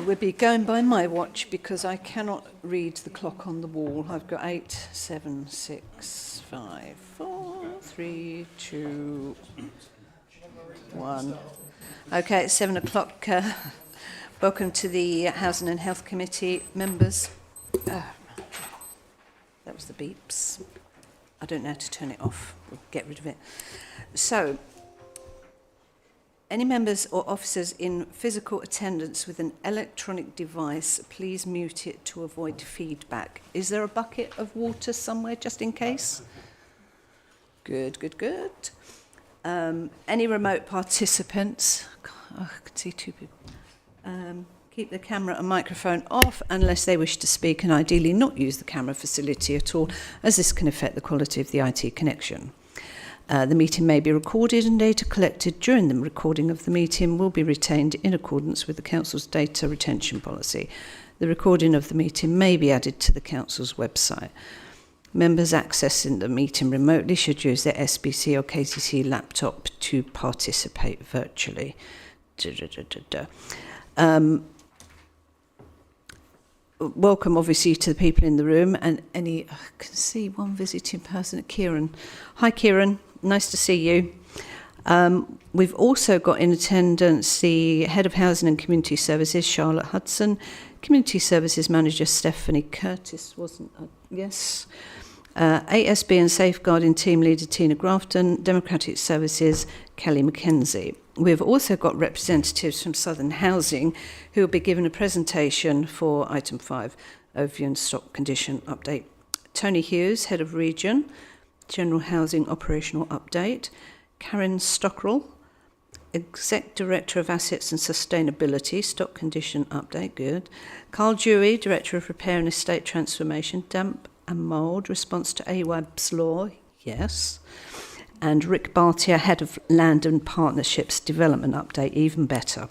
We'll be going by my watch because I cannot read the clock on the wall. I've got 8, 7, 6, 5, 4, 3, 2, 1. Okay, it's 7 o'clock. Welcome to the Housing and Health Committee members. That was the beeps. I don't know how to turn it off. We'll get rid of it. So, any members or officers in physical attendance with an electronic device, please mute it to avoid feedback. Is there a bucket of water somewhere just in case? Good, good, good. Any remote participants? I can see 2 people. Keep the camera and microphone off unless they wish to speak, and ideally not use the camera facility at all, as this can affect the quality of the IT connection. The meeting may be recorded, and data collected during the recording of the meeting will be retained in accordance with the Council's data retention policy. The recording of the meeting may be added to the Council's website. Members accessing the meeting remotely should use their SBC or KCC laptop to participate virtually. Welcome, obviously, to the people in the room, and I can see one visiting person, Kieran. Hi, Kieran. Nice to see you. We've also got in attendance the Head of Housing and Community Services, Charlotte Hudson, Community Services Manager, Stephanie Curtis, wasn't yes. ASB and Safeguarding Team Leader, Tina Grafton, Democratic Services, Kelly McKenzie. We've also got representatives from Southern Housing who will be given a presentation for item 5, Overview and Stock Condition Update. Tony Hughes, Head of Region, General Housing Operational Update. Karen Stockrell, Exec Director of Assets and Sustainability, Stock Condition Update, good. Carl Dewey, Director of Repair and Estate Transformation, Damp and Mould, Response to AWAB's Law, yes. And Rick Bartier, Head of Land and Partnerships Development Update, even better.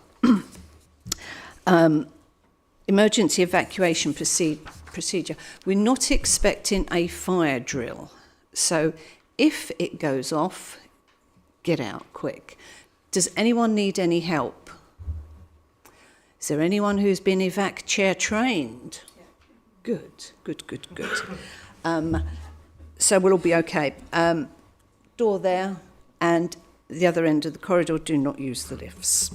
Emergency evacuation procedure. We're not expecting a fire drill. So if it goes off, get out quick. Does anyone need any help? Is there anyone who's been evac chair trained? Good, good, good, good. So we'll all be okay. Door there, and the other end of the corridor, do not use the lifts.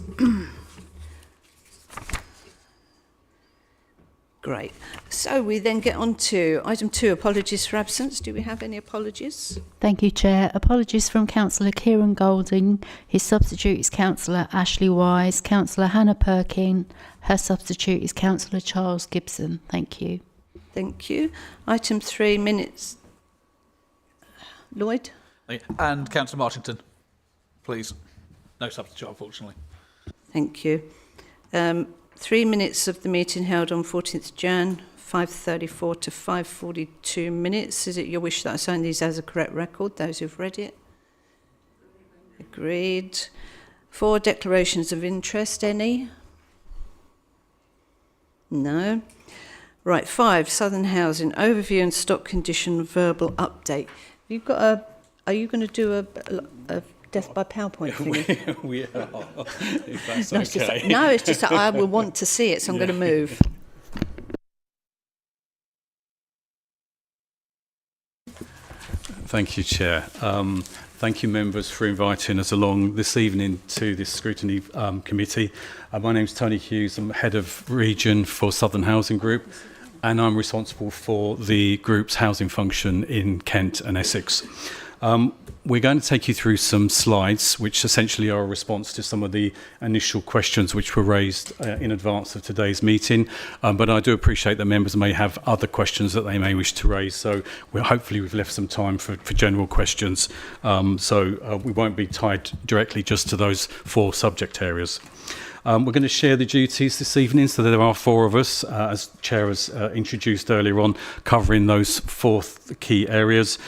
Great. So we then get on to item 2, apologies for absence. Do we have any apologies? Thank you, Chair. Apologies from Councillor Kieran Golding. His substitute is Councillor Ashley Wise. Councillor Hannah Perkin. Her substitute is Councillor Charles Gibson. Thank you. Thank you. Item 3, minutes. Lloyd? And Councillor Martington, please. No substitute, unfortunately. Thank you. 3 minutes of the meeting held on 14th Jan, 5:34 to 5:42 minutes. Is it your wish that I sign these as a correct record, those who've read it? Agreed. 4 declarations of interest, any? No. Right, 5, Southern Housing, overview and stock condition verbal update. You've got are you going to do a death by PowerPoint thingy? We are, if that's No, okay. it's just that I will want to see it, so I'm going to move. Thank you, Chair. Thank you, members, for inviting us along this evening to this scrutiny committee. My name's Tony Hughes. I'm Head of Region for Southern Housing Group, and I'm responsible for the group's housing function in Kent and Essex. We're going to take you through some slides which essentially are a response to some of the initial questions which were raised in advance of today's meeting, but I do appreciate that members may have other questions that they may wish to raise, so hopefully we've left some time for general questions, so we won't be tied directly just to those 4 subject areas. We're going to share the duties this evening, so there are 4 of us, as Chair has introduced earlier on, covering those 4 key areas.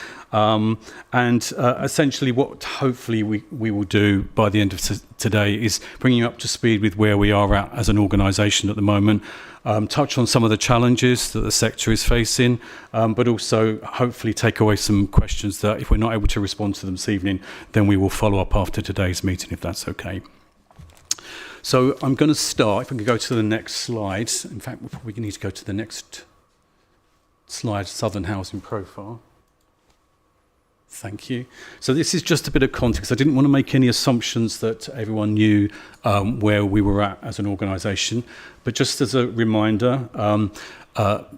Essentially what hopefully we will do by the end of today is bring you up to speed with where we are at as an organisation at the moment, touch on some of the challenges that the sector is facing, but also hopefully take away some questions that if we're not able to respond to them this evening, then we will follow up after today's meeting, if that's okay. So I'm going to start, if we can go to the next slide. In fact, we probably need to go to the next slide, Southern Housing Profile. Thank you. So this is just a bit of context. I didn't want to make any assumptions that everyone knew where we were at as an organisation. But just as a reminder,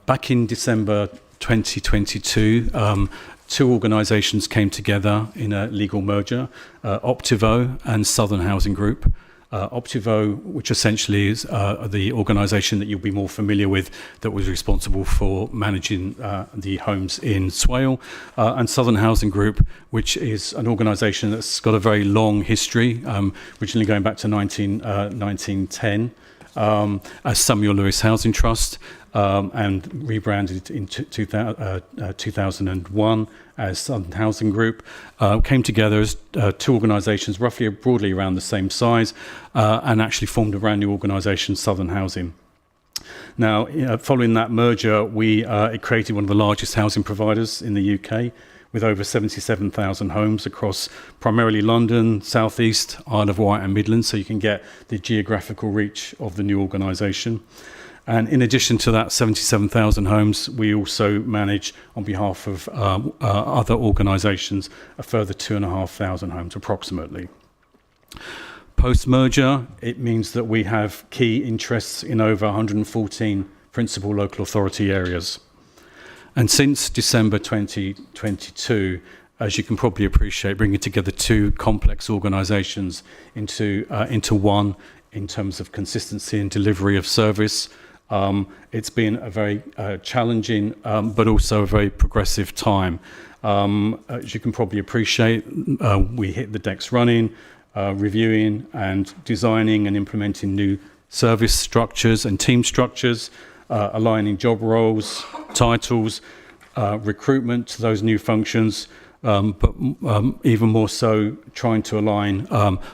back in December 2022, two organisations came together in a legal merger, Optivo and Southern Housing Group. Optivo, which essentially is the organisation that you'll be more familiar with, that was responsible for managing the homes in Swale, and Southern Housing Group, which is an organisation that's got a very long history, originally going back to 1910, as Samuel Lewis Housing Trust, and rebranded in 2001 as Southern Housing Group, came together as two organisations roughly broadly around the same size, and actually formed a brand new organisation, Southern Housing. Now, following that merger, it created one of the largest housing providers in the UK, with over 77,000 homes across primarily London, South East, Isle of Wight and Midlands, so you can get the geographical reach of the new organisation. And in addition to that 77,000 homes, we also manage, on behalf of other organisations, a further 2,500 homes approximately. Post-merger, it means that we have key interests in over 114 principal local authority areas. And since December 2022, as you can probably appreciate, bringing together two complex organisations into one in terms of consistency and delivery of service, it's been a very challenging but also a very progressive time. As you can probably appreciate, we hit the decks running, reviewing and designing and implementing new service structures and team structures, aligning job roles, titles, recruitment to those new functions, but even more so trying to align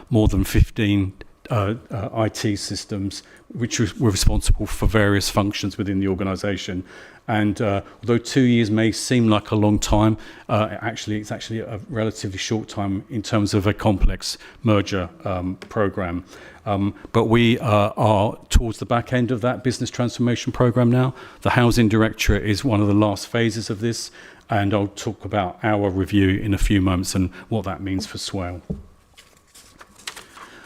more than 15 IT systems which were responsible for various functions within the organisation. And although 2 years may seem like a long time, it's actually a relatively short time in terms of a complex merger programme. But we are towards the back end of that business transformation programme now. The Housing Directorate is one of the last phases of this, and I'll talk about our review in a few moments and what that means for Swale.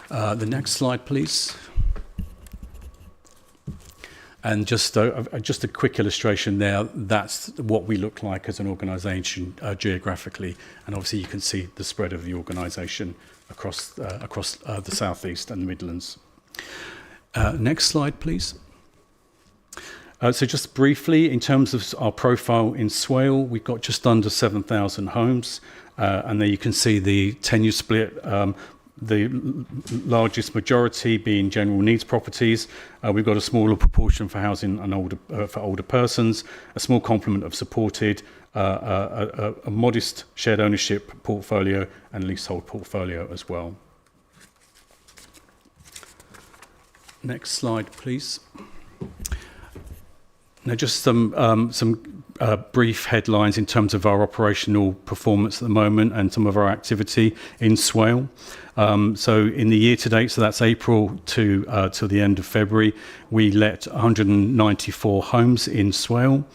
The next slide, please. And just a quick illustration there, that's what we look like as an organisation geographically. And obviously you can see the spread of the organisation across the South East and the Midlands. Next slide, please. So just briefly, in terms of our profile in Swale, we've got just under 7,000 homes. And there you can see the tenure split, the largest majority being general needs properties. We've got a smaller proportion for housing and for older persons, a small complement of supported, a modest shared ownership portfolio and leasehold portfolio as well. Next slide, please. Now, just some brief headlines in terms of our operational performance at the moment and some of our activity in Swale. So in the year to date, so that's April to the end of February, we let 194 homes in Swale.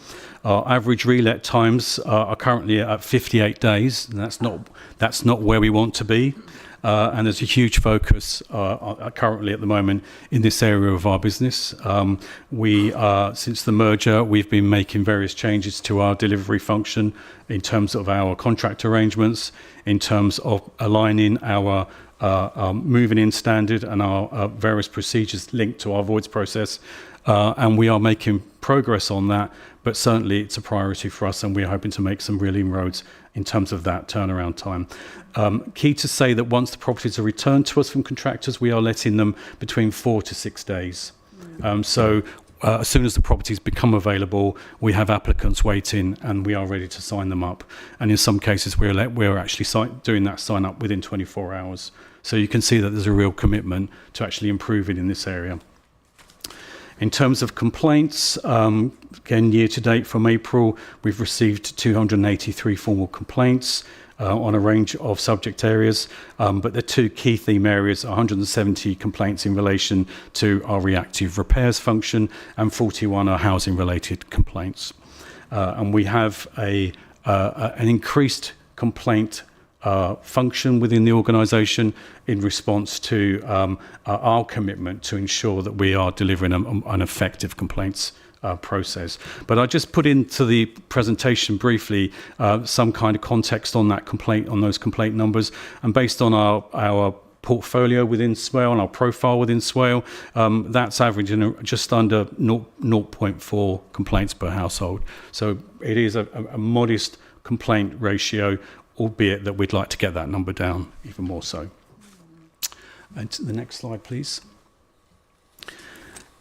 Our average relet times are currently at 58 days, and that's not where we want to be. And there's a huge focus currently at the moment in this area of our business. Since the merger, we've been making various changes to our delivery function in terms of our contract arrangements, in terms of aligning our moving in standard and our various procedures linked to our voids process. And we are making progress on that, but certainly it's a priority for us, and we're hoping to make some real inroads in terms of that turnaround time. Key to say that once the properties are returned to us from contractors, we are letting them between 4 to 6 days. So as soon as the properties become available, we have applicants waiting and we are ready to sign them up. And in some cases, we're actually doing that sign up within 24 hours. So you can see that there's a real commitment to actually improving in this area. In terms of complaints, again, year to date from April, we've received 283 formal complaints on a range of subject areas, but the two key theme areas are 170 complaints in relation to our reactive repairs function and 41 are housing related complaints. And we have an increased complaint function within the organisation in response to our commitment to ensure that we are delivering an effective complaints process. But I just put into the presentation briefly some kind of context on that complaint, on those complaint numbers, and based on our portfolio within Swale and our profile within Swale, that's averaging just under 0.4 complaints per household. So it is a modest complaint ratio, albeit that we'd like to get that number down even more so. And to the next slide, please.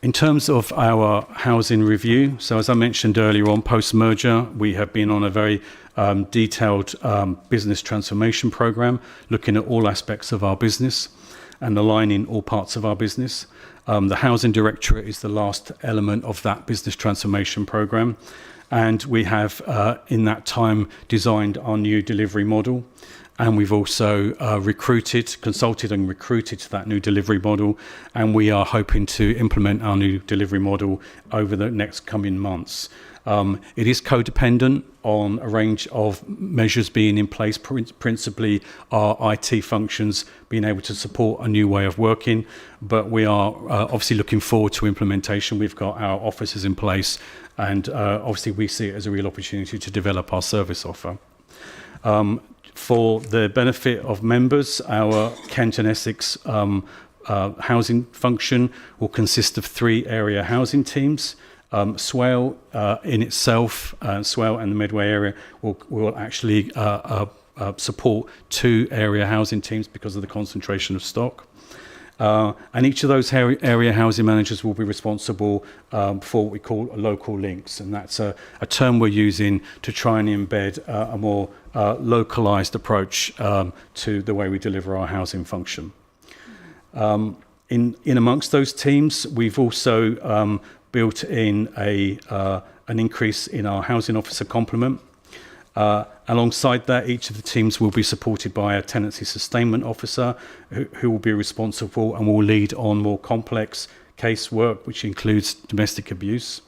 In terms of our housing review, so as I mentioned earlier on, post-merger, we have been on a very detailed business transformation program, looking at all aspects of our business and aligning all parts of our business. The Housing Directorate is the last element of that business transformation program. And we have, in that time, designed our new delivery model. And we've also consulted and recruited to that new delivery model. And we are hoping to implement our new delivery model over the next coming months. It is codependent on a range of measures being in place, principally our IT functions being able to support a new way of working. But we are obviously looking forward to implementation. We've got our offices in place, and obviously we see it as a real opportunity to develop our service offer. For the benefit of members, our Kent and Essex housing function will consist of 3 area housing teams. Swale in itself, Swale and the Medway area will actually support 2 area housing teams because of the concentration of stock. And each of those area housing managers will be responsible for what we call local links. And that's a term we're using to try and embed a more localised approach to the way we deliver our housing function. In amongst those teams, we've also built in an increase in our housing officer complement. Alongside that, each of the teams will be supported by a tenancy sustainment officer who will be responsible and will lead on more complex casework, which includes domestic abuse.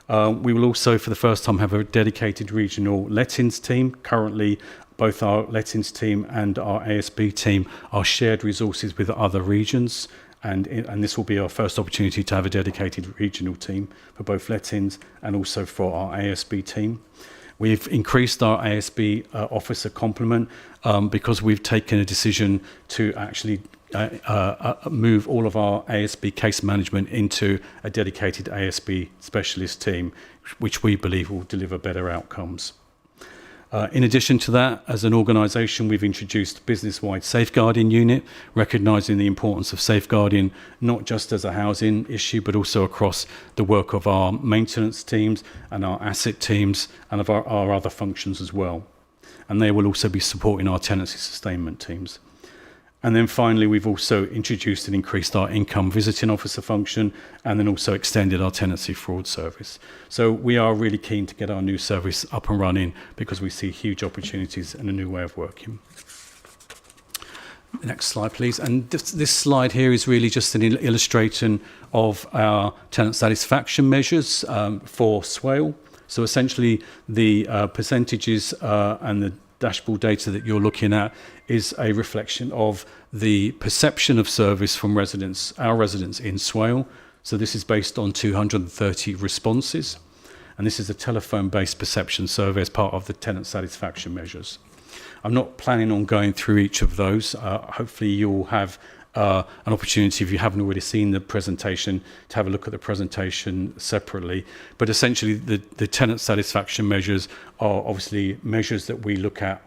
We will also, for the first time, have a dedicated regional lettings team. Currently, both our lettings team and our ASB team are shared resources with other regions. And this will be our first opportunity to have a dedicated regional team for both lettings and also for our ASB team. We've increased our ASB officer complement because we've taken a decision to actually move all of our ASB case management into a dedicated ASB specialist team, which we believe will deliver better outcomes. In addition to that, as an organisation, we've introduced a business-wide safeguarding unit, recognising the importance of safeguarding not just as a housing issue, but also across the work of our maintenance teams and our asset teams and of our other functions as well. And they will also be supporting our tenancy sustainment teams. And then finally, we've also introduced and increased our income visiting officer function and then also extended our tenancy fraud service. So we are really keen to get our new service up and running because we see huge opportunities and a new way of working. Next slide, please. And this slide here is really just an illustration of our tenant satisfaction measures for Swale. So essentially, the percentages and the dashboard data that you're looking at is a reflection of the perception of service from residents, our residents in Swale. So this is based on 230 responses. And this is a telephone-based perception survey as part of the tenant satisfaction measures. I'm not planning on going through each of those. Hopefully you'll have an opportunity, if you haven't already seen the presentation, to have a look at the presentation separately. But essentially, the tenant satisfaction measures are obviously measures that we look at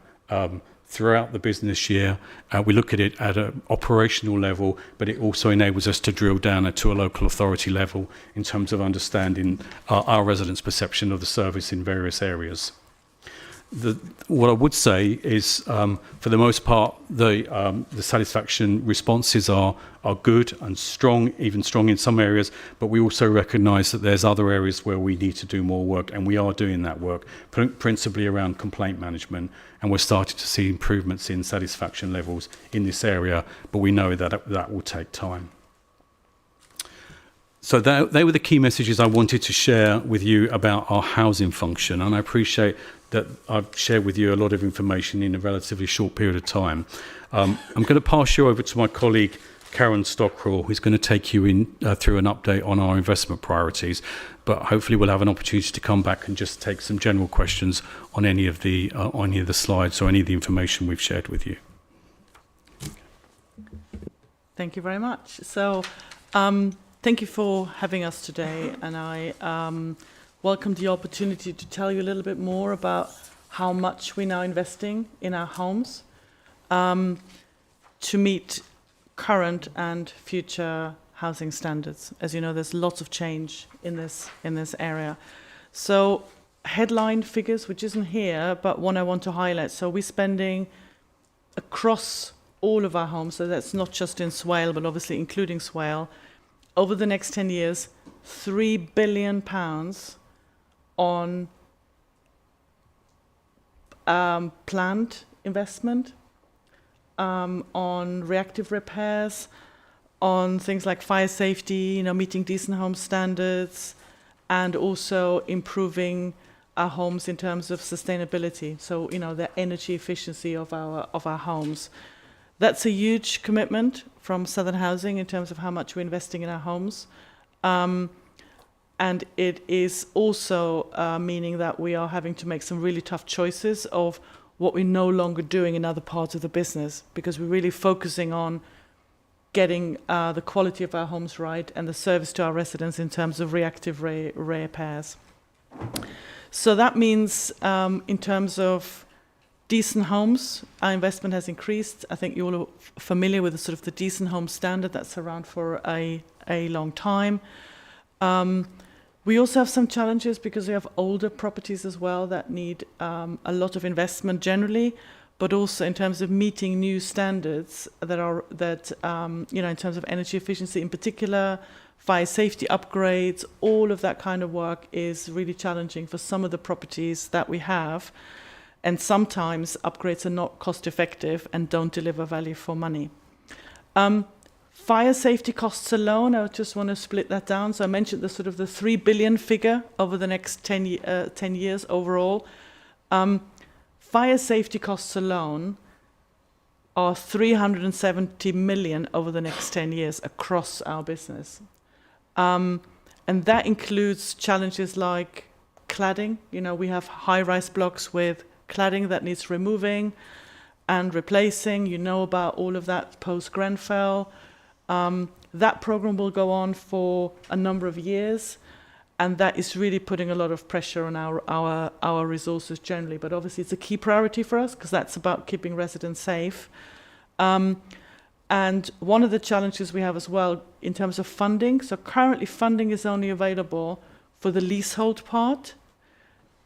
throughout the business year. We look at it at an operational level, but it also enables us to drill down to a local authority level in terms of understanding our residents' perception of the service in various areas. what I would say is, for the most part, the satisfaction responses are good and strong, even strong in some areas. But we also recognise that there's other areas where we need to do more work, and we are doing that work, principally around complaint management. And we're starting to see improvements in satisfaction levels in this area, but we know that that will take time. So they were the key messages I wanted to share with you about our housing function, and I appreciate that I've shared with you a lot of information in a relatively short period of time. I'm going to pass you over to my colleague Karen Stockrell, who's going to take you in through an update on our investment priorities, but hopefully we'll have an opportunity to come back and just take some general questions on any of the slides or any of the information we've shared with you. Thank you very much. So, thank you for having us today, and I welcome the opportunity to tell you a little bit more about how much we're now investing in our homes to meet current and future housing standards. As you know, there's lots of change in this area. So, headline figures, which isn't here, but one I want to highlight. So, we're spending across all of our homes, so that's not just in Swale, but obviously including Swale, over the next 10 years, £3 billion on planned investment, on reactive repairs, on things like fire safety, meeting decent home standards, and also improving our homes in terms of sustainability. So, the energy efficiency of our homes. That's a huge commitment from Southern Housing in terms of how much we're investing in our homes. And it is also meaning that we are having to make some really tough choices of what we're no longer doing in other parts of the business, because we're really focusing on getting the quality of our homes right and the service to our residents in terms of reactive repairs. So that means in terms of decent homes, our investment has increased. I think you're all familiar with the decent home standard that's around for a long time. We also have some challenges because we have older properties as well that need a lot of investment generally, but also in terms of meeting new standards that in terms of energy efficiency in particular, fire safety upgrades, all of that kind of work is really challenging for some of the properties that we have. And sometimes upgrades are not cost effective and don't deliver value for money. Fire safety costs alone, I just want to split that down. So I mentioned the the 3 billion figure over the next 10 years overall. Fire safety costs alone are 370 million over the next 10 years across our business. And that includes challenges like cladding. We have high-rise blocks with cladding that needs removing and replacing. You know about all of that post-Grenfell. That program will go on for a number of years, and that is really putting a lot of pressure on our resources generally. But obviously it's a key priority for us because that's about keeping residents safe. And one of the challenges we have as well in terms of funding, so currently funding is only available for the leasehold part.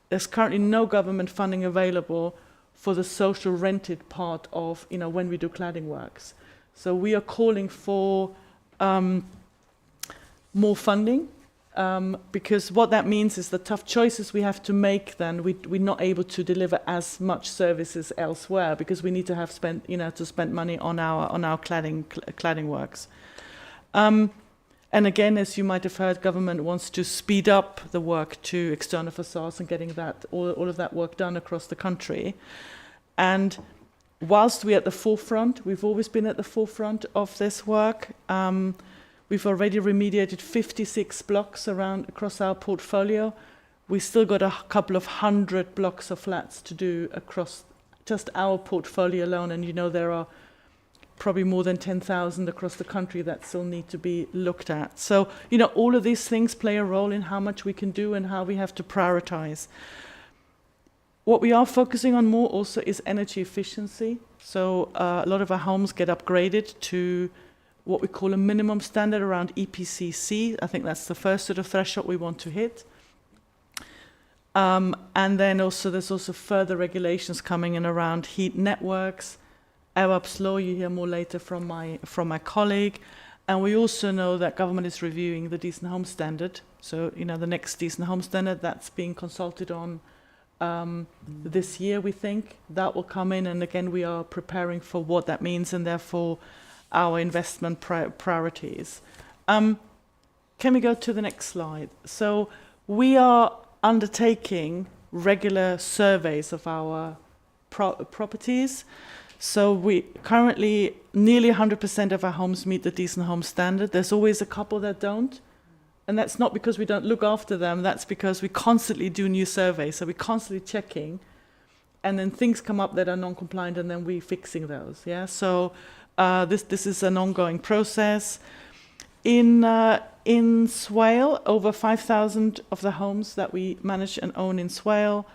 There's currently no government funding available for the social rented part of, when we do cladding works. So we are calling for more funding because what that means is the tough choices we have to make. Then we're not able to deliver as much services elsewhere because we need to have spend money on our cladding works. And again, as you might have heard, government wants to speed up the work to external facades and getting all of that work done across the country. And whilst we're at the forefront, we've always been at the forefront of this work. We've already remediated 56 blocks across our portfolio. We've still got a couple of 100 blocks of flats to do across just our portfolio alone. And there are probably more than 10,000 across the country that still need to be looked at. So, all of these things play a role in how much we can do and how we have to prioritize. What we are focusing on more also is energy efficiency. So a lot of our homes get upgraded to what we call a minimum standard around EPC-C. I think that's the first threshold we want to hit. And then also there's also further regulations coming in around heat networks, Arab's law. You hear more later from my colleague. And we also know that government is reviewing the Decent Home Standard. So, the next Decent Home Standard that's being consulted on this year, we think. That will come in. And again, we are preparing for what that means and therefore our investment priorities. Can we go to the next slide? So we are undertaking regular surveys of our properties. So we currently, nearly 100% of our homes meet the Decent Home Standard. There's always a couple that don't. And that's not because we don't look after them. That's because we constantly do new surveys. So we're constantly checking. And then things come up that are non-compliant, and then we're fixing those. Yeah. So this is an ongoing process. In Swale, over 5,000 of the homes that we manage and own in Swale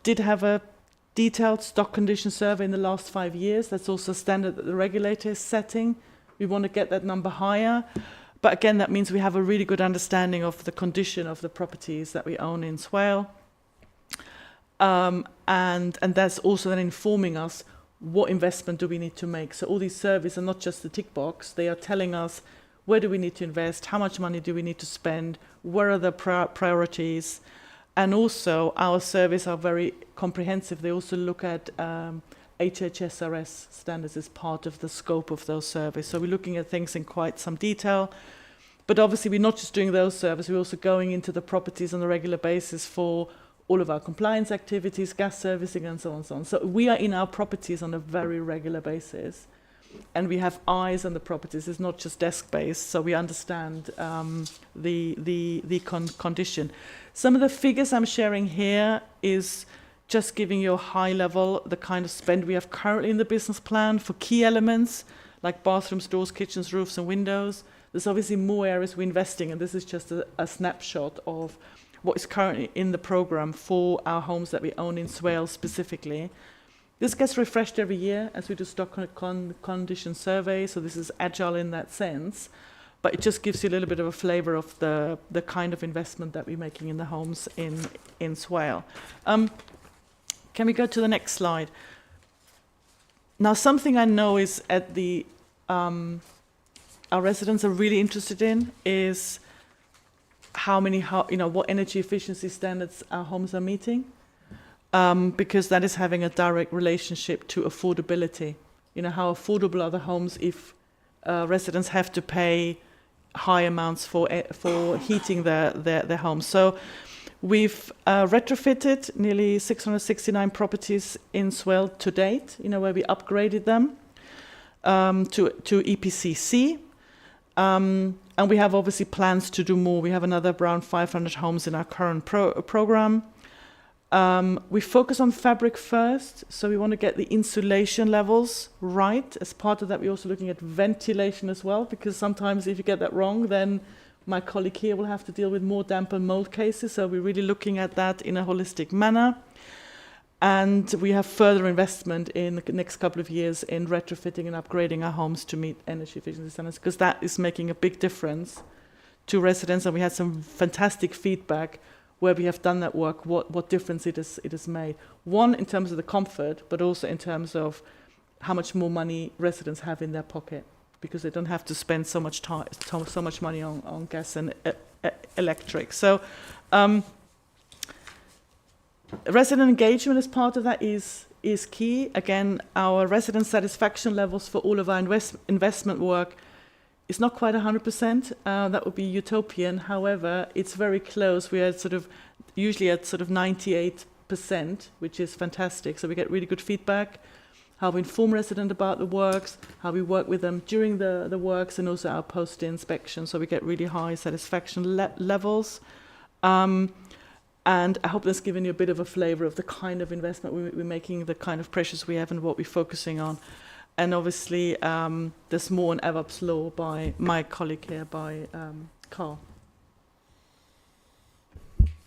did have a detailed stock condition survey in the last 5 years. That's also a standard that the regulator is setting. We want to get that number higher. But again, that means we have a really good understanding of the condition of the properties that we own in Swale. And that's also then informing us what investment do we need to make. So all these surveys are not just the tick box. They are telling us where do we need to invest, how much money do we need to spend, where are the priorities. And also our surveys are very comprehensive. They also look at HHSRS standards as part of the scope of those surveys. So we're looking at things in quite some detail. But obviously we're not just doing those surveys, we're also going into the properties on a regular basis for all of our compliance activities, gas servicing and so on and so on. So we are in our properties on a very regular basis. And we have eyes on the properties. It's not just desk-based, so we understand the condition. Some of the figures I'm sharing here is just giving you a high level, the kind of spend we have currently in the business plan for key elements like bathrooms, doors, kitchens, roofs and windows. There's obviously more areas we're investing in. This is just a snapshot of what is currently in the program for our homes that we own in Swale specifically. This gets refreshed every year as we do stock condition surveys, so this is agile in that sense. But it just gives you a little bit of a flavour of the kind of investment that we're making in the homes in Swale. Can we go to the next slide? Now, something I know is at the our residents are really interested in is what energy efficiency standards our homes are meeting. Because that is having a direct relationship to affordability. How affordable are the homes if residents have to pay high amounts for heating their homes. So we've retrofitted nearly 669 properties in Swale to date, where we upgraded them to EPC-C. And we have obviously plans to do more. We have another around 500 homes in our current program. We focus on fabric first, so we want to get the insulation levels right. As part of that, we're also looking at ventilation as well, because sometimes if you get that wrong, then my colleague here will have to deal with more damp and mold cases. So we're really looking at that in a holistic manner. And we have further investment in the next couple of years in retrofitting and upgrading our homes to meet energy efficiency standards, because that is making a big difference to residents. And we had some fantastic feedback where we have done that work, what difference it has made. One, in terms of the comfort, but also in terms of how much more money residents have in their pocket, because they don't have to spend so much time, so much money on gas and electric. So resident engagement as part of that is key. Again, our resident satisfaction levels for all of our investment work it's not quite 100%. That would be utopian. However, it's very close. We are usually at 98%, which is fantastic. So we get really good feedback, how we inform residents about the works, how we work with them during the works, and also our post-inspection. So we get really high satisfaction levels. And I hope that's given you a bit of a flavour of the kind of investment we're making, the kind of pressures we have, and what we're focusing on. And obviously, there's more on Arab's law by my colleague here, by Carl.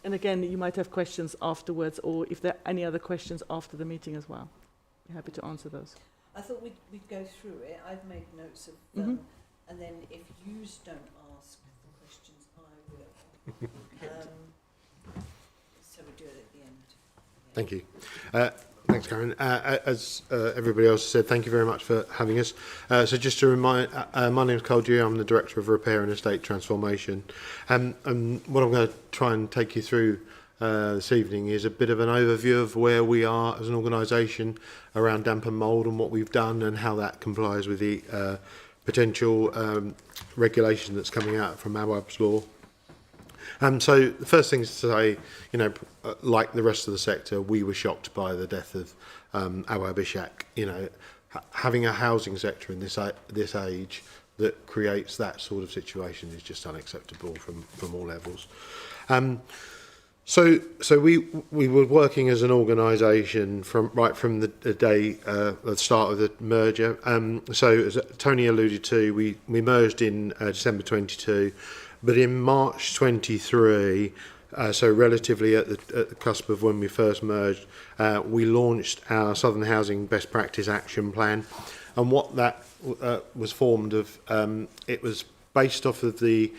And again, you might have questions afterwards, or if there are any other questions after the meeting as well. We're happy to answer those. I thought we'd go through it. I've made notes of them, and then if you don't ask the questions, I will. So Thank you. Thanks, Karen. As everybody else said, thank you very much for having us. So just to remind, my name is Carl Dew. I'm the Director of Repair and Estate Transformation. And what I'm going to try and take you through this evening is a bit of an overview of where we are as an organisation around damp and mould and what we've done and how that complies with the potential regulation that's coming out from Awaab's law. So the first thing is to say, you know, like the rest of the sector, we were shocked by the death of Awaab Ishak. You know, having a housing sector in this age that creates that sort of situation is just unacceptable from all levels. So we were working as an organisation from the day the start of the merger. So as Tony alluded to, we merged in December 22. But in March 23, so relatively at the cusp of when we first merged, we launched our Southern Housing Best Practice Action Plan. And what that was formed of, it was based off of the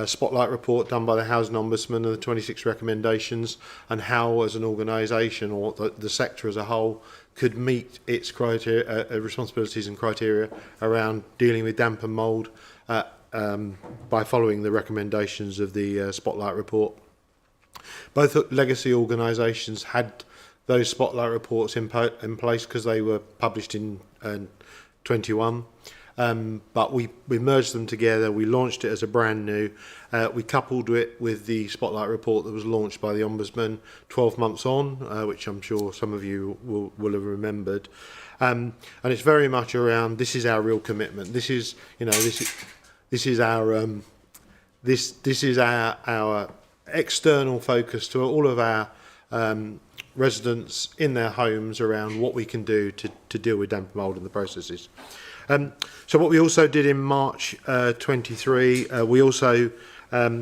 Spotlight report done by the Housing Ombudsman and the 26 recommendations, and how as an organisation or the sector as a whole could meet its criteria, responsibilities and criteria around dealing with damp and mould by following the recommendations of the Spotlight report. Both legacy organisations had those Spotlight reports in place because they were published in 21. But we merged them together, we launched it as a brand new, we coupled it with the Spotlight report that was launched by the Ombudsman 12 months on, which I'm sure some of you will have remembered. And it's very much around, this is our real commitment. This is, you know, this is our external focus to all of our residents in their homes around what we can do to deal with damp and mould and the processes. So what we also did in March 23, we also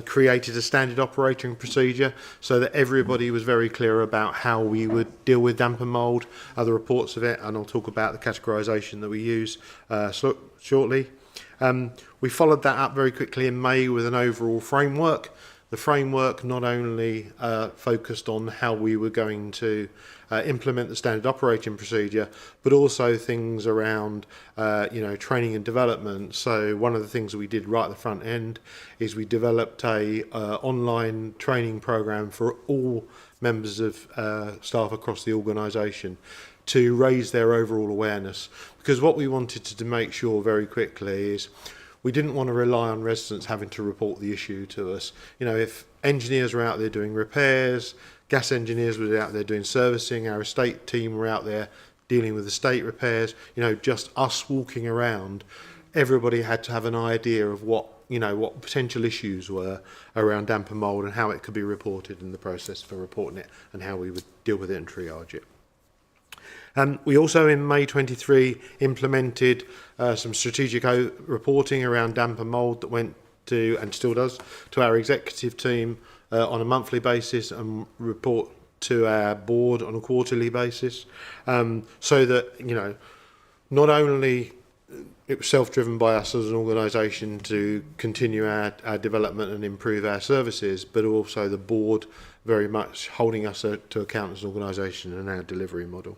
created a standard operating procedure so that everybody was very clear about how we would deal with damp and mould, the reports of it, and I'll talk about the categorisation that we use shortly. We followed that up very quickly in May with an overall framework. The framework not only focused on how we were going to implement the standard operating procedure, but also things around training and development. So one of the things that we did right at the front end is we developed a online training program for all members of staff across the organisation to raise their overall awareness. Because what we wanted to make sure very quickly is we didn't want to rely on residents having to report the issue to us. You know, if engineers were out there doing repairs, gas engineers were out there doing servicing, our estate team were out there dealing with estate repairs, you know, just us walking around, everybody had to have an idea of what potential issues were around damp and mould and how it could be reported in the process for reporting it and how we would deal with it and triage it. We also in May 23 implemented some strategic reporting around damp and mould that went to, and still does, to our executive team on a monthly basis and report to our board on a quarterly basis, so that, you know, not only it was self-driven by us as an organisation to continue our development and improve our services, but also the board very much holding us to account as an organisation and our delivery model.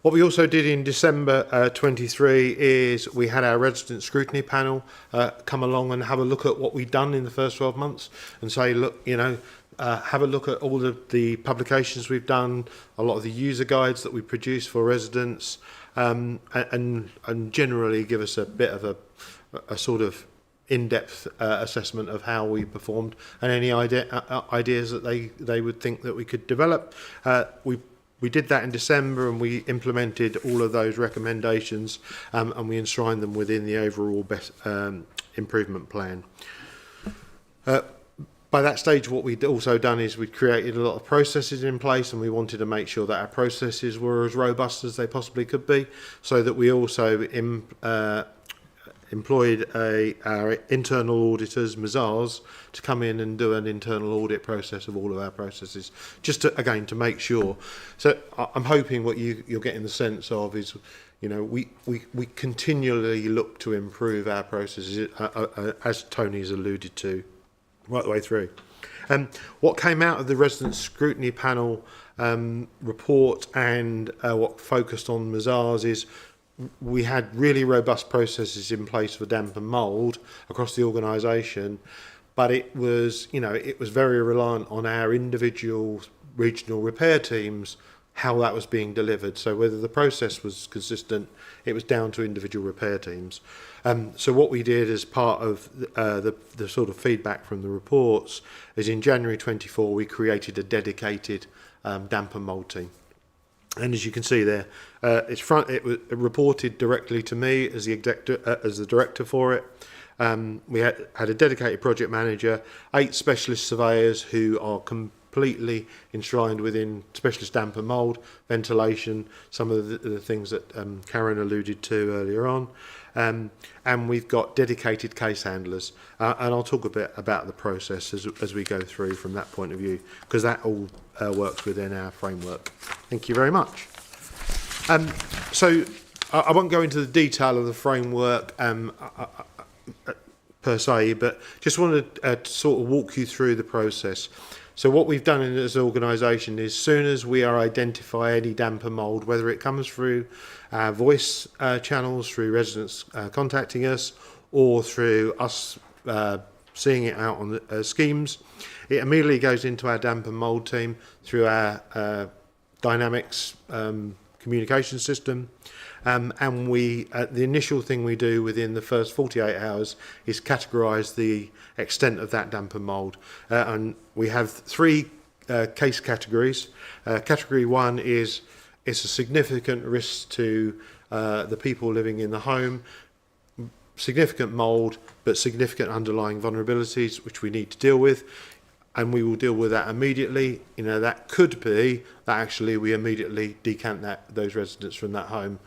What we also did in December 23 is we had our resident scrutiny panel come along and have a look at what we've done in the first 12 months and say, look, you know, have a look at all of the publications we've done, a lot of the user guides that we produce for residents, and generally give us a bit of a sort of in-depth assessment of how we performed and any ideas that they would think that we could develop. We did that in December and we implemented all of those recommendations and we enshrined them within the overall best improvement plan. By that stage, what we'd also done is we'd created a lot of processes in place and we wanted to make sure that our processes were as robust as they possibly could be, so that we also employed our internal auditors, Mazars, to come in and do an internal audit process of all of our processes, just to, again, to make sure. So I'm hoping what you're getting the sense of is, you know, we continually look to improve our processes, as Tony's alluded to, right the way through. What came out of the resident scrutiny panel report and what focused on Mazars is we had really robust processes in place for damp and mould across the organisation, but it was very reliant on our individual regional repair teams, how that was being delivered. So whether the process was consistent, it was down to individual repair teams. So what we did as part of the sort of feedback from the reports is in January 24 we created a dedicated damp and mould team. And as you can see there, it was reported directly to me as the director for it. We had a dedicated project manager, 8 specialist surveyors who are completely enshrined within specialist damp and mould, ventilation, some of the things that Karen alluded to earlier on. And we've got dedicated case handlers. And I'll talk a bit about the process as we go through from that point of view, because that all works within our framework. Thank you very much. So I won't go into the detail of the framework per se, but just wanted to sort of walk you through the process. So what we've done as an organisation is, as soon as we are identify any damp and mould, whether it comes through our voice channels, through residents contacting us, or through us seeing it out on the schemes, it immediately goes into our damp and mould team through our Dynamics communication system. And the initial thing we do within the first 48 hours is categorise the extent of that damp and mould. And we have 3 case categories. Category 1 is it's a significant risk to the people living in the home, significant mould, but significant underlying vulnerabilities which we need to deal with. And we will deal with that immediately. That could be that actually we immediately decant those residents from that home,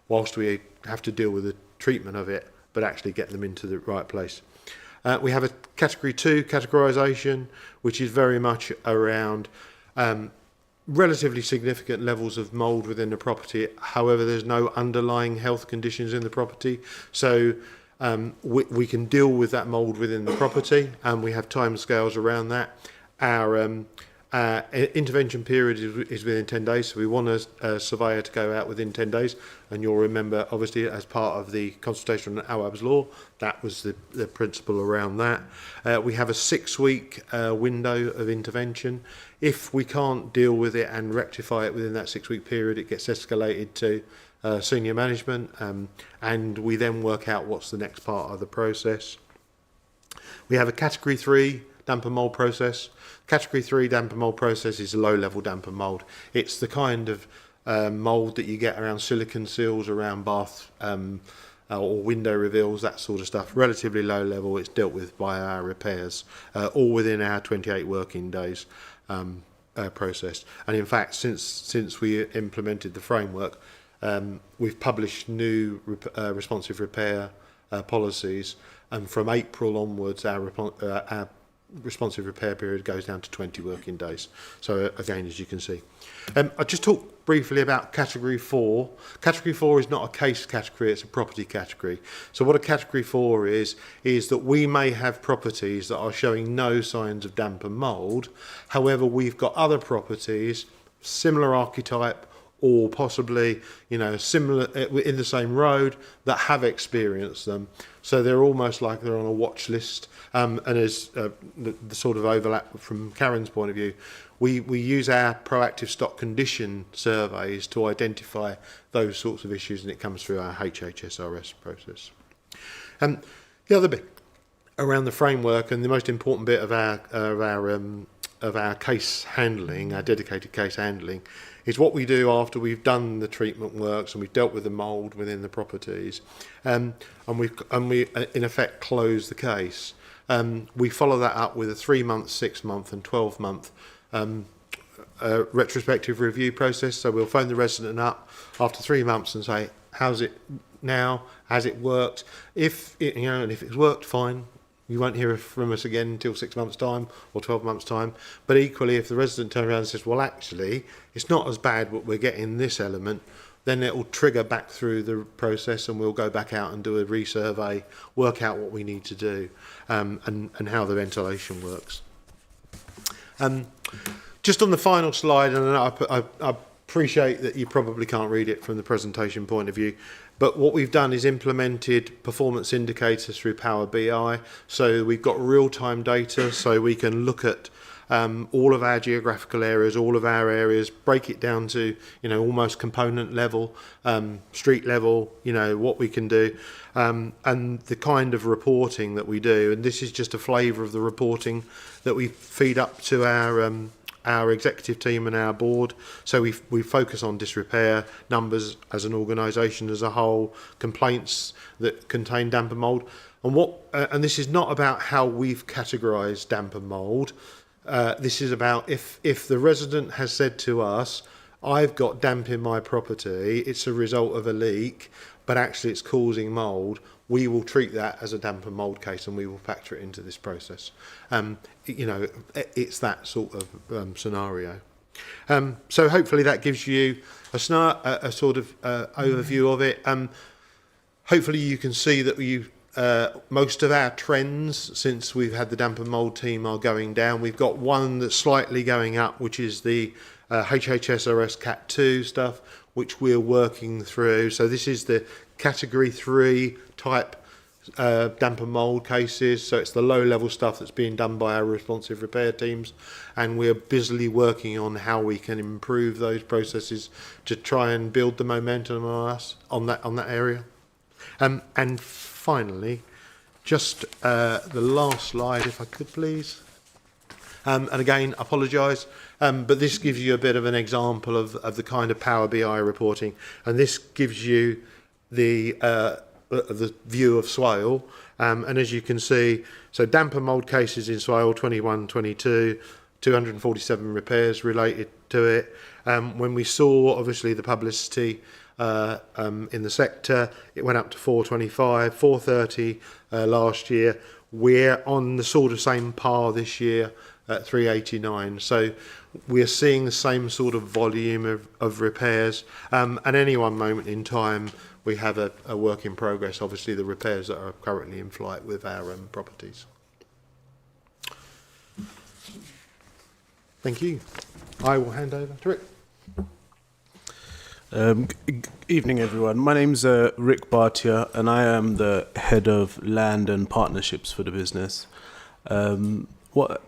whilst we have to deal with the treatment of it, but actually get them into the right place. We have a category 2 categorisation, which is very much around relatively significant levels of mould within the property. However, there's no underlying health conditions in the property. So we can deal with that mould within the property, and we have timescales around that. Our intervention period is within 10 days, so we want a surveyor to go out within 10 days. And you'll remember, obviously, as part of the consultation on Awab's law, that was the principle around that. We have a 6-week window of intervention. If we can't deal with it and rectify it within that 6-week period, it gets escalated to senior management, and we then work out what's the next part of the process. We have a category 3 damp and mould process. Category 3 damp and mould process is a low-level damp and mould. It's the kind of mould that you get around silicon seals, around bath or window reveals, that sort of stuff. Relatively low level. It's dealt with by our repairs, all within our 28 working days process. And in fact, since we implemented the framework, we've published new responsive repair policies, and from April onwards, our responsive repair period goes down to 20 working days. So again, as you can see, I'll just talk briefly about category 4. Category 4 is not a case category, it's a property category. So what a category 4 is that we may have properties that are showing no signs of damp and mould. However, we've got other properties, similar archetype, or possibly, similar in the same road, that have experienced them. So they're almost like they're on a watch list. And as the sort of overlap from Karen's point of view, we use our proactive stock condition surveys to identify those sorts of issues, and it comes through our HHSRS process. The other bit around the framework, and the most important bit of our case handling, our dedicated case handling, is what we do after we've done the treatment works and we've dealt with the mould within the properties, and we in effect close the case. We follow that up with a 3-month, 6-month and 12-month retrospective review process. So we'll phone the resident up after 3 months and say, how's it now? Has it worked? If it's worked, fine. You won't hear from us again until 6 months' time or 12 months' time. But equally, if the resident turns around and says, well, actually, it's not as bad, but we're getting this element, then it will trigger back through the process, and we'll go back out and do a resurvey, work out what we need to do, and how the ventilation works. Just on the final slide, and I appreciate that you probably can't read it from the presentation point of view, but what we've done is implemented performance indicators through Power BI. So we've got real-time data, so we can look at all of our geographical areas, all of our areas, break it down to, almost component level, street level, what we can do, and the kind of reporting that we do. And this is just a flavour of the reporting that we feed up to our executive team and our board. So we focus on disrepair numbers as an organisation as a whole, complaints that contain damp and mould, and this is not about how we've categorised damp and mould. This is about if the resident has said to us, I've got damp in my property, it's a result of a leak, but actually it's causing mould, we will treat that as a damp and mould case and we will factor it into this process. It's that sort of scenario. So hopefully that gives you a sort of overview of it. Hopefully you can see that most of our trends since we've had the damp and mould team are going down. We've got one that's slightly going up, which is the HHSRS Cat 2 stuff, which we're working through. So this is the Category 3 type damp and mould cases. So it's the low level stuff that's being done by our responsive repair teams, and we're busily working on how we can improve those processes to try and build the momentum on that area. And finally, just the last slide, if I could please. And again, I apologise, but this gives you a bit of an example of the kind of Power BI reporting, and this gives you the view of Swale. And as you can see, so damp and mould cases in Swale 21-22, 247 repairs related to it. When we saw obviously the publicity in the sector, it went up to 425, 430 last year. We're on the sort of same par this year at 389. So we're seeing the same sort of volume of repairs. At any one moment in time, we have a work in progress, obviously the repairs that are currently in flight with our properties. Thank you. I will hand over to Rick. Evening, everyone. My name's Rick Bhatia, and I am the head of land and partnerships for the business. What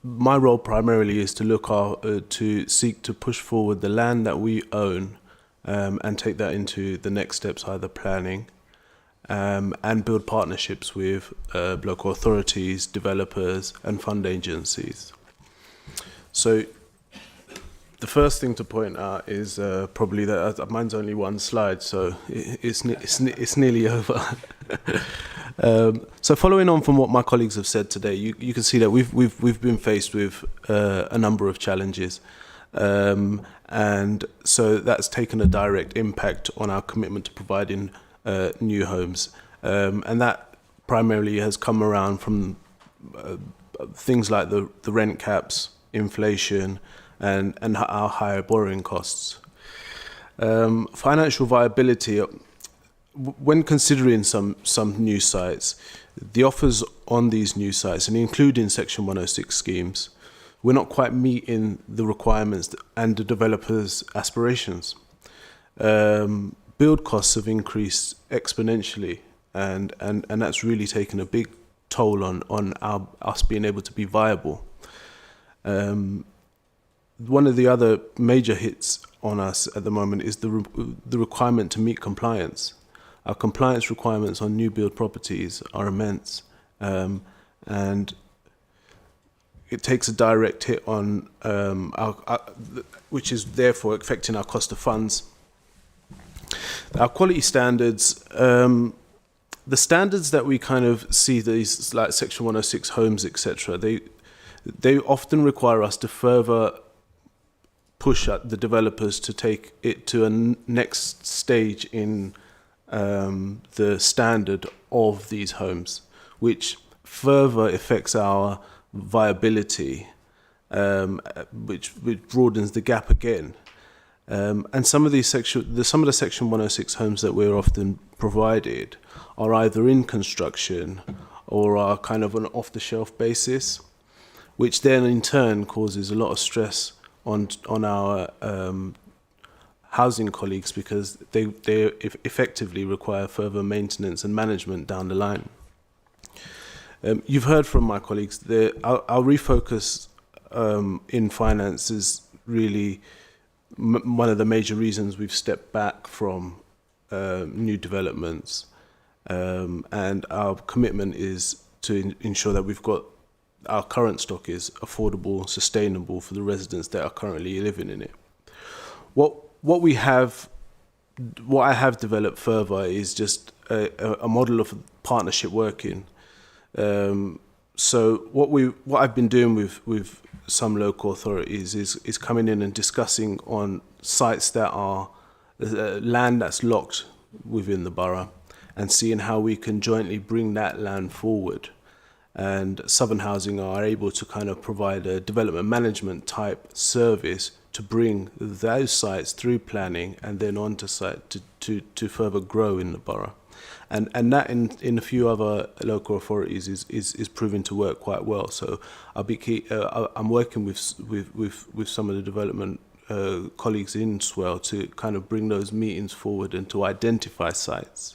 my role primarily is to to seek to push forward the land that we own, and take that into the next steps, either planning, and build partnerships with local authorities, developers, and fund agencies. So the first thing to point out is probably that mine's only one slide, so it's nearly over. So following on from what my colleagues have said today, you can see that we've been faced with a number of challenges, and so that's taken a direct impact on our commitment to providing new homes, and that primarily has come around from things like the rent caps, inflation, and our higher borrowing costs. Financial viability, when considering some new sites, the offers on these new sites, and including Section 106 schemes, we're not quite meeting the requirements and the developers' aspirations. Build costs have increased exponentially, and that's really taken a big toll on us being able to be viable. One of the other major hits on us at the moment is the requirement to meet compliance. Our compliance requirements on new build properties are immense, and it takes a direct hit on which is therefore affecting our cost of funds. Our quality standards, the standards that we kind of see, these like Section 106 homes, etc., they often require us to further push at the developers to take it to a next stage in the standard of these homes, which further affects our viability, which broadens the gap again. And some of the Section 106 homes that we're often provided are either in construction or are kind of on an off-the-shelf basis, which then in turn causes a lot of stress on our housing colleagues, because they effectively require further maintenance and management down the line. You've heard from my colleagues, our refocus in finance is really one of the major reasons we've stepped back from new developments, and our commitment is to ensure that we've got our current stock is affordable, sustainable for the residents that are currently living in it. What I have developed further is just a model of partnership working. So what I've been doing with some local authorities is coming in and discussing on sites that are land that's locked within the borough, and seeing how we can jointly bring that land forward. And Southern Housing are able to kind of provide a development management type service to bring those sites through planning and then onto site to further grow in the borough. And that in a few other local authorities is proving to work quite well. So I'm working with some of the development colleagues in Swell to kind of bring those meetings forward and to identify sites.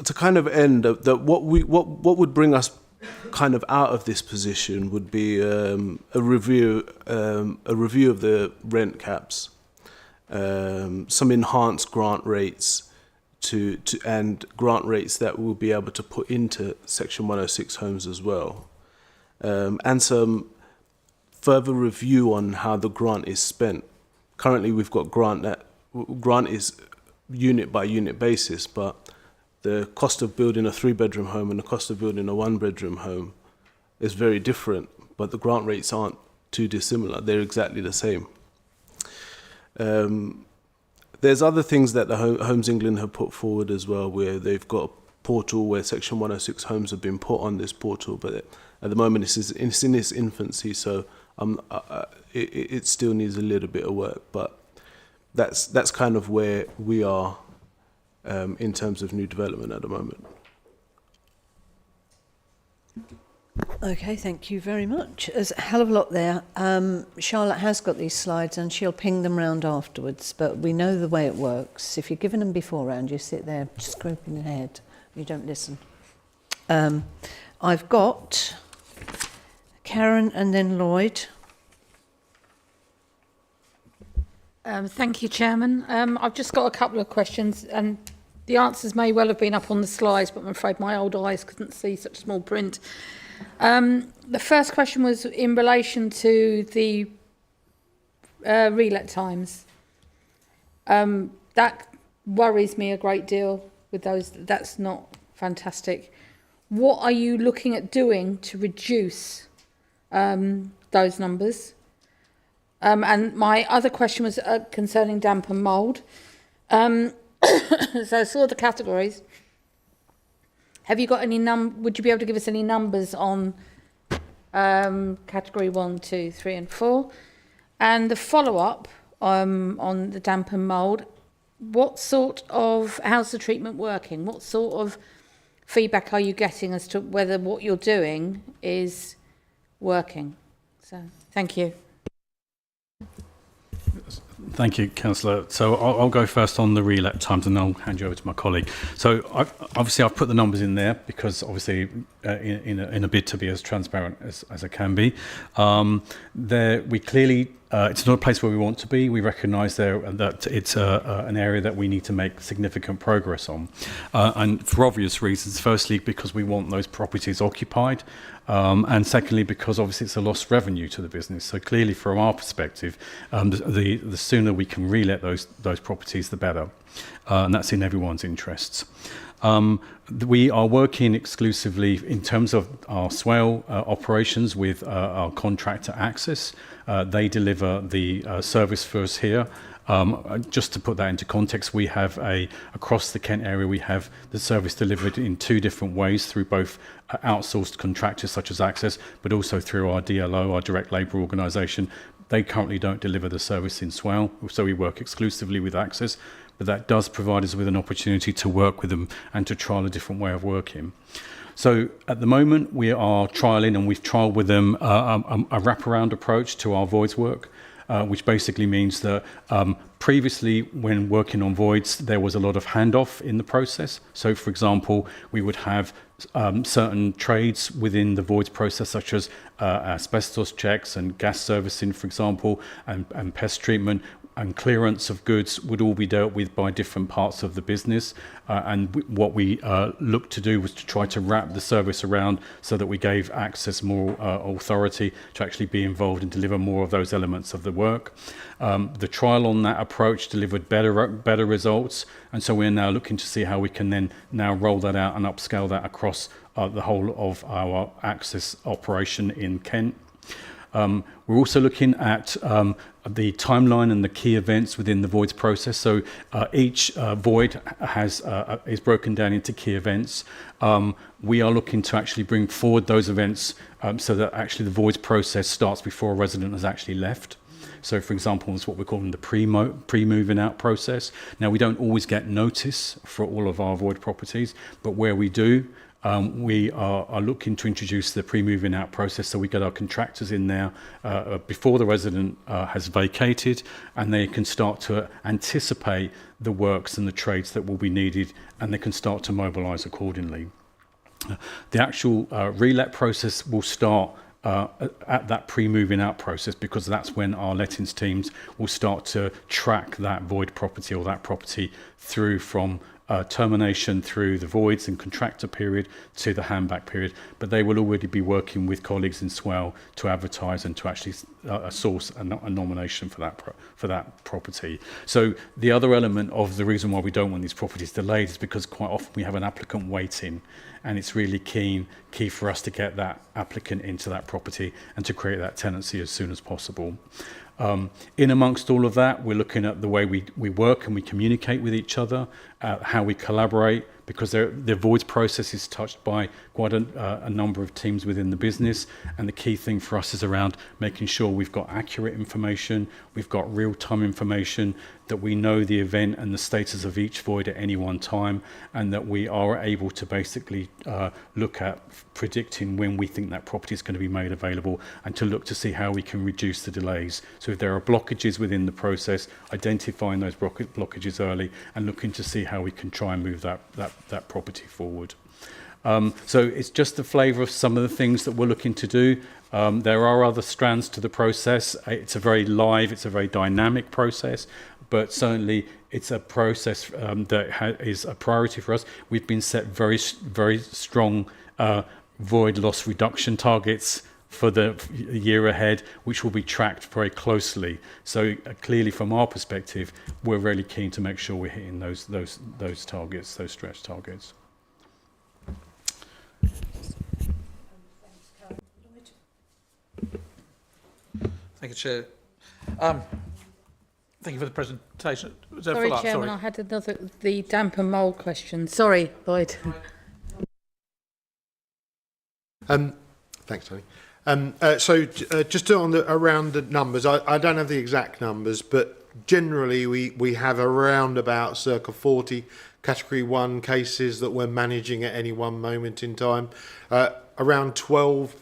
To kind of end, that what would bring us kind of out of this position would be a review of the rent caps, some enhanced grant rates and grant rates that we'll be able to put into Section 106 homes as well, and some further review on how the grant is spent. Currently, we've got grant is unit by unit basis, but the cost of building a 3-bedroom home and the cost of building a 1-bedroom home is very different, but the grant rates aren't too dissimilar. They're exactly the same. There's other things that the Homes England have put forward as well, where they've got a portal where Section 106 homes have been put on this portal, but at the moment it's in its infancy, so it still needs a little bit of work, but that's kind of where we are in terms of new development at the moment. Okay, thank you very much. There's a hell of a lot there. Charlotte has got these slides and she'll ping them round afterwards, but we know the way it works. If you're given them beforehand, you sit there scraping your head. You don't listen. I've got Karen and then Lloyd. Thank you, Chairman. I've just got a couple of questions, and the answers may well have been up on the slides, but I'm afraid my old eyes couldn't see such small print. The first question was in relation to the relet times. That worries me a great deal with those. That's not fantastic. What are you looking at doing to reduce those numbers? And my other question was concerning damp and mould. So I saw the categories. Have you got any would you be able to give us any numbers on category 1, 2, 3 and 4? And the follow-up on the damp and mould, how's the treatment working? What sort of feedback are you getting as to whether what you're doing is working? So, thank you. Thank you, Councillor. So I'll go first on the relet times, and I'll hand you over to my colleague. So I've put the numbers in there because obviously in a bid to be as transparent as I can be. We clearly, it's not a place where we want to be. We recognise that it's an area that we need to make significant progress on. And for obvious reasons, firstly, because we want those properties occupied. And secondly, because obviously it's a lost revenue to the business. So clearly, from our perspective, the sooner we can relet those properties, the better, and that's in everyone's interests. We are working exclusively in terms of our Swale operations with our contractor Axis. They deliver the service for us here. Just to put that into context, we have across the Kent area, we have the service delivered in 2 different ways, through both outsourced contractors such as Access, but also through our DLO, our direct labour organisation. They currently don't deliver the service in Swale, so we work exclusively with Access, but that does provide us with an opportunity to work with them and to trial a different way of working. So at the moment, we are trialling, and we've trialled with them a wraparound approach to our voids work, which basically means that previously, when working on voids, there was a lot of handoff in the process. So, for example, we would have certain trades within the voids process, such as asbestos checks and gas servicing, for example, and pest treatment, and clearance of goods would all be dealt with by different parts of the business. What we looked to do was to try to wrap the service around so that we gave access more authority to actually be involved and deliver more of those elements of the work. The trial on that approach delivered better results, and so we're now looking to see how we can then now roll that out and upscale that across the whole of our access operation in Kent. We're also looking at the timeline and the key events within the voids process. So each void is broken down into key events. We are looking to actually bring forward those events so that actually the voids process starts before a resident has actually left. So, for example, it's what we're calling the pre-moving out process. Now, we don't always get notice for all of our void properties, but where we do, we are looking to introduce the pre-moving out process, so we get our contractors in there before the resident has vacated, and they can start to anticipate the works and the trades that will be needed, and they can start to mobilise accordingly. The actual relet process will start at that pre-moving out process, because that's when our lettings teams will start to track that void property or that property through from termination through the voids and contractor period to the handback period, but they will already be working with colleagues in Swell to advertise and to actually source a nomination for that property. So the other element of the reason why we don't want these properties delayed is because quite often we have an applicant waiting, and it's really key for us to get that applicant into that property and to create that tenancy as soon as possible. In amongst all of that, we're looking at the way we work and we communicate with each other, how we collaborate, because the voids process is touched by quite a number of teams within the business, and the key thing for us is around making sure we've got accurate information, we've got real-time information, that we know the event and the status of each void at any one time, and that we are able to basically look at predicting when we think that property is going to be made available, and to look to see how we can reduce the delays. So if there are blockages within the process, identifying those blockages early and looking to see how we can try and move that property forward. So it's just the flavour of some of the things that we're looking to do. There are other strands to the process. It's a very live, it's a very dynamic process, but certainly it's a process that is a priority for us. We've been set very, very strong void loss reduction targets for the year ahead, which will be tracked very closely. So clearly, from our perspective, we're really keen to make sure we're hitting those targets, those stretch targets. Thank you, Chair. Thank you for the presentation. Was there a Sorry, follow-up? Chairman, I had the damp and mould question. Sorry, Lloyd. Thanks, Tony. Just around the numbers, I don't have the exact numbers, but generally we have around about circa 40 Category 1 cases that we're managing at any one moment in time. Around 12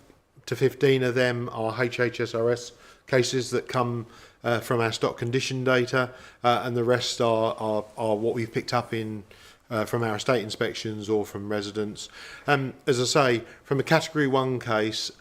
to 15 of them are HHSRS cases that come from our stock condition data, and the rest are what we've picked up in from our estate inspections or from residents. As I say, from a Category 1 case,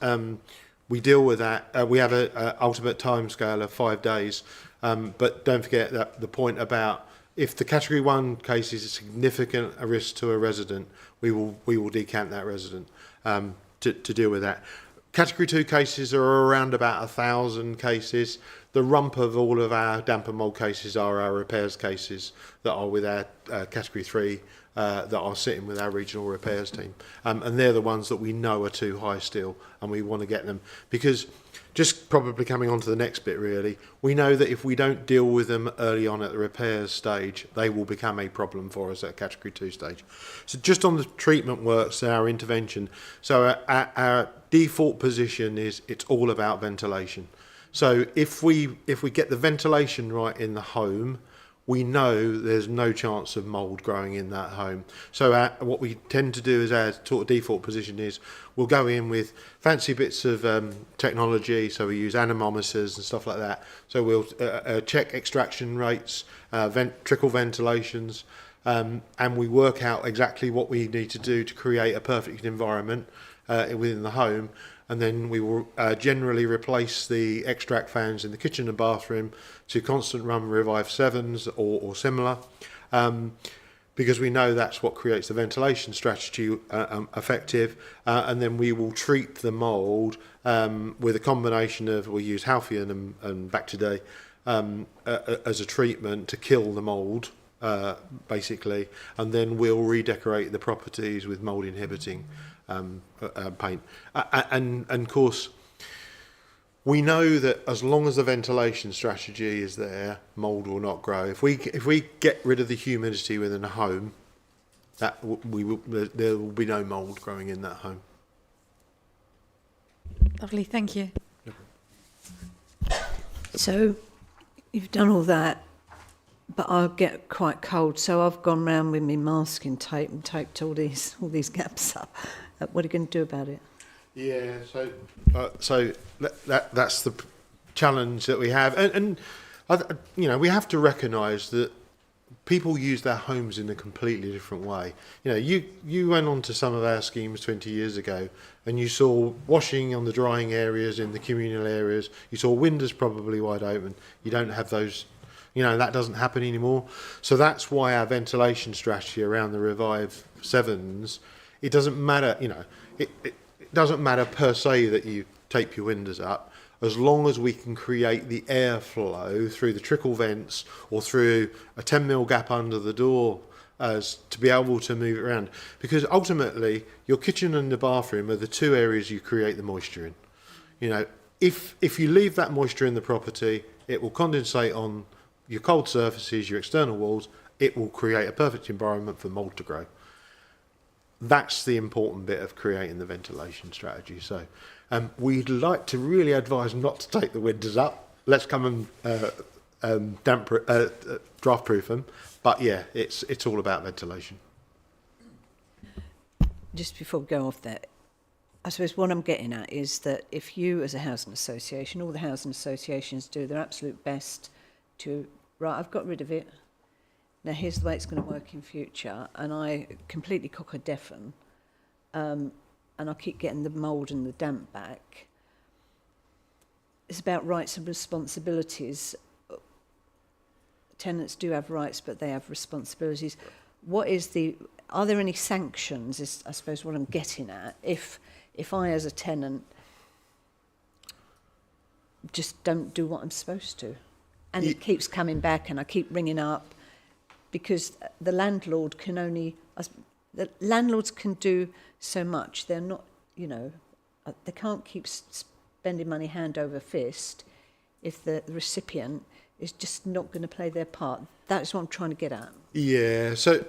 we deal with that. We have an ultimate timescale of 5 days, but don't forget that the point about if the Category 1 case is a significant risk to a resident, we will decant that resident to deal with that. Category 2 cases are around about 1,000 cases. The rump of all of our damp and mould cases are our repairs cases that are with our Category 3 that are sitting with our regional repairs team. And they're the ones that we know are too high still, and we want to get them. Because, just probably coming on to the next bit really, we know that if we don't deal with them early on at the repairs stage, they will become a problem for us at Category 2 stage. So just on the treatment works, our intervention, so our default position is it's all about ventilation. So if we get the ventilation right in the home, we know there's no chance of mould growing in that home. So what we tend to do as our sort of default position is we'll go in with fancy bits of technology. So we use anemometers and stuff like that. So we'll check extraction rates, trickle ventilations, and we work out exactly what we need to do to create a perfect environment within the home. And then we will generally replace the extract fans in the kitchen and bathroom to constant run Revive 7s or similar, because we know that's what creates the ventilation strategy effective. And then we will treat the mould with a combination of, we'll use Halcyon and Bactiday as a treatment to kill the mould, basically, and then we'll redecorate the properties with mould inhibiting paint. And of course, we know that as long as the ventilation strategy is there, mould will not grow. If we get rid of the humidity within a home, there will be no mould growing in that home. Lovely, thank you. So you've done all that, but I'll get quite cold. So I've gone round with my masking tape and taped all these gaps up. What are you going to do about it? Yeah, so that's the challenge that we have, and you know, we have to recognise that people use their homes in a completely different way. You know, you went on to some of our schemes 20 years ago, and you saw washing on the drying areas in the communal areas. You saw windows probably wide open. You don't have those. You know, that doesn't happen anymore. So that's why our ventilation strategy around the Revive 7s. It doesn't matter, you know, it doesn't matter per se that you tape your windows up, as long as we can create the airflow through the trickle vents or through a 10mm gap under the door as to be able to move it around. Because ultimately, your kitchen and the bathroom are the two areas you create the moisture in. You know, if you leave that moisture in the property, it will condensate on your cold surfaces, your external walls. It will create a perfect environment for mould to grow. That's the important bit of creating the ventilation strategy. So we'd like to really advise not to take the windows up. Let's come and draft proof them. But yeah, it's all about ventilation. Just before we go off that, I suppose what I'm getting at is that if you as a housing association, all the housing associations do their absolute best to, right, I've got rid of it. Now, here's the way it's going to work in future, and I completely cock a deafen, and I keep getting the mould and the damp back. It's about rights and responsibilities. Tenants do have rights, but they have responsibilities. Are there any sanctions, is I suppose what I'm getting at, if I as a tenant just don't do what I'm supposed to, and it keeps coming back and I keep ringing up, because the landlord can only, the landlords can do so much. They're not, you know, they can't keep spending money hand over fist if the recipient is just not going to play their part. That's what I'm trying to get at. Yeah. So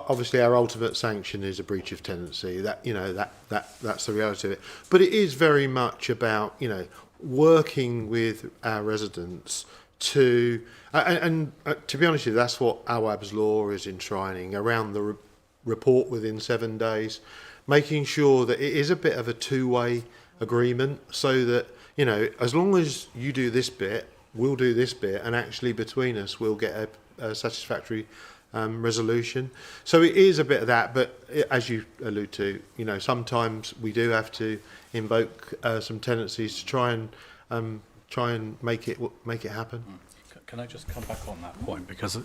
obviously our ultimate sanction is a breach of tenancy. That, you know, that's the reality of it. But it is very much about, you know, working with our residents to, and to be honest with you, that's what Awab's law is enshrining around the report within 7 days, making sure that it is a bit of a two-way agreement, so that, you know, as long as you do this bit, we'll do this bit, and actually between us we'll get a satisfactory resolution. So it is a bit of that, but as you allude to, you know, sometimes we do have to invoke some tenancies to try and make it happen. Can I just come back on that point? Because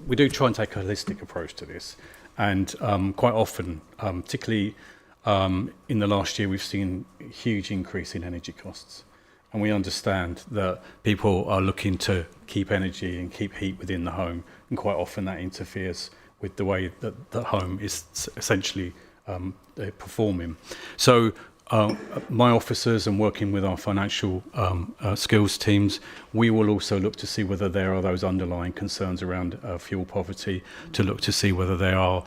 we do try and take a holistic approach to this, and quite often, particularly in the last year, we've seen a huge increase in energy costs, and we understand that people are looking to keep energy and keep heat within the home, and quite often that interferes with the way that the home is essentially performing. So My officers and working with our financial skills teams, we will also look to see whether there are those underlying concerns around fuel poverty, to look to see whether they are,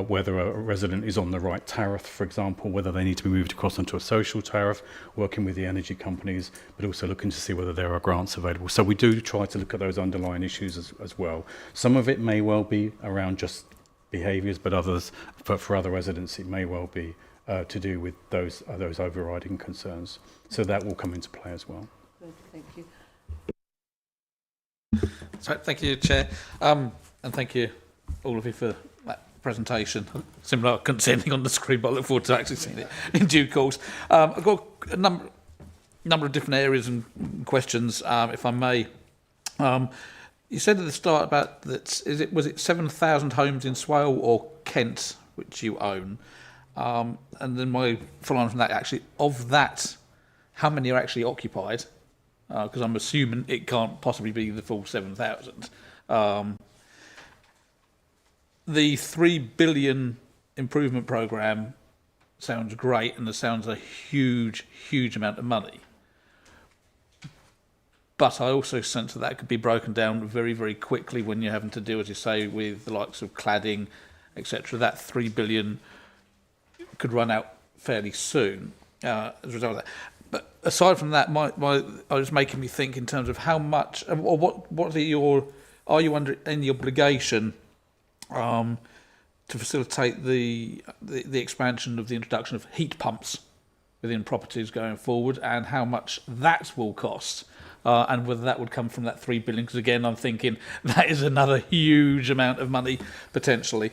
whether a resident is on the right tariff, for example, whether they need to be moved across onto a social tariff, working with the energy companies, but also looking to see whether there are grants available. So we do try to look at those underlying issues as well. Some of it may well be around just behaviours, but others, for other residents, it may well be to do with those overriding concerns. So that will come into play as well. Good, thank you. So, thank you, Chair, and thank you all of you for that presentation. Similar, I couldn't see anything on the screen, but I look forward to actually seeing it in due course. I've got a number of different areas and questions, if I may. You said at the start about that. Was it 7,000 homes in Swale or Kent which you own? And then my follow-on from that, actually, of that, how many are actually occupied? Because I'm assuming it can't possibly be the full 7,000. The 3 billion improvement programme sounds great, and it sounds a huge, huge amount of money. But I also sense that could be broken down very, very quickly when you're having to deal, as you say, with the likes of cladding, etc. That 3 billion could run out fairly soon as a result of that. But aside from that, I was making me think in terms of how much, or what are you under any obligation to facilitate the expansion of the introduction of heat pumps within properties going forward, and how much that will cost, and whether that would come from that 3 billion? Because again, I'm thinking that is another huge amount of money potentially.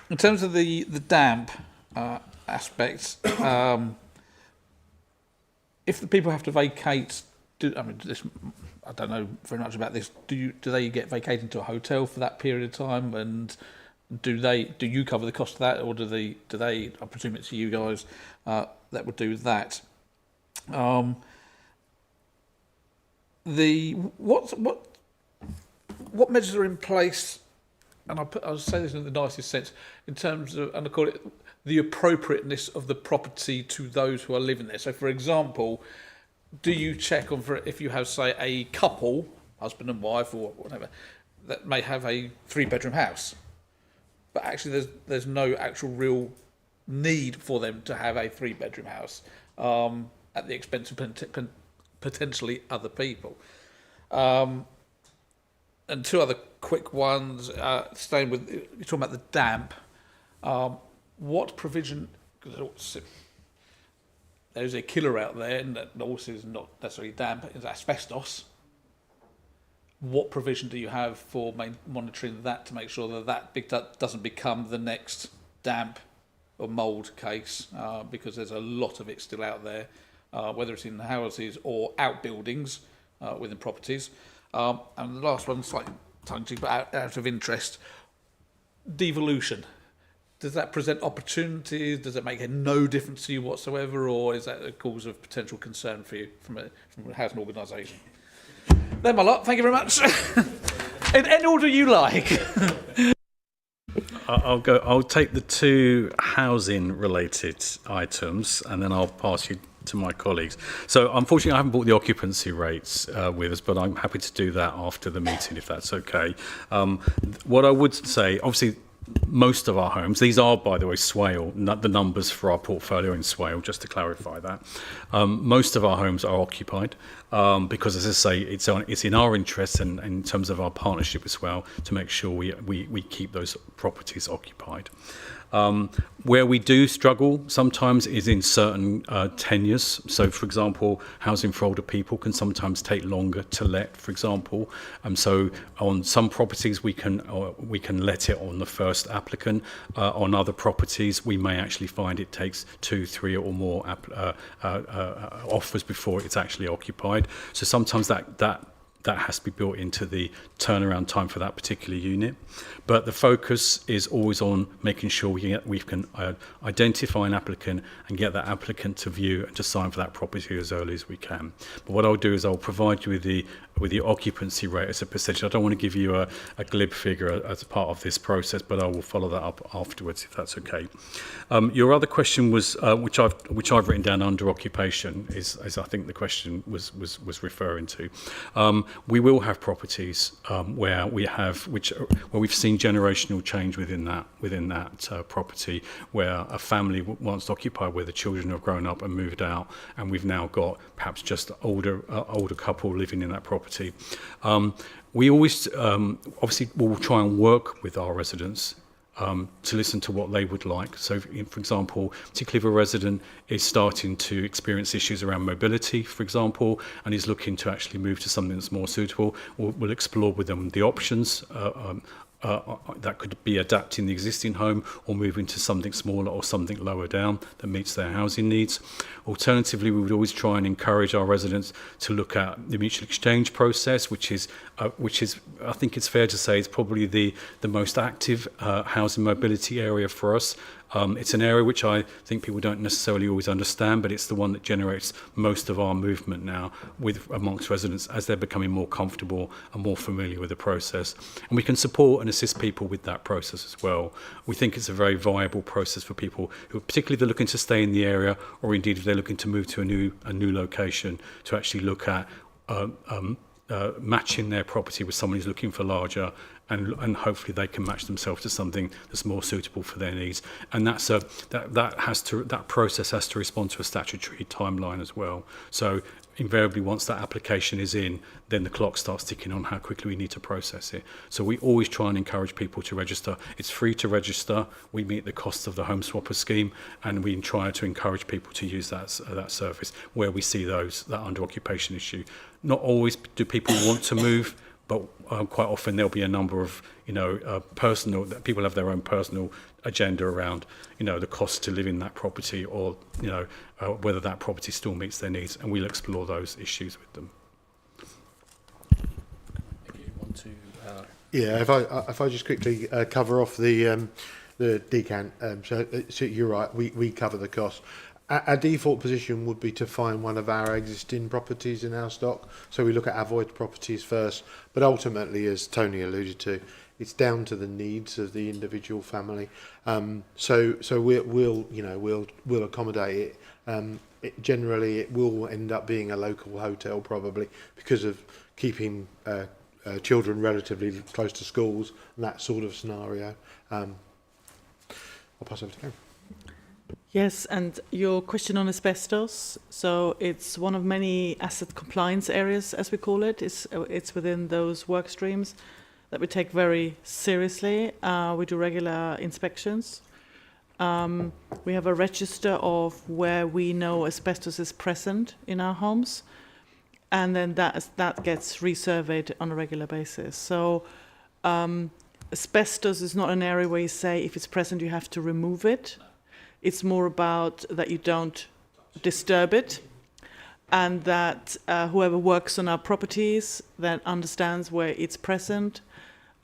In terms of the damp aspects, if the people have to vacate, I don't know very much about this. Do they get vacated to a hotel for that period of time, and do you cover the cost of that, or do they? I presume it's you guys that would do that. What measures are in place? And I'll say this in the nicest sense, in terms of, and I call it the appropriateness of the property to those who are living there. So, for example, do you check on for if you have, say, a couple, husband and wife or whatever, that may have a 3-bedroom house, but actually there's no actual real need for them to have a 3-bedroom house at the expense of potentially other people. And 2 other quick ones, staying with, you're talking about the damp. What provision, because there's a killer out there, and that also is not necessarily damp, it's asbestos. What provision do you have for monitoring that to make sure that doesn't become the next damp or mould case? Because there's a lot of it still out there, whether it's in houses or outbuildings within properties. And the last one, slightly tongue-in-cheek, but out of interest, devolution. Does that present opportunities? Does it make no difference to you whatsoever, or is that a cause of potential concern for you from a housing organisation? They're my lot. Thank you very much. In any order you like. I'll take the 2 housing-related items, and then I'll pass you to my colleagues. So unfortunately I haven't brought the occupancy rates with us, but I'm happy to do that after the meeting if that's okay. What I would say, obviously most of our homes, these are by the way Swale, not the numbers for our portfolio in Swale, just to clarify that. Most of our homes are occupied because, as I say, it's in our interest and in terms of our partnership as well to make sure we keep those properties occupied. Where we do struggle sometimes is in certain tenures. So, for example, housing for older people can sometimes take longer to let, for example. So on some properties we can let it on the first applicant. On other properties we may actually find it takes 2, 3 or more offers before it's actually occupied. So sometimes that that has to be built into the turnaround time for that particular unit. But the focus is always on making sure we can identify an applicant and get that applicant to view and to sign for that property as early as we can. But what I'll do is I'll provide you with the occupancy rate as a percentage. I don't want to give you a glib figure as part of this process, but I will follow that up afterwards if that's okay. Your other question was, which I've written down under occupation, is I think the question was referring to. We will have properties where we've seen generational change within that property, where a family once occupied, where the children have grown up and moved out, and we've now got perhaps just older couple living in that property. We always obviously will try and work with our residents to listen to what they would like. So, for example, particularly if a resident is starting to experience issues around mobility, for example, and is looking to actually move to something that's more suitable, we'll explore with them the options that could be adapting the existing home or moving to something smaller or something lower down that meets their housing needs. Alternatively, we would always try and encourage our residents to look at the mutual exchange process, which is I think it's fair to say, is probably the most active housing mobility area for us. It's an area which I think people don't necessarily always understand, but it's the one that generates most of our movement now amongst residents as they're becoming more comfortable and more familiar with the process. And we can support and assist people with that process as well. We think it's a very viable process for people who, particularly if they're looking to stay in the area, or indeed if they're looking to move to a new location, to actually look at matching their property with someone who's looking for larger, and hopefully they can match themselves to something that's more suitable for their needs. And that process has to respond to a statutory timeline as well. So invariably, once that application is in, then the clock starts ticking on how quickly we need to process it. So we always try and encourage people to register. It's free to register. We meet the costs of the Home Swapper scheme, and we try to encourage people to use that service where we see that under occupation issue. Not always do people want to move, but quite often there'll be a number of, personal, that people have their own personal agenda around, the cost to live in that property, or, whether that property still meets their needs, and we'll explore those issues with them. If you want to, Yeah, if I just quickly cover off the decant, so you're right, we cover the cost. Our default position would be to find one of our existing properties in our stock. So we look at our void properties first, but ultimately, as Tony alluded to, it's down to the needs of the individual family. So we'll accommodate it. Generally, it will end up being a local hotel probably because of keeping children relatively close to schools and that sort of scenario. I'll pass over to Karen. Yes, and your question on asbestos. So it's one of many asset compliance areas, as we call it. It's within those work streams that we take very seriously. We do regular inspections. We have a register of where we know asbestos is present in our homes, and then that gets resurveyed on a regular basis. So asbestos is not an area where you say if it's present you have to remove it. It's more about that you don't disturb it, and that whoever works on our properties that understands where it's present,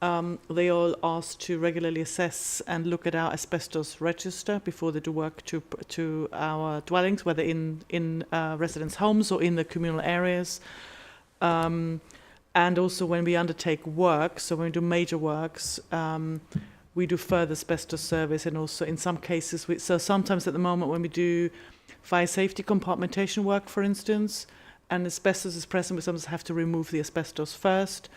they all asked to regularly assess and look at our asbestos register before they do work to our dwellings, whether in residents' homes or in the communal areas. And also when we undertake work, so when we do major works, we do further asbestos surveys, and also in some cases, so sometimes at the moment when we do fire safety compartmentation work, for instance, and asbestos is present, we sometimes have to remove the asbestos first.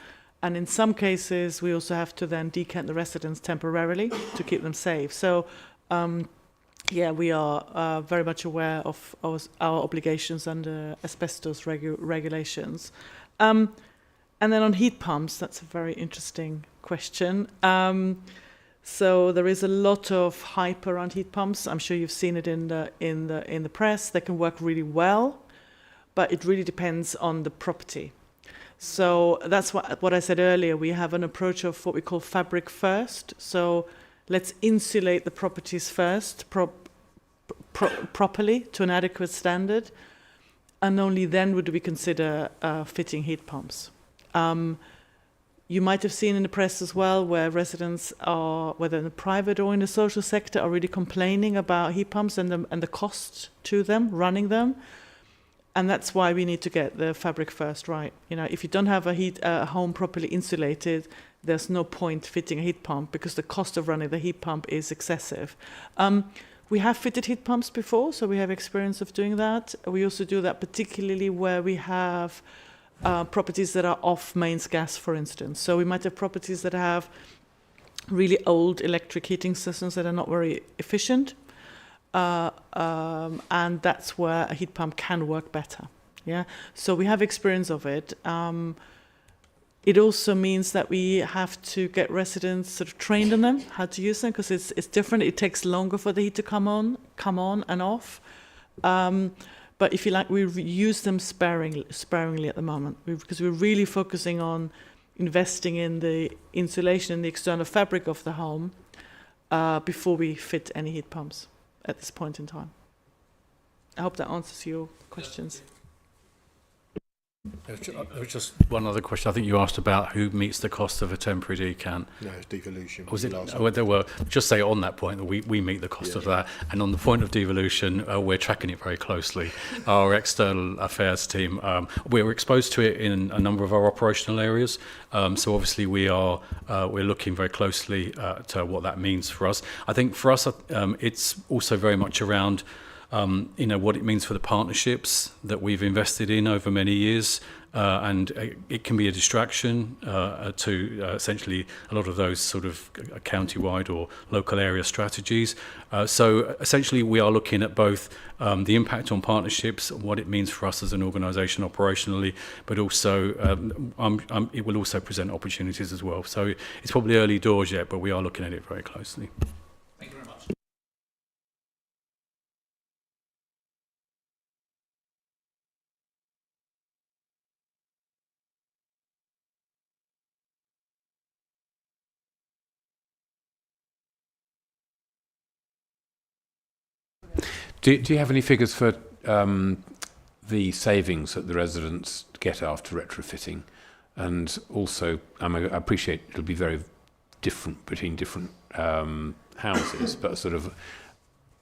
And in some cases, we also have to then decant the residents temporarily to keep them safe. So, we are very much aware of our obligations under asbestos regulations. And then on heat pumps, that's a very interesting question. So there is a lot of hype around heat pumps. I'm sure you've seen it in the press. They can work really well, but it really depends on the property. So that's what I said earlier. We have an approach of what we call fabric first. So let's insulate the properties first properly to an adequate standard, and only then would we consider fitting heat pumps. You might have seen in the press as well where residents are, whether in the private or in the social sector, are really complaining about heat pumps and the cost to them, running them. And that's why we need to get the fabric first right. You know, if you don't have a home properly insulated, there's no point fitting a heat pump because the cost of running the heat pump is excessive. We have fitted heat pumps before, so we have experience of doing that. We also do that particularly where we have properties that are off mains gas, for instance. So we might have properties that have really old electric heating systems that are not very efficient, and that's where a heat pump can work better. Yeah, so we have experience of it. It also means that we have to get residents sort of trained on them, how to use them, because it's different. It takes longer for the heat to come on and off. But if you like, we use them sparingly at the moment because we're really focusing on investing in the insulation and the external fabric of the home before we fit any heat pumps at this point in time. I hope that answers your questions. There was just one other question. I think you asked about who meets the cost of a temporary decant. No, it's devolution. Was it? last Well, just say on that point that we meet the cost of that. And on the point of devolution, we're tracking it very closely. Our external affairs team, we're exposed to it in a number of our operational areas. So obviously we're looking very closely to what that means for us. I think for us, it's also very much around what it means for the partnerships that we've invested in over many years, and it can be a distraction to essentially a lot of those sort of county-wide or local area strategies. So essentially we are looking at both the impact on partnerships, what it means for us as an organisation operationally, but also it will also present opportunities as well. So it's probably early doors yet, but we are looking at it very closely. Thank you very much. Do you have any figures for the savings that the residents get after retrofitting? And also, I appreciate it'll be very different between different houses, but sort of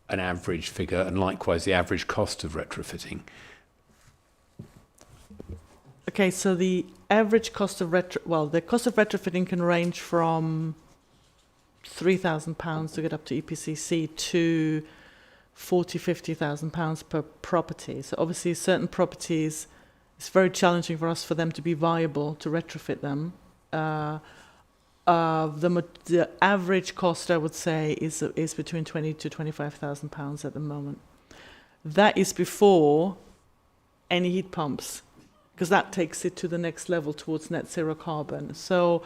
an average figure, and likewise the average cost of retrofitting. Okay, so the average cost of the cost of retrofitting can range from £3,000 to get up to EPCC to £40,000-50,000 per property. So obviously certain properties, it's very challenging for us for them to be viable to retrofit them. The average cost, I would say, is between £20,000 to £25,000 at the moment. That is before any heat pumps, because that takes it to the next level towards net zero carbon. So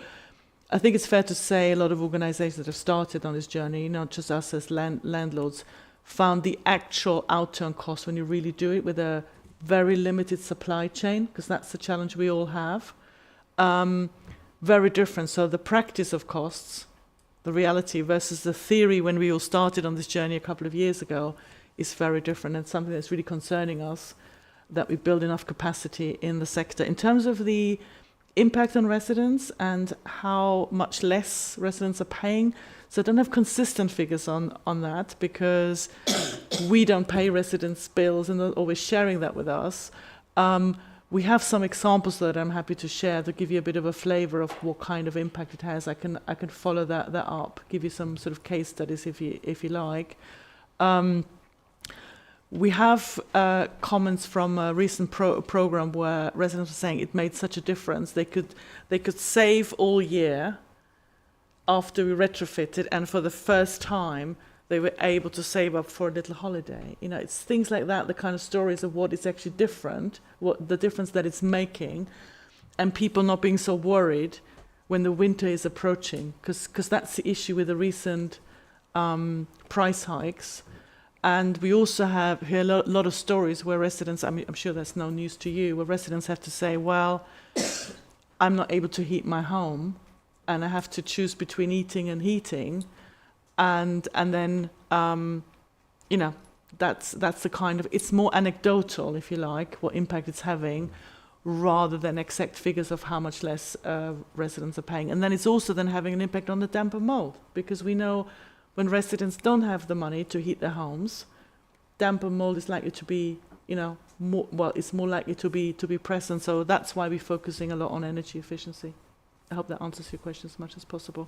I think it's fair to say a lot of organisations that have started on this journey, not just us as landlords, found the actual outturn cost when you really do it with a very limited supply chain, because that's the challenge we all have, very different. So the practice of costs, the reality versus the theory when we all started on this journey a couple of years ago is very different, and something that's really concerning us, that we build enough capacity in the sector. In terms of the impact on residents and how much less residents are paying, so I don't have consistent figures on that because we don't pay residents' bills and they're always sharing that with us. We have some examples that I'm happy to share to give you a bit of a flavour of what kind of impact it has. I can follow that up, give you some sort of case studies if you like. We have comments from a recent program where residents were saying it made such a difference. They could save all year after we retrofitted, and for the first time they were able to save up for a little holiday. You know, it's things like that, the kind of stories of what is actually different, what the difference that it's making, and people not being so worried when the winter is approaching, because that's the issue with the recent price hikes. And we also hear a lot of stories where residents, I'm sure that's no news to you, where residents have to say, well, I'm not able to heat my home, and I have to choose between eating and heating, and then that's the kind of, it's more anecdotal, if you like, what impact it's having, rather than exact figures of how much less residents are paying. And then it's also then having an impact on the damp and mold, because we know when residents don't have the money to heat their homes, damp and mold is likely to be, it's more likely to be present. So that's why we're focusing a lot on energy efficiency. I hope that answers your question as much as possible.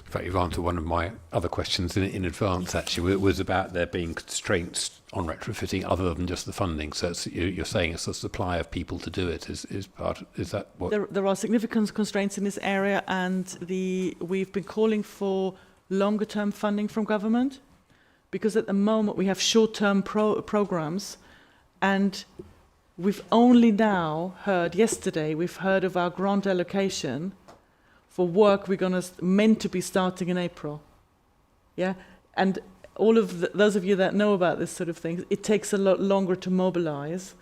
In fact, you've answered one of my other questions in advance, actually. It was about there being constraints on retrofitting other than just the funding. So you're saying it's the supply of people to do it is that what? There are significant constraints in this area, and we've been calling for longer term funding from government, because at the moment we have short-term programs, and we've only now heard, yesterday, we've heard of our grant allocation for work we're meant to be starting in April. Yeah, and all of those of you that know about this sort of thing, it takes a lot longer to mobilize,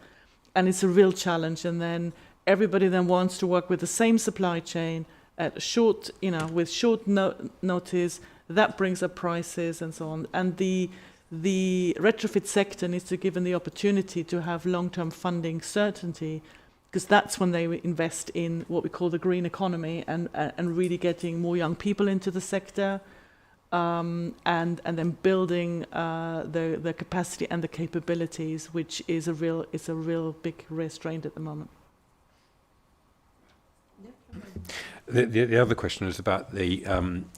and it's a real challenge. And then everybody then wants to work with the same supply chain at short, with short notice. That brings up prices and so on. And the retrofit sector needs to be given the opportunity to have long-term funding certainty, because that's when they invest in what we call the green economy and really getting more young people into the sector, and then building the capacity and the capabilities, which is a real big restraint at the moment. The other question is about the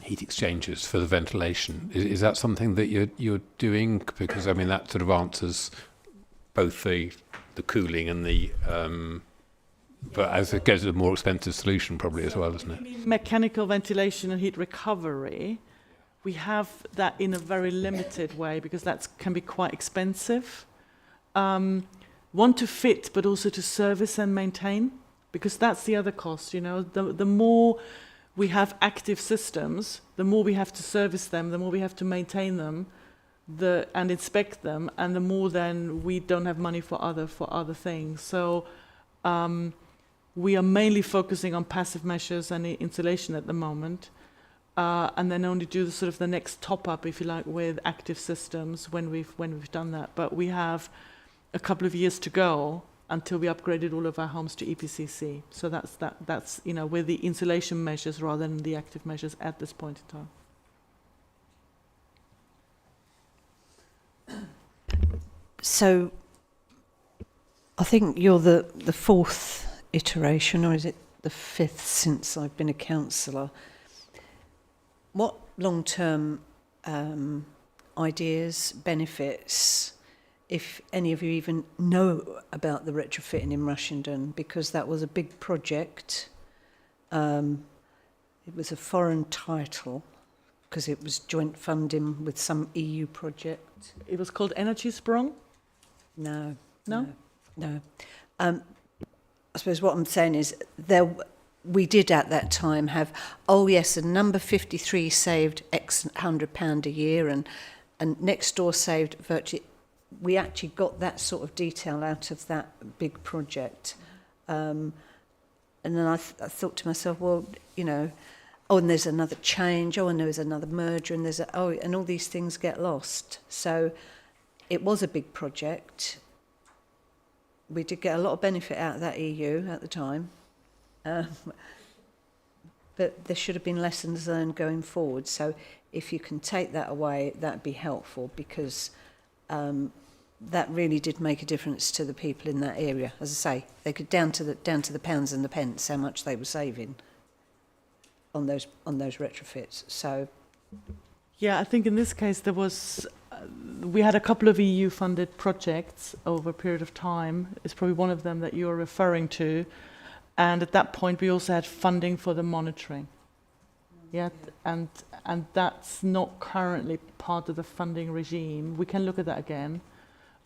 heat exchangers for the ventilation. Is that something that you're doing? Because I mean that sort of answers both the cooling and the but as it goes, a more expensive solution probably as well, isn't it? Mechanical ventilation and heat recovery, we have that in a very limited way, because that can be quite expensive. One, to fit, but also to service and maintain, because that's the other cost. The more we have active systems, the more we have to service them, the more we have to maintain them, and inspect them, and the more then we don't have money for other things. So we are mainly focusing on passive measures and insulation at the moment, and then only do the next top up, if you like, with active systems when we've done that. But we have a couple of years to go until we upgraded all of our homes to EPCC. So that's with the insulation measures rather than the active measures at this point in time. So I think you're the fourth iteration, or is it the fifth since I've been a councillor? What long-term ideas, benefits, if any of you even know about the retrofitting in Rushington, because that was a big project. It was a foreign title because it was joint funding with some EU project. It was called Energy Sprung? No. No? No. I suppose what I'm saying is we did at that time have, and number 53 saved X £100 a year, and next door saved virtually. We actually got that sort of detail out of that big project. And then I thought to myself, well, and there's another change, and there's another merger, and and all these things get lost. So it was a big project. We did get a lot of benefit out of that EU at the time. But there should have been lessons learned going forward. So if you can take that away, that'd be helpful, because that really did make a difference to the people in that area. As I say, they could down to the pounds and the pence how much they were saving on those retrofits. So yeah, I think in this case there was we had a couple of EU funded projects over a period of time. It's probably one of them that you're referring to, and at that point we also had funding for the monitoring. Yeah, and that's not currently part of the funding regime. We can look at that again.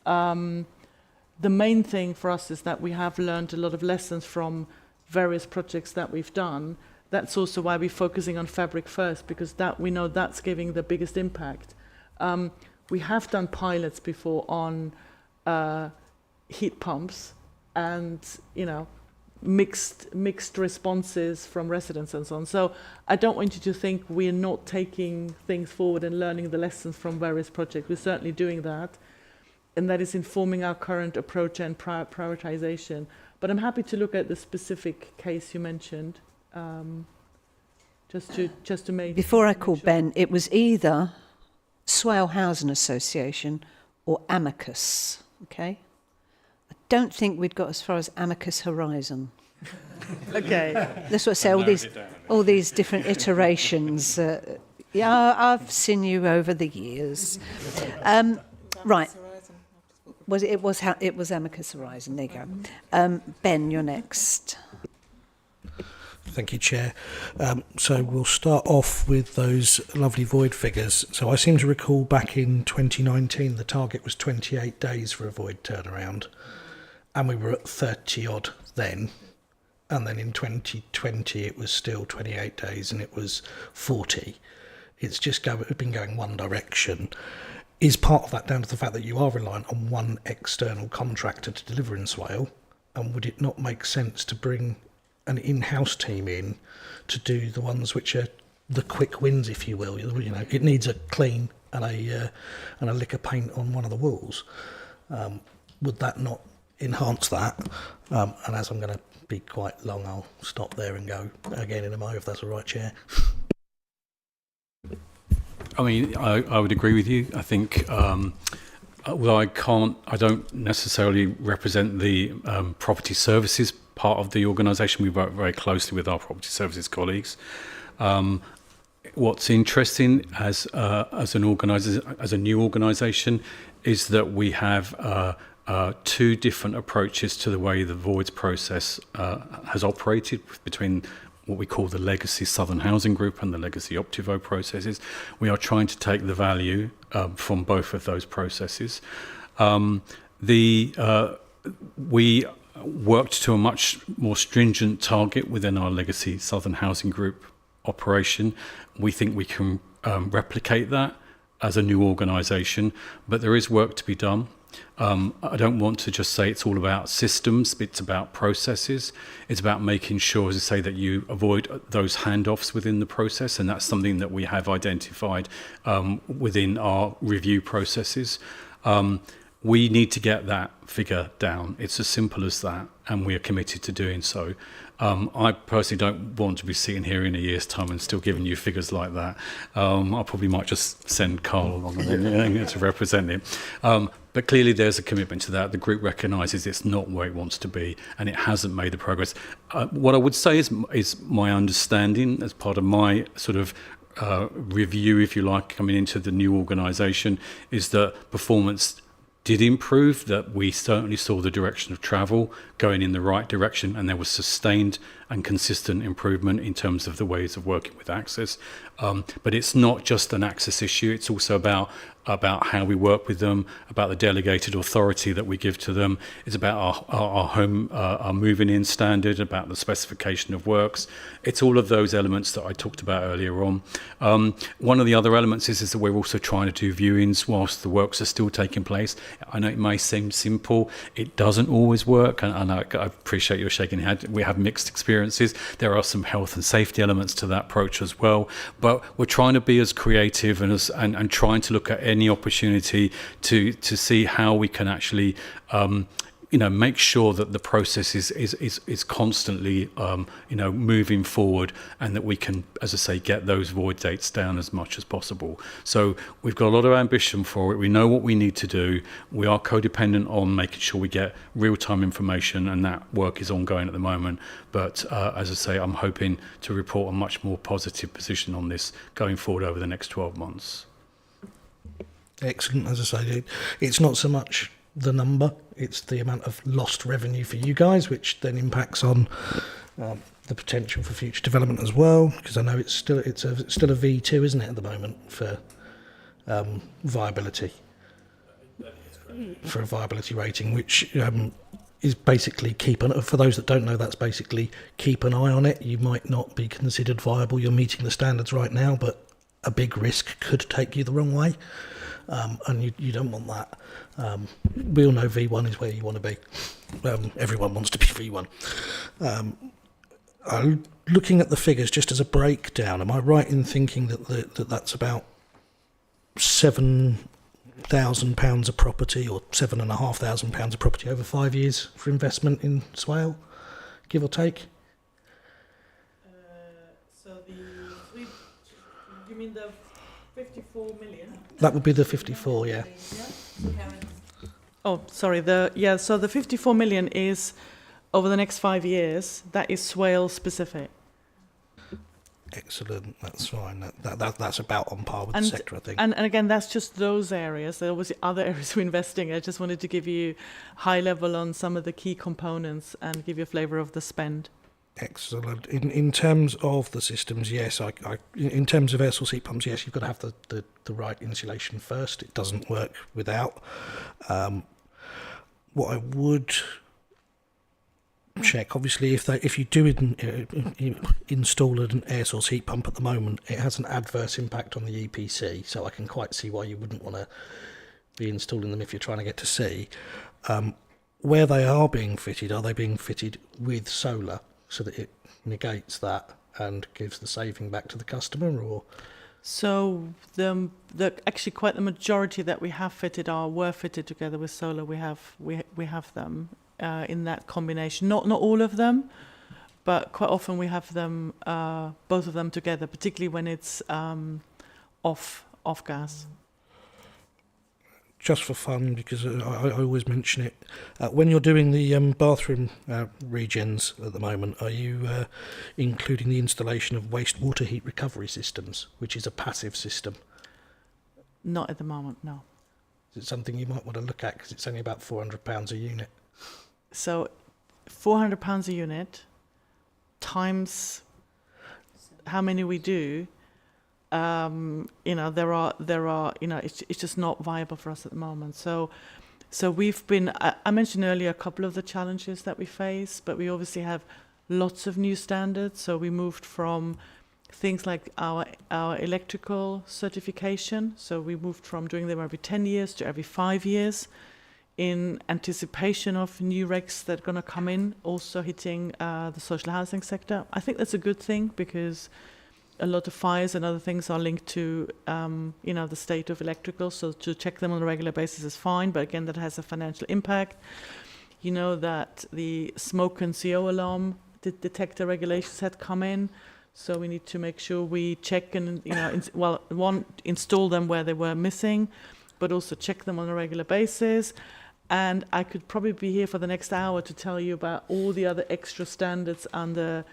The main thing for us is that we have learned a lot of lessons from various projects that we've done. That's also why we're focusing on fabric first, because that we know that's giving the biggest impact. We have done pilots before on heat pumps, and mixed responses from residents and so on. So I don't want you to think we're not taking things forward and learning the lessons from various projects. We're certainly doing that. and that is informing our current approach and prioritization. But I'm happy to look at the specific case you mentioned, just to make. Before I call Ben, it was either Swale Housing Association or Amicus, okay? I don't think we'd got as far as Amicus Horizon. Okay. That's what I say, all these different iterations. Yeah, I've seen you over the years. Right. It was Amicus Horizon, there you go. Ben, you're next. Thank you, Chair. So we'll start off with those lovely void figures. So I seem to recall back in 2019 the target was 28 days for a void turnaround, and we were at 30 odd then. And then in 2020 it was still 28 days and it was 40. It's just been going one direction. Is part of that down to the fact that you are reliant on one external contractor to deliver in Swale? And would it not make sense to bring an in-house team in to do the ones which are the quick wins, if you will? You know, it needs a clean and a lick of paint on one of the walls. Would that not enhance that? And as I'm going to be quite long, I'll stop there and go again in a mo, if that's all right, Chair. I mean, I would agree with you. I think, although I don't necessarily represent the property services part of the organisation. We work very closely with our property services colleagues. What's interesting as a new organisation is that we have two different approaches to the way the voids process has operated between what we call the legacy Southern Housing Group and the legacy Optivo processes. We are trying to take the value from both of those processes. We worked to a much more stringent target within our legacy Southern Housing Group operation. We think we can replicate that as a new organisation, but there is work to be done. I don't want to just say it's all about systems, it's about processes. It's about making sure, as I say, that you avoid those handoffs within the process, and that's something that we have identified within our review processes. We need to get that figure down. It's as simple as that, and we are committed to doing so. I personally don't want to be sitting here in a year's time and still giving you figures like that. I probably might just send Carl along to represent it. But clearly there's a commitment to that. The group recognises it's not where it wants to be, and it hasn't made the progress. What I would say is my understanding as part of my sort of review, if you like, coming into the new organisation, is that performance did improve, that we certainly saw the direction of travel going in the right direction, and there was sustained and consistent improvement in terms of the ways of working with access. But it's not just an access issue, it's also about how we work with them, about the delegated authority that we give to them. It's about our moving in standard, about the specification of works. It's all of those elements that I talked about earlier on. One of the other elements is that we're also trying to do viewings whilst the works are still taking place. I know it may seem simple, it doesn't always work, and I appreciate your shaking your head. We have mixed experiences. There are some health and safety elements to that approach as well, but we're trying to be as creative and trying to look at any opportunity to see how we can actually make sure that the process is constantly moving forward, and that we can, as I say, get those void dates down as much as possible. So we've got a lot of ambition for it. We know what we need to do. We are codependent on making sure we get real-time information, and that work is ongoing at the moment. But as I say, I'm hoping to report a much more positive position on this going forward over the next 12 months. Excellent. As I say, it's not so much the number, it's the amount of lost revenue for you guys, which then impacts on the potential for future development as well, because I know it's still a V2, isn't it, at the moment, for viability, for a viability rating, which is basically for those that don't know, that's basically keep an eye on it. You might not be considered viable, you're meeting the standards right now, but a big risk could take you the wrong way. And you don't want that. We all know V1 is where you want to be. Everyone wants to be V1. Looking at the figures just as a breakdown, am I right in thinking that that's about 7 £8,000 a property, or £7,500 a property over 5 years for investment in Swale, give or take. So you mean the 54 million? That would be the 54, yeah. Oh, sorry. So the 54 million is over the next 5 years. That is Swale specific. Excellent, that's fine. That's about on par with And- the sector, I think. And again, that's just those areas. There are obviously other areas we're investing in. I just wanted to give you high level on some of the key components and give you a flavour of the spend. Excellent. In terms of the systems, yes. In terms of air source heat pumps, yes, you've got to have the right insulation first. It doesn't work without. What I would check, obviously, if you do install an air source heat pump at the moment, it has an adverse impact on the EPC. So I can quite see why you wouldn't want to be installing them if you're trying to get to C. Where they are being fitted, are they being fitted with solar, so that it negates that and gives the saving back to the customer, or? So the actually quite the majority that we have fitted were fitted together with solar. We have them in that combination. Not all of them, but quite often we have them both of them together, particularly when it's off gas. Just for fun, because I always mention it, when you're doing the bathroom regens at the moment, are you including the installation of wastewater heat recovery systems, which is a passive system? Not at the moment, no. Is it something you might want to look at, because it's only about £400 a unit? So £400 a unit times how many we do, there are, it's just not viable for us at the moment. So we've been, I mentioned earlier a couple of the challenges that we face, but we obviously have lots of new standards. So we moved from things like our electrical certification. So we moved from doing them every 10 years to every 5 years, in anticipation of new regs that are going to come in, also hitting the social housing sector. I think that's a good thing, because a lot of fires and other things are linked to, the state of electrical. So to check them on a regular basis is fine, but again, that has a financial impact. You know that the smoke and CO alarm detector regulations had come in, so we need to make sure we check and install them where they were missing, but also check them on a regular basis. And I could probably be here for the next hour to tell you about all the other extra standards under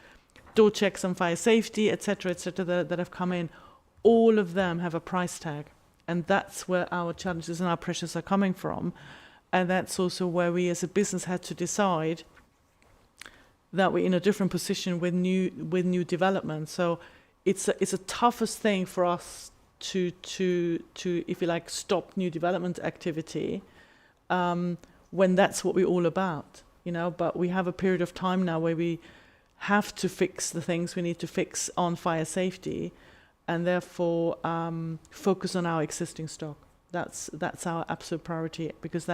door checks on fire safety, etc., that have come in. All of them have a price tag, and that's where our challenges and our pressures are coming from. And that's also where we as a business had to decide that we're in a different position with new development. So it's a toughest thing for us to if you like, stop new development activity when that's what we're all about, But we have a period of time now where we have to fix the things we need to fix on fire safety, and therefore focus on our existing stock. That's our absolute priority, because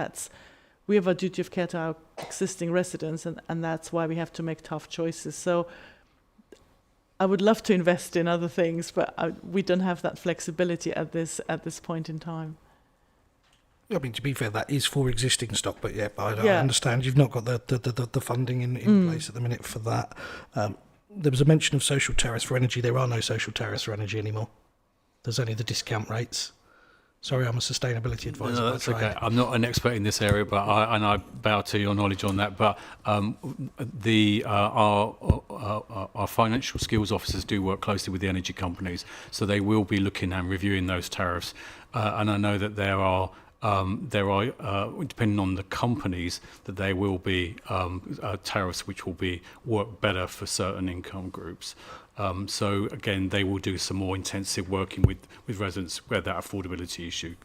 we have a duty of care to our existing residents, and that's why we have to make tough choices. So I would love to invest in other things, but we don't have that flexibility at this point in time. I mean, to be fair, that is for existing stock, but I understand you've not got the funding in place at the minute for that. There was a mention of social tariffs for energy. There are no social tariffs for energy anymore. There's only the discount rates. Sorry, I'm a sustainability advisor. No, that's okay. I'm not an expert in this area, but I bow to your knowledge on that. But our financial skills officers do work closely with the energy companies, so they will be looking and reviewing those tariffs. And I know that there are, depending on the companies, that there will be tariffs which will work better for certain income groups. So again, they will do some more intensive working with residents where that affordability issue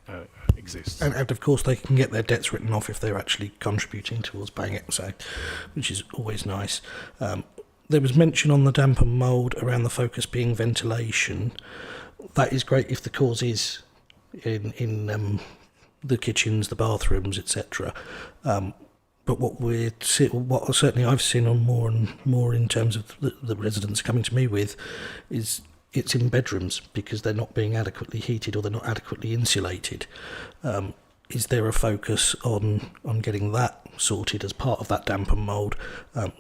exists. And of course, they can get their debts written off if they're actually contributing towards paying it, so, which is always nice. There was mention on the damp and mould around the focus being ventilation. That is great if the cause is in the kitchens, the bathrooms, etc. But what certainly I've seen on more and more in terms of the residents coming to me with is it's in bedrooms, because they're not being adequately heated or they're not adequately insulated. is there a focus on getting that sorted as part of that damp and mould?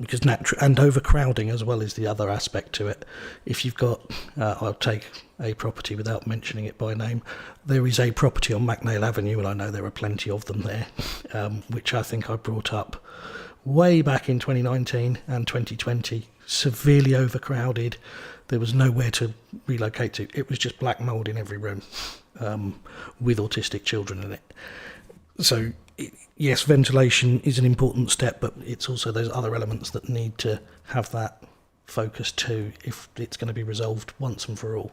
Because and overcrowding as well is the other aspect to it. If you've got, I'll take a property without mentioning it by name. There is a property on Macnail Avenue, and I know there are plenty of them there, which I think I brought up way back in 2019 and 2020, severely overcrowded. There was nowhere to relocate to. It was just black mould in every room, with autistic children in it. So, yes, ventilation is an important step, but it's also those other elements that need to have that focus too, if it's going to be resolved once and for all.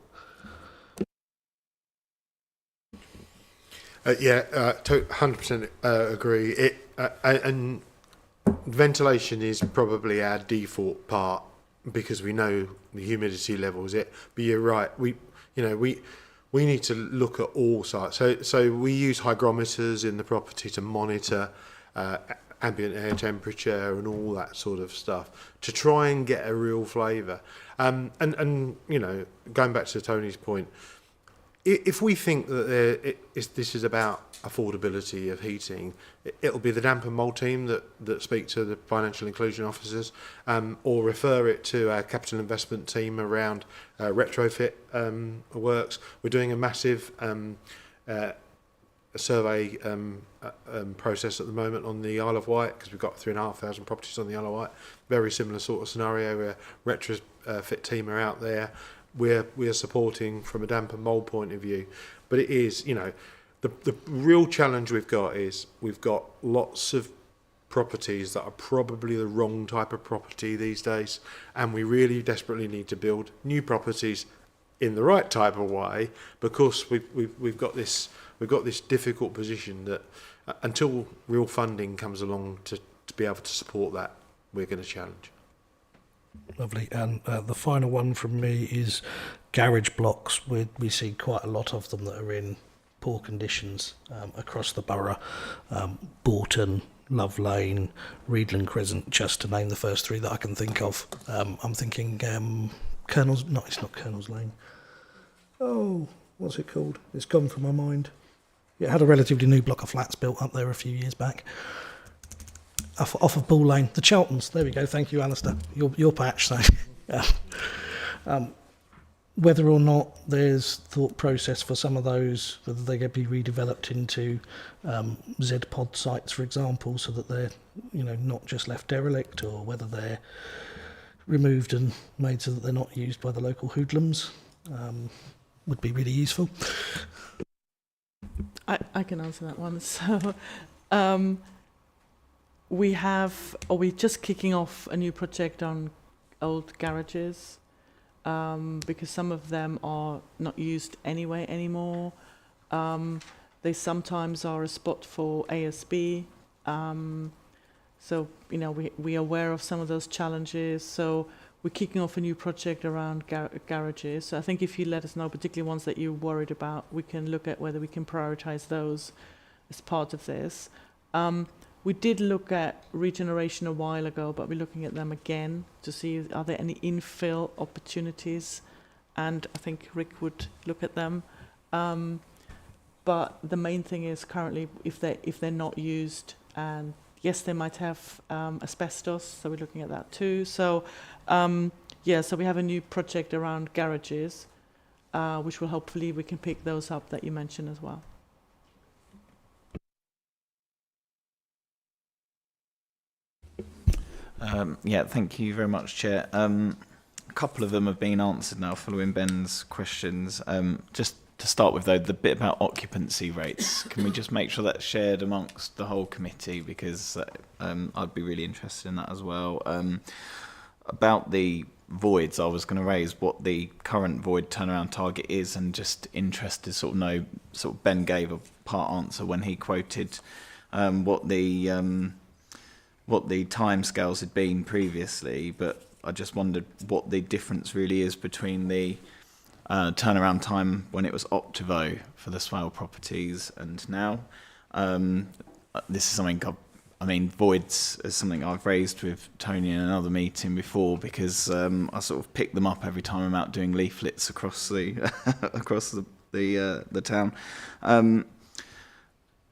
100% agree. And ventilation is probably our default part because we know the humidity levels. But you're right. We need to look at all sites. So we use hygrometers in the property to monitor ambient air temperature and all that sort of stuff to try and get a real flavour. And going back to Tony's point, if we think that this is about affordability of heating, it'll be the damp and mould team that speak to the financial inclusion officers, or refer it to our capital investment team around retrofit works. We're doing a massive survey process at the moment on the Isle of Wight, because we've got 3,500 properties on the Isle of Wight. Very similar sort of scenario where retrofit team are out there. We're supporting from a damp and mould point of view, but it is, the real challenge we've got is we've got lots of properties that are probably the wrong type of property these days, and we really desperately need to build new properties in the right type of way, because we've got this difficult position that until real funding comes along to be able to support that, we're going to challenge. Lovely. And the final one from me is garage blocks. We see quite a lot of them that are in poor conditions across the borough. Borton, Love Lane, Reedland Crescent, just to name the first three that I can think of. I'm thinking Colonel's... No, it's not Colonel's Lane. Oh, what's it called? It's gone from my mind. It had a relatively new block of flats built up there a few years back. Off of Bull Lane, the Cheltons. There we go. Thank you, Alistair. Your patch. So, whether or not there's thought process for some of those, whether they could be redeveloped into Z-Pod sites, for example, so that they're not just left derelict, or whether they're removed and made so that they're not used by the local hoodlums, would be really useful. I can answer that one. So. We're just kicking off a new project on old garages, because some of them are not used anymore. They sometimes are a spot for ASB. So, we're aware of some of those challenges. So we're kicking off a new project around garages. So I think if you let us know, particularly ones that you're worried about, we can look at whether we can prioritise those as part of this. We did look at regeneration a while ago, but we're looking at them again to see are there any infill opportunities, and I think Rick would look at them. But the main thing is currently if they're not used, and yes, they might have asbestos, so we're looking at that too. So so we have a new project around garages, which will hopefully we can pick those up that you mentioned as well. Thank you very much, Chair. A couple of them have been answered now following Ben's questions. Just to start with, though, the bit about occupancy rates, can we just make sure that's shared amongst the whole committee, because I'd be really interested in that as well. About the voids, I was going to raise what the current void turnaround target is, and just interested to know, Ben gave a part answer when he quoted what the timescales had been previously, but I just wondered what the difference really is between the turnaround time when it was Optivo for the Swale properties and now. This is something, voids is something I've raised with Tony in another meeting before, because I sort of pick them up every time I'm out doing leaflets across the town.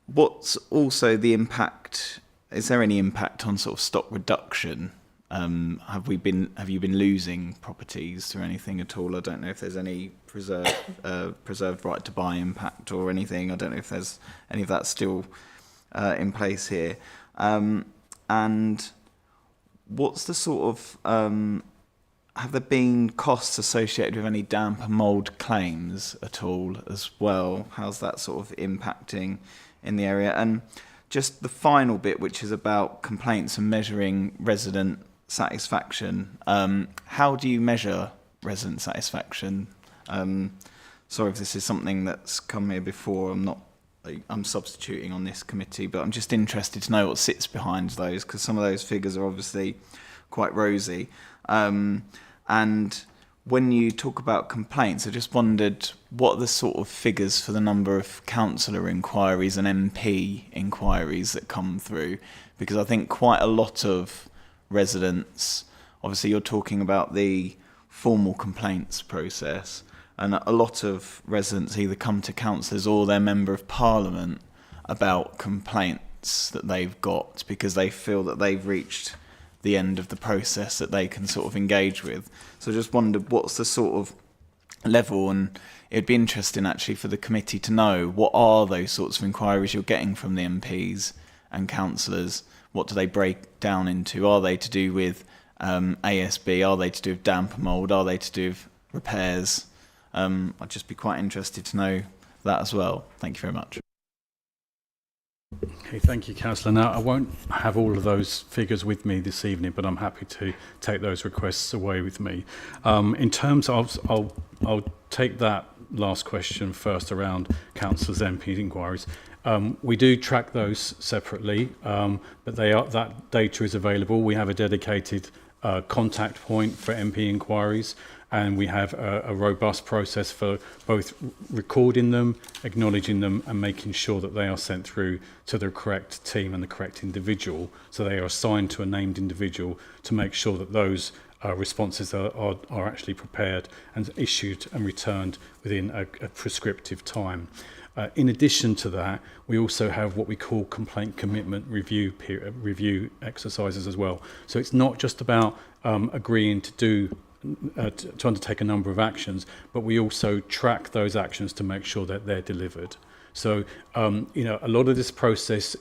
What's also the impact? Is there any impact on sort of stock reduction? Have you been losing properties or anything at all? I don't know if there's any preserved right to buy impact or anything. I don't know if there's any of that still in place here. And what's the sort of have there been costs associated with any damp and mould claims at all as well? How's that sort of impacting in the area? And just the final bit, which is about complaints and measuring resident satisfaction. How do you measure resident satisfaction? Sorry if this is something that's come here before. I'm substituting on this committee, but I'm just interested to know what sits behind those, because some of those figures are obviously quite rosy. And when you talk about complaints, I just wondered what are the sort of figures for the number of councillor inquiries and MP inquiries that come through, because I think quite a lot of residents, obviously you're talking about the formal complaints process, and a lot of residents either come to councillors or their member of parliament about complaints that they've got because they feel that they've reached the end of the process that they can sort of engage with. So I just wondered what's the sort of level, and it'd be interesting actually for the committee to know what are those sorts of inquiries you're getting from the MPs and councillors. What do they break down into? Are they to do with ASB? Are they to do with damp and mould? Are they to do with repairs? I'd just be quite interested to know that as well. Thank you very much. Okay, thank you, Councillor. Now, I won't have all of those figures with me this evening, but I'm happy to take those requests away with me. In terms of, I'll take that last question first around councillors' MP inquiries. We do track those separately, but that data is available. We have a dedicated contact point for MP inquiries, and we have a robust process for both recording them, acknowledging them, and making sure that they are sent through to the correct team and the correct individual. So they are assigned to a named individual to make sure that those responses are actually prepared and issued and returned within a prescriptive time. In addition to that, we also have what we call complaint commitment review exercises as well. So it's not just about agreeing to undertake a number of actions, but we also track those actions to make sure that they're delivered. So, a lot of this process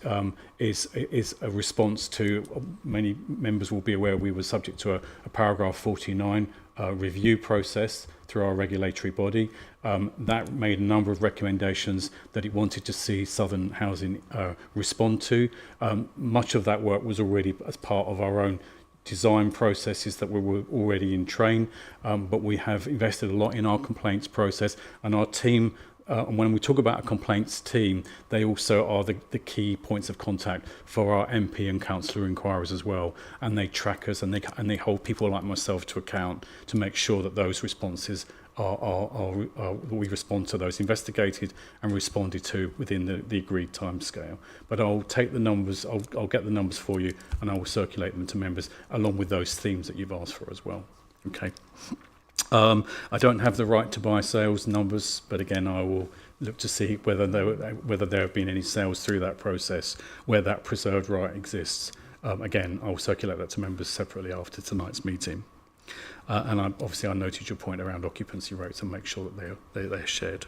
is a response to, many members will be aware we were subject to a paragraph 49 review process through our regulatory body. That made a number of recommendations that it wanted to see Southern Housing respond to. Much of that work was already as part of our own design processes that were already in train, but we have invested a lot in our complaints process, and our team, and when we talk about a complaints team, they also are the key points of contact for our MP and councillor inquiries as well, and they track us and they hold people like myself to account to make sure that those responses we respond to those investigated and responded to within the agreed time scale. But I'll take the numbers, I'll get the numbers for you, and I will circulate them to members along with those themes that you've asked for as well. Okay. I don't have the right to buy sales numbers, but again, I will look to see whether there have been any sales through that process where that preserved right exists. Again, I'll circulate that to members separately after tonight's meeting. And I noted your point around occupancy rates and make sure that they're shared.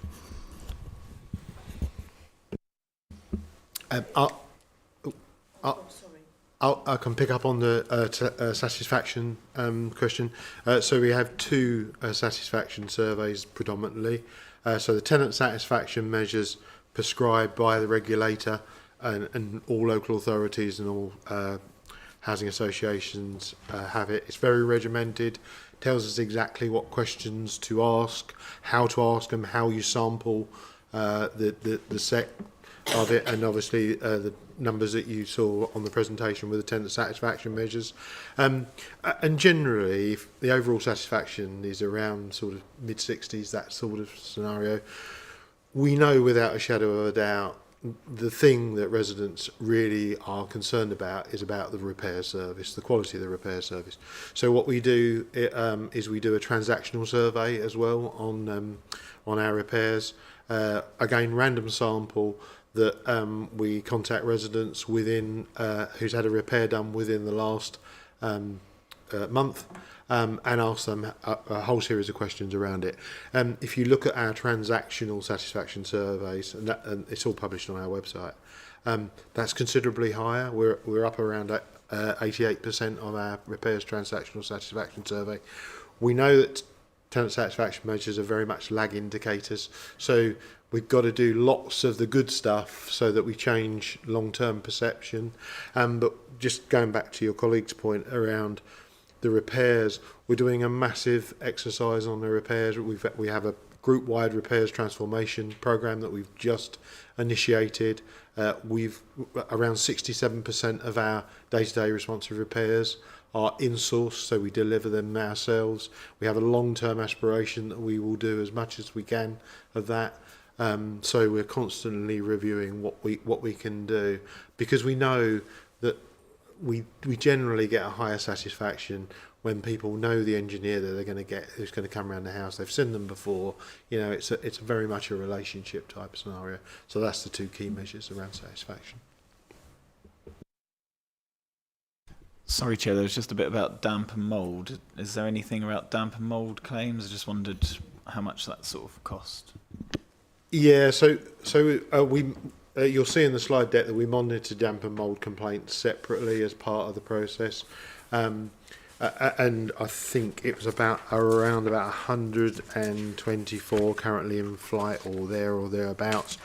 I can pick up on the satisfaction question. So we have two satisfaction surveys predominantly. So the tenant satisfaction measures prescribed by the regulator and all local authorities and all housing associations have it. It's very regimented, tells us exactly what questions to ask, how to ask them, how you sample the set of it, and obviously the numbers that you saw on the presentation with the tenant satisfaction measures. And generally, if the overall satisfaction is around sort of mid-60s, that sort of scenario, we know without a shadow of a doubt the thing that residents really are concerned about is about the repair service, the quality of the repair service. So what we do is we do a transactional survey as well on our repairs. Again, random sample. that we contact residents within who's had a repair done within the last month, and ask them a whole series of questions around it. If you look at our transactional satisfaction surveys, and it's all published on our website, that's considerably higher. We're up around 88% of our repairs transactional satisfaction survey. We know that tenant satisfaction measures are very much lag indicators, so we've got to do lots of the good stuff so that we change long-term perception. But just going back to your colleague's point around the repairs, we're doing a massive exercise on the repairs. We have a group-wide repairs transformation program that we've just initiated. We've around 67% of our day-to-day responsive repairs are in-sourced, so we deliver them ourselves. We have a long-term aspiration that we will do as much as we can of that. So we're constantly reviewing what we can do, because we know that we generally get a higher satisfaction when people know the engineer that they're going to get, who's going to come around the house. They've seen them before. You know, it's very much a relationship type scenario. So that's the two key measures around satisfaction. Sorry, Chair, there was just a bit about damp and mould. Is there anything about damp and mould claims? I just wondered how much that sort of cost. Yeah, so we you'll see in the slide deck that we monitor damp and mould complaints separately as part of the process, and I think it was around about 124 currently in flight or thereabouts.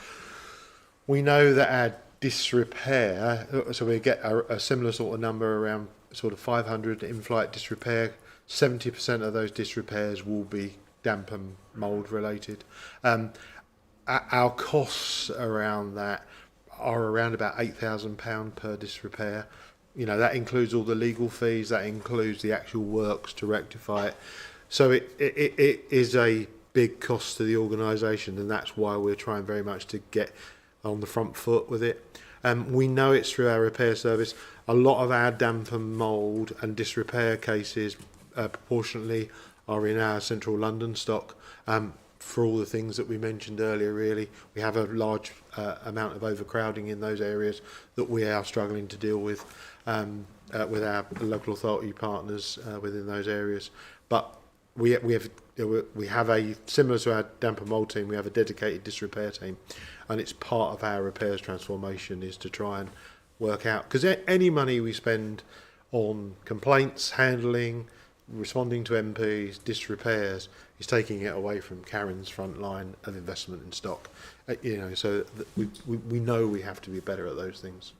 We know that our disrepair, so we get a similar sort of number, around sort of 500 in-flight disrepair. 70% of those disrepairs will be damp and mould related. Our costs around that are around about £8,000 per disrepair. You know, that includes all the legal fees, that includes the actual works to rectify it. So it is a big cost to the organisation, and that's why we're trying very much to get on the front foot with it. We know it's through our repair service. A lot of our damp and mould and disrepair cases proportionately are in our central London stock. For all the things that we mentioned earlier, really, we have a large amount of overcrowding in those areas that we are struggling to deal with our local authority partners within those areas. But we have a, similar to our damp and mould team, we have a dedicated disrepair team, and it's part of our repairs transformation is to try and work out, because any money we spend on complaints, handling, responding to MPs, disrepairs, is taking it away from Karen's front line of investment in stock. You know, so we know we have to be better at those things.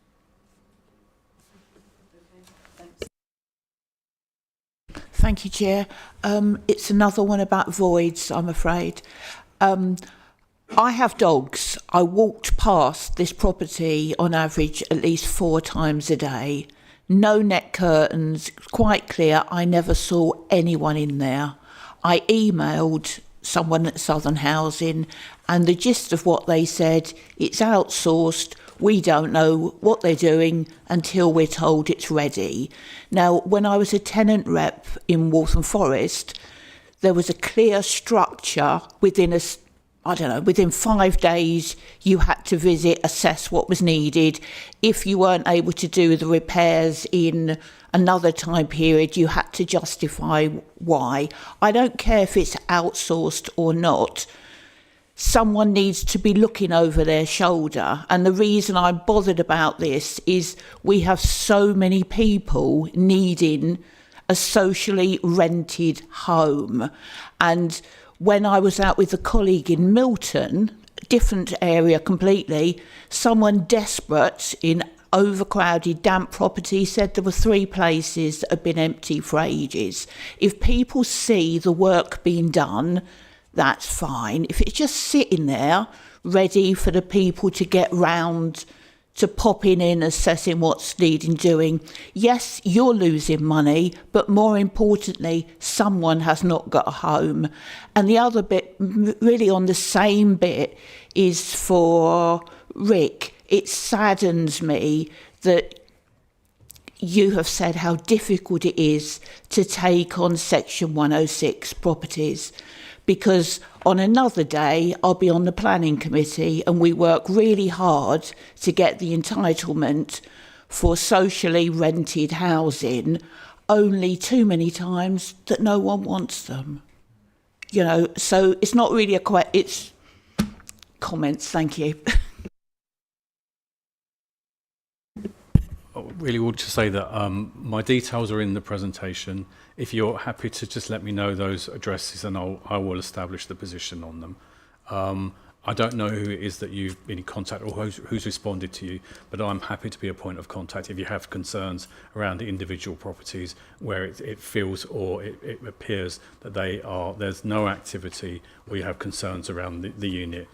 Thank you, Chair. It's another one about voids, I'm afraid. I have dogs. I walked past this property on average at least 4 times a day. No net curtains, quite clear. I never saw anyone in there. I emailed someone at Southern Housing, and the gist of what they said, it's outsourced. We don't know what they're doing until we're told it's ready. Now, when I was a tenant rep in Waltham Forest, there was a clear structure within within 5 days, you had to visit, assess what was needed. If you weren't able to do the repairs in another time period, you had to justify why. I don't care if it's outsourced or not. Someone needs to be looking over their shoulder. And the reason I'm bothered about this is we have so many people needing a socially rented home. And when I was out with a colleague in Milton, different area completely, someone desperate in overcrowded, damp property said there were 3 places that had been empty for ages. If people see the work being done, that's fine. If it's just sitting there, ready for the people to get round to popping in, assessing what's needing doing, yes, you're losing money, but more importantly, someone has not got a home. And the other bit, really on the same bit, is for Rick. It saddens me that you have said how difficult it is to take on Section 106 properties. because on another day I'll be on the planning committee and we work really hard to get the entitlement for socially rented housing, only too many times that no one wants them. You know, so it's not really it's comments, thank you. I really would just say that my details are in the presentation. If you're happy to just let me know those addresses, and I will establish the position on them. I don't know who it is that you've been in contact or who's responded to you, but I'm happy to be a point of contact if you have concerns around the individual properties where it feels or it appears that there's no activity, or you have concerns around the unit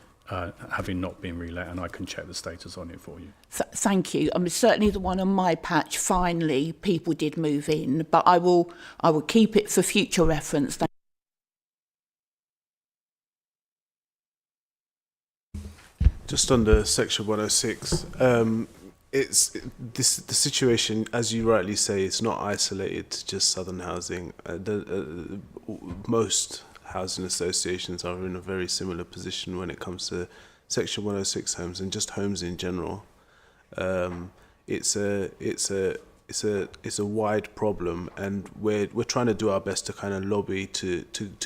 having not been relet, and I can check the status on it for you. Thank you. I mean, certainly the one on my patch, finally, people did move in, but I will keep it for future reference. Just under Section 106, the situation, as you rightly say, it's not isolated to just Southern Housing. Most housing associations are in a very similar position when it comes to Section 106 homes and just homes in general. It's a wide problem, and we're trying to do our best to kind of lobby to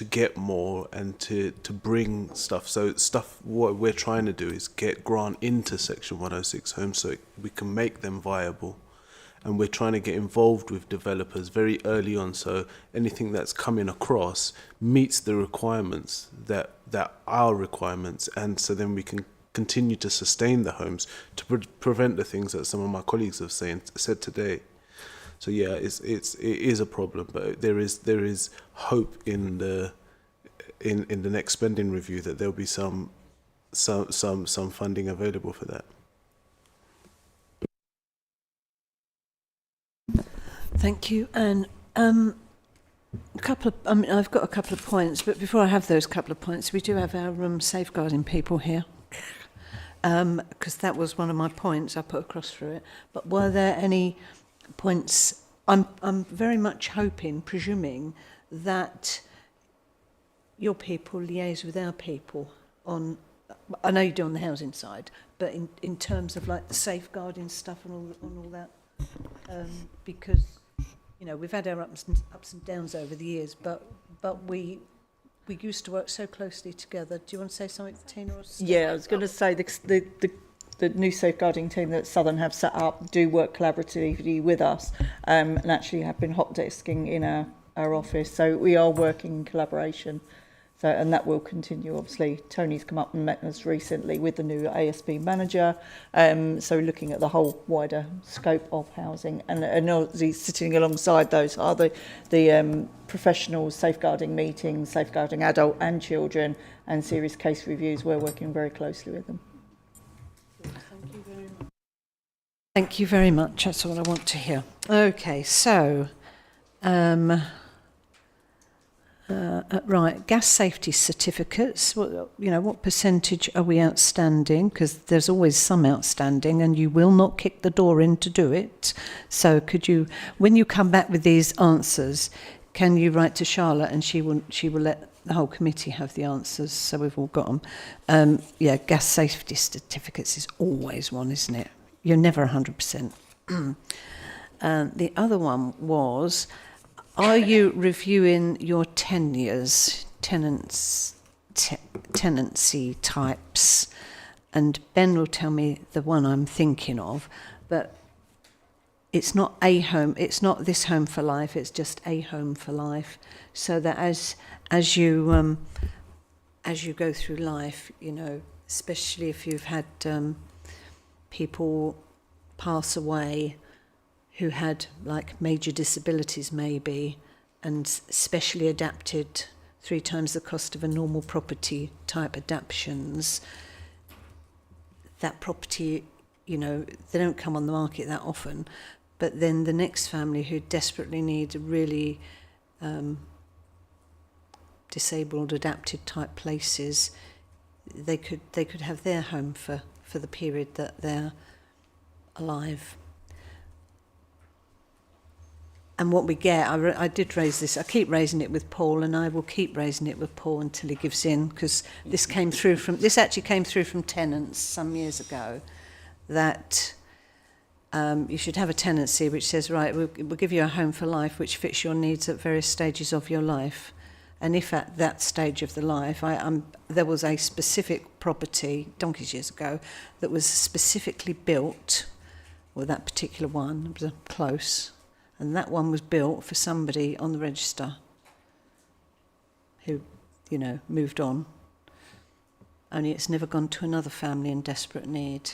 get more and to bring stuff. So what we're trying to do is get grant into Section 106 homes so we can make them viable. And we're trying to get involved with developers very early on, so anything that's coming across meets the requirements that our requirements, and so then we can continue to sustain the homes to prevent the things that some of my colleagues have said today. So yeah, it is a problem, but there is hope in the next spending review that there'll be some funding available for that. Thank you. And I've got a couple of points, but before I have those couple of points, we do have our safeguarding people here, because that was one of my points I put across through it. But were there any points? I'm very much presuming that your people liaise with our people on. I know you do on the housing side, but in terms of like the safeguarding stuff and all that, because you know we've had our ups and downs over the years, but we used to work so closely together. Do you want to say something, Tina? Or yeah, I was going to say the new safeguarding team that Southern have set up do work collaboratively with us, and actually have been hot desking in our office. So we are working in collaboration. So, and that will continue. Obviously, Tony's come up and met us recently with the new ASB manager. So looking at the whole wider scope of housing, and obviously sitting alongside those are the professional safeguarding meetings, safeguarding adult and children, and serious case reviews. We're working very closely with them. Thank you very much. That's all I want to hear. Okay, so right, gas safety certificates. What percentage are we outstanding? Because there's always some outstanding, and you will not kick the door in to do it. So, could you, when you come back with these answers, can you write to Charlotte, and she will let the whole committee have the answers, so we've all got them. Gas safety certificates is always one, isn't it? You're never 100%. The other one was, are you reviewing your tenancy types? And Ben will tell me the one I'm thinking of, but it's not a home, it's not this home for life, it's just a home for life. So that as you go through life, especially if you've had people pass away who had like major disabilities maybe, and specially adapted 3 times the cost of a normal property type adaptions, that property, they don't come on the market that often, but then the next family who desperately need really disabled adapted type places, they could have their home for the period that they're alive. And what we get, I did raise this, I keep raising it with Paul, and I will keep raising it with Paul until he gives in, because this actually came through from tenants some years ago, that you should have a tenancy which says, right, we'll give you a home for life which fits your needs at various stages of your life. And if at that stage of the life, there was a specific property, donkeys years ago, that was specifically built, well, that particular one, it was close, and that one was built for somebody on the register who, you know, moved on. Only it's never gone to another family in desperate need.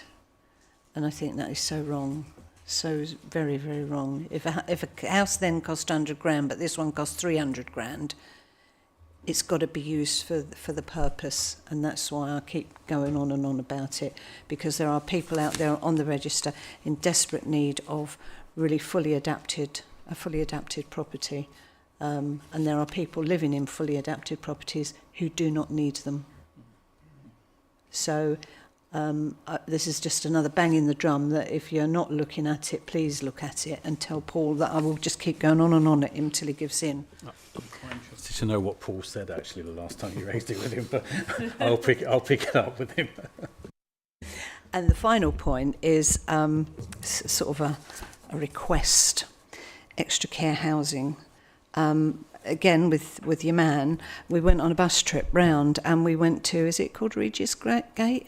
And I think that is so wrong. So very, very wrong. If a house then cost 100 grand, but this one costs 300 grand, it's got to be used for the purpose. And that's why I keep going on and on about it, because there are people out there on the register in desperate need of really a fully adapted property. And there are people living in fully adapted properties who do not need them. So this is just another bang in the drum that if you're not looking at it, please look at it, and tell Paul that I will just keep going on and on at him till he gives in. I'm quite interested to know what Paul said actually the last time you raised it with him, but I'll pick it up with him. And the final point is sort of a request, extra care housing. Again, with your man, we went on a bus trip round, and we went to, is it called Regis Gate?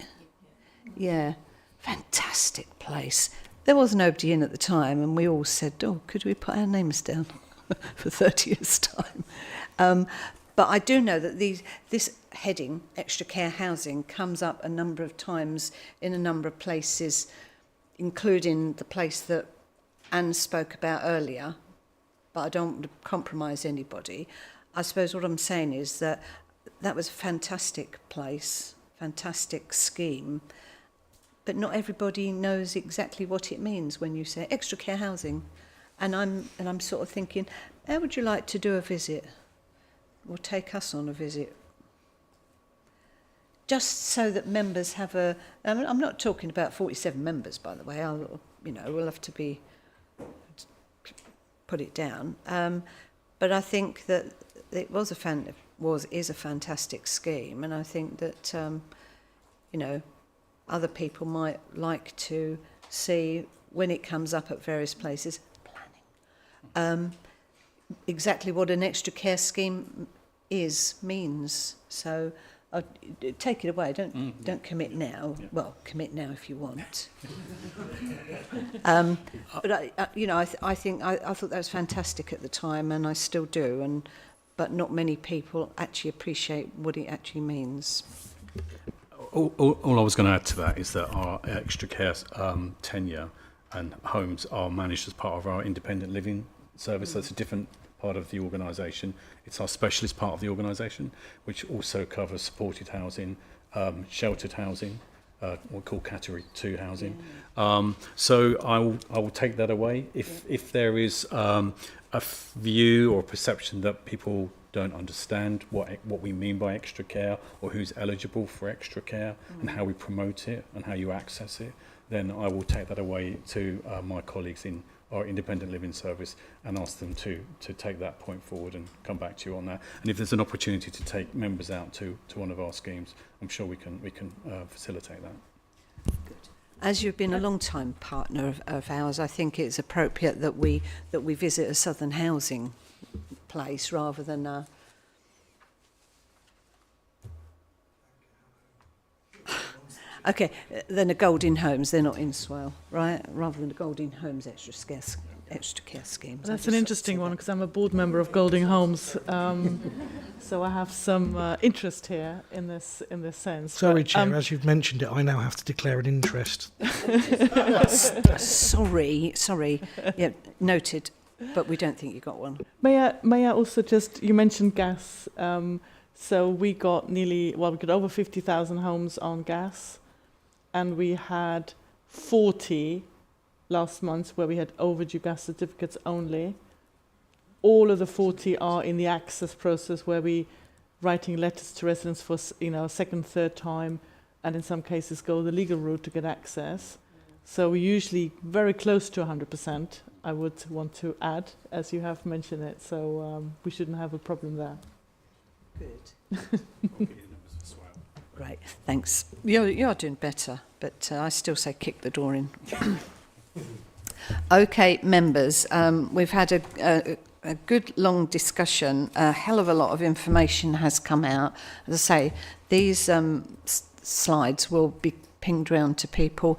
Yeah, fantastic place. There was nobody in at the time, and we all said, oh, could we put our names down for 30 years' time? But I do know that this heading, extra care housing, comes up a number of times in a number of places, including the place that Anne spoke about earlier, but I don't want to compromise anybody. I suppose what I'm saying is that was a fantastic place, fantastic scheme, but not everybody knows exactly what it means when you say extra care housing. And I'm sort of thinking, how would you like to do a visit? Or take us on a visit? Just so that members have I'm not talking about 47 members, by the way. We'll have to put it down. But I think that it is a fantastic scheme, and I think that other people might like to see, when it comes up at various places, planning, exactly what an extra care scheme means. So take it away. Don't commit now. Yeah. Well, commit now if you want. But I think I thought that was fantastic at the time, and I still do. But not many people actually appreciate what it actually means. All I was going to add to that is that our extra care tenure and homes are managed as part of our independent living service. That's a different part of the organisation. It's our specialist part of the organisation, which also covers supported housing, sheltered housing, what we call Category 2 housing. So I will take that away. If there is a view or perception that people don't understand what we mean by extra care, or who's eligible for extra care, and how we promote it and how you access it, then I will take that away to my colleagues in our independent living service and ask them to take that point forward and come back to you on that. And if there's an opportunity to take members out to one of our schemes, I'm sure we can facilitate that. Good. As you've been a long-time partner of ours, I think it's appropriate that we visit a Southern housing place rather than okay, then a Golding Homes. They're not in Swale, right? Rather than a Golding Homes extra care scheme. That's an interesting one, because I'm a board member of Golding Homes, so I have some interest here in this sense. Sorry, Chair, as you've mentioned it, I now have to declare an interest. Sorry. Yeah, noted. But we don't think you got one. May I also just, you mentioned gas. So we got over 50,000 homes on gas, and we had 40 last month where we had overdue gas certificates only. All of the 40 are in the access process, where we writing letters to residents for second, third time, and in some cases go the legal route to get access. So we're usually very close to 100%. I would want to add, as you have mentioned it. So we shouldn't have a problem there. Good. Great, thanks. You're doing better, but I still say kick the door in. Okay, members, we've had a good long discussion. A hell of a lot of information has come out. As I say, these slides will be pinged round to people.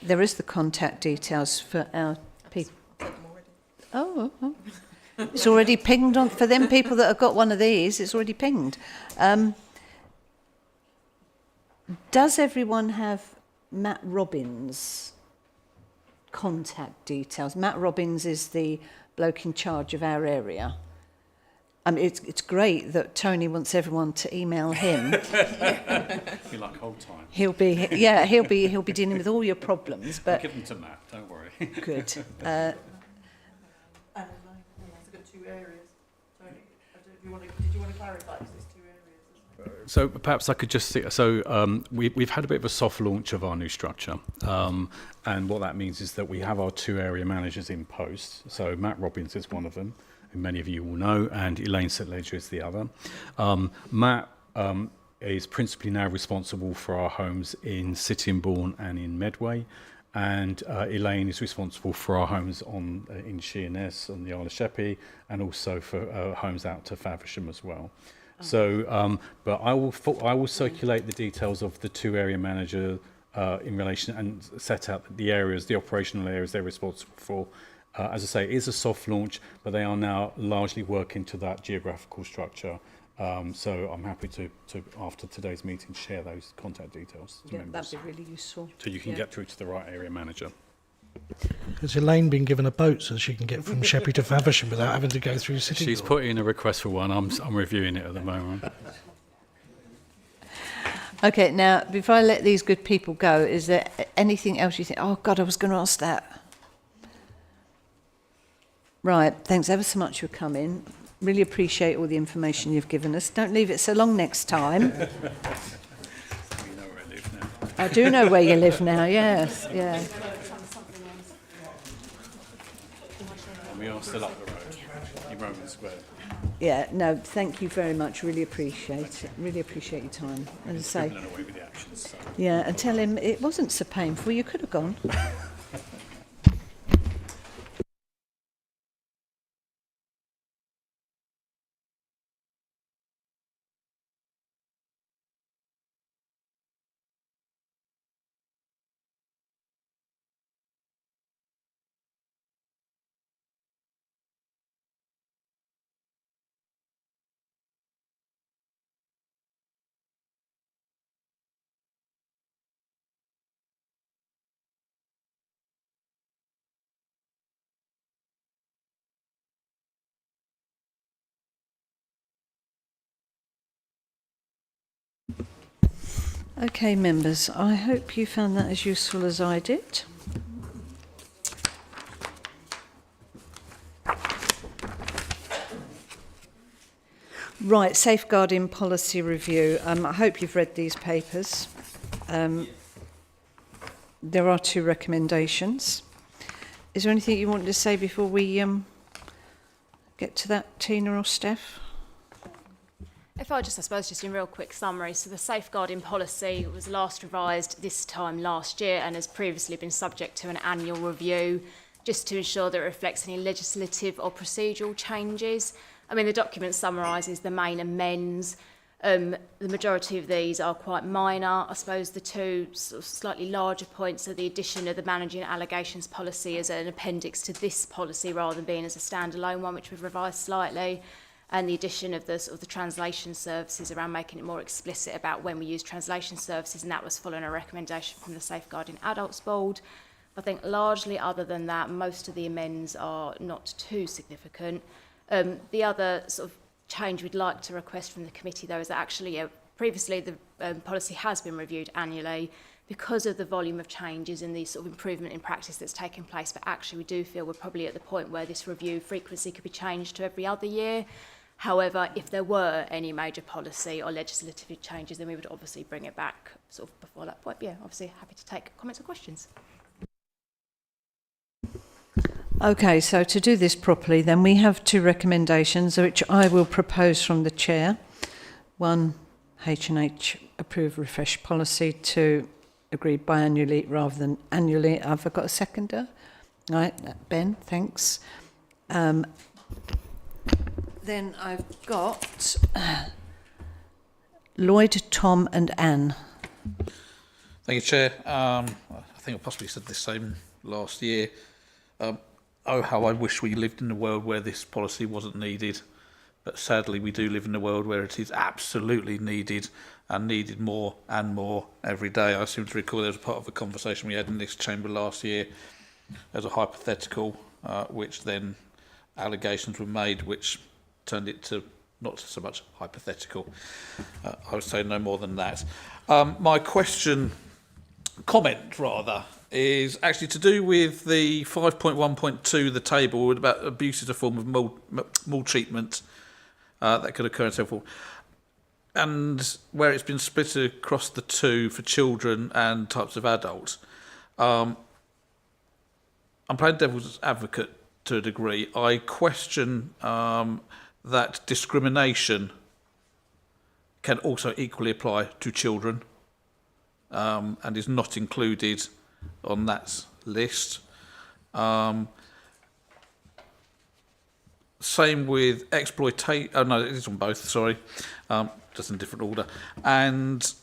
There is the contact details for our people. Oh. It's already pinged on for them people that have got one of these. It's already pinged. Does everyone have Matt Robbins' contact details? Matt Robbins is the bloke in charge of our area. I mean, it's great that Tony wants everyone to email him. Be like old time. He'll be dealing with all your problems. But I'll give them to Matt. Don't worry. good. I've got 2 areas. Tony, did you want to clarify? There's 2 areas. So perhaps I could just see, so we've had a bit of a soft launch of our new structure, and what that means is that we have our 2 area managers in post. So Matt Robbins is one of them, who many of you will know, and Elaine St Ledger is the other. Matt is principally now responsible for our homes in Sittingbourne and in Medway, and Elaine is responsible for our homes in Sheerness on the Isle of Sheppey, and also for homes out to Faversham as well. So, but I will circulate the details of the 2 area manager in relation and set out the areas, the operational areas they're responsible for. As I say, it is a soft launch, but they are now largely working to that geographical structure. So I'm happy to after today's meeting, share those contact details to members. That'd be really useful. So you can get through to the right area manager. Has Elaine been given a boat so she can get from Sheppey to Faversham without having to go through City? She's put in a request for one. I'm reviewing it at the moment. Okay, now, before I let these good people go, is there anything else you think, oh, God, I was going to ask that? Right, thanks ever so much for coming. Really appreciate all the information you've given us. Don't leave it so long next time. You know where I live now. I do know where you live now, yes, yeah. And we are still up the road, in Roman Square. Yeah, no, thank you very much. Really appreciate it. Really appreciate your time. As I say, Away with the actions, so. yeah, and tell him it wasn't so painful. You could have gone. Okay, members, I hope you found that as useful as I did. Right, safeguarding policy review. I hope you've read these papers. There are 2 recommendations. Is there anything you wanted to say before we get to that, Tina or Steph? If I suppose, just in real quick summary, so the safeguarding policy was last revised this time last year and has previously been subject to an annual review just to ensure that it reflects any legislative or procedural changes. I mean, the document summarises the main amends. The majority of these are quite minor. I suppose the 2 sort of slightly larger points are the addition of the managing allegations policy as an appendix to this policy rather than being as a standalone one, which we've revised slightly, and the addition of the translation services around making it more explicit about when we use translation services, and that was following a recommendation from the Safeguarding Adults Board. I think largely other than that, most of the amends are not too significant. The other sort of change we'd like to request from the committee, though, is that actually previously the policy has been reviewed annually because of the volume of changes and the sort of improvement in practice that's taken place, but actually we do feel we're probably at the point where this review frequency could be changed to every other year. However, if there were any major policy or legislative changes, then we would obviously bring it back sort of before that point. Yeah, obviously happy to take comments or questions. Okay, so to do this properly, then we have two recommendations, which I will propose from the chair. One, H&H approve refresh policy. Two, agreed biannually rather than annually. Have I got a seconder? Right, Ben, thanks. Then I've got Lloyd, Tom and Anne. Thank you, Chair. I think I possibly said the same last year. Oh, how I wish we lived in a world where this policy wasn't needed. But sadly, we do live in a world where it is absolutely needed and needed more and more every day. I seem to recall there was part of a conversation we had in this chamber last year as a hypothetical, which then allegations were made, which turned it to not so much hypothetical. I would say no more than that. My comment rather, is actually to do with the 5.1.2, the table about abuse as a form of maltreatment that could occur and so forth. And where it's been split across the two for children and types of adults. I'm playing devil's advocate to a degree. I question that discrimination can also equally apply to children and is not included on that list. Same with exploitation. Oh no, it is on both. Sorry, just in a different order. And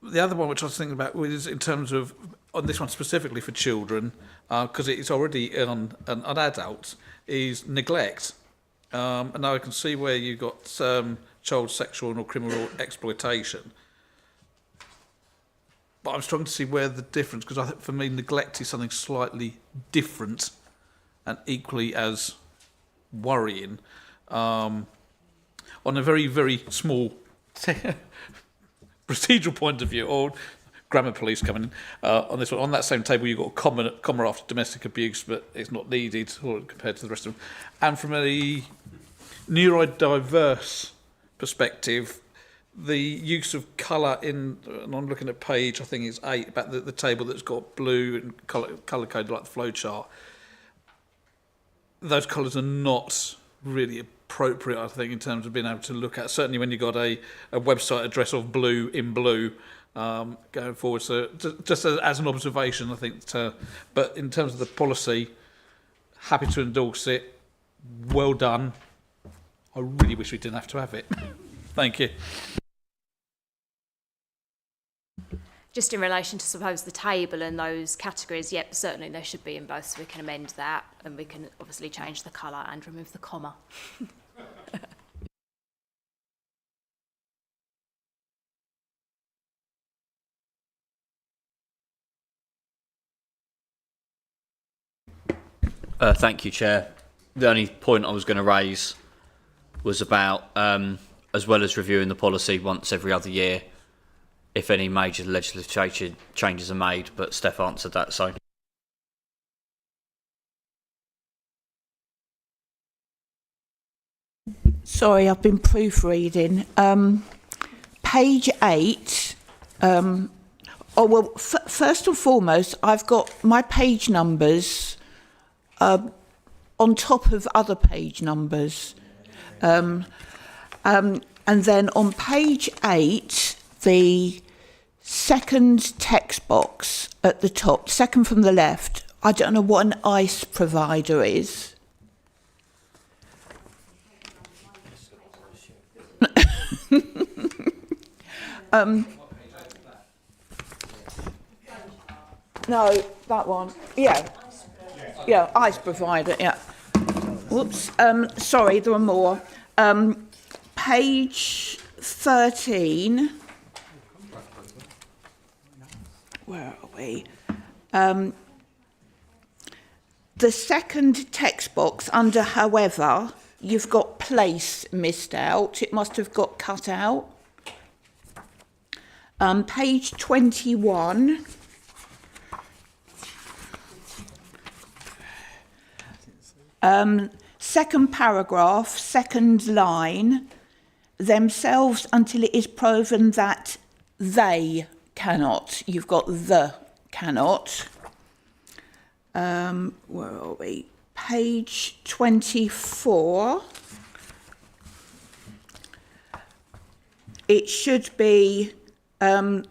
the other one, which I was thinking about, is in terms of on this one specifically for children, because it's already on adults, is neglect. And now I can see where you got child sexual or criminal exploitation. But I'm struggling to see where the difference, because I think for me neglect is something slightly different and equally as worrying. On a very, very small procedural point of view, or grammar police coming in on this one, on that same table you've got a comma after domestic abuse, but it's not needed or compared to the rest of them. And from a neurodiverse perspective, the use of colour in, and I'm looking at page, I think it's 8, about the table that's got blue and colour coded like the flow chart. Those colours are not really appropriate, I think, in terms of being able to look at, certainly when you've got a website address of blue in blue going forward. So just as an observation, I think, but in terms of the policy, happy to endorse it, well done. I really wish we didn't have to have it. Thank you. Just in relation to, suppose, the table and those categories, yep, certainly they should be in both, so we can amend that, and we can obviously change the colour and remove the comma. Thank you, Chair. The only point I was going to raise was about, as well as reviewing the policy once every other year, if any major legislative changes are made, but Steph answered that, so. Sorry, I've been proofreading. Page 8. First and foremost, I've got my page numbers on top of other page numbers. And then on page 8, the second text box at the top, second from the left, I don't know what an ICE provider is. No, that one. Yeah, ICE provider, yeah. Whoops, sorry, there are more. Page 13. Where are we? The second text box under however, you've got place missed out. It must have got cut out. Page 21. Second paragraph, second line, themselves until it is proven that they cannot. You've got the cannot. Where are we? Page 24. It should be 1,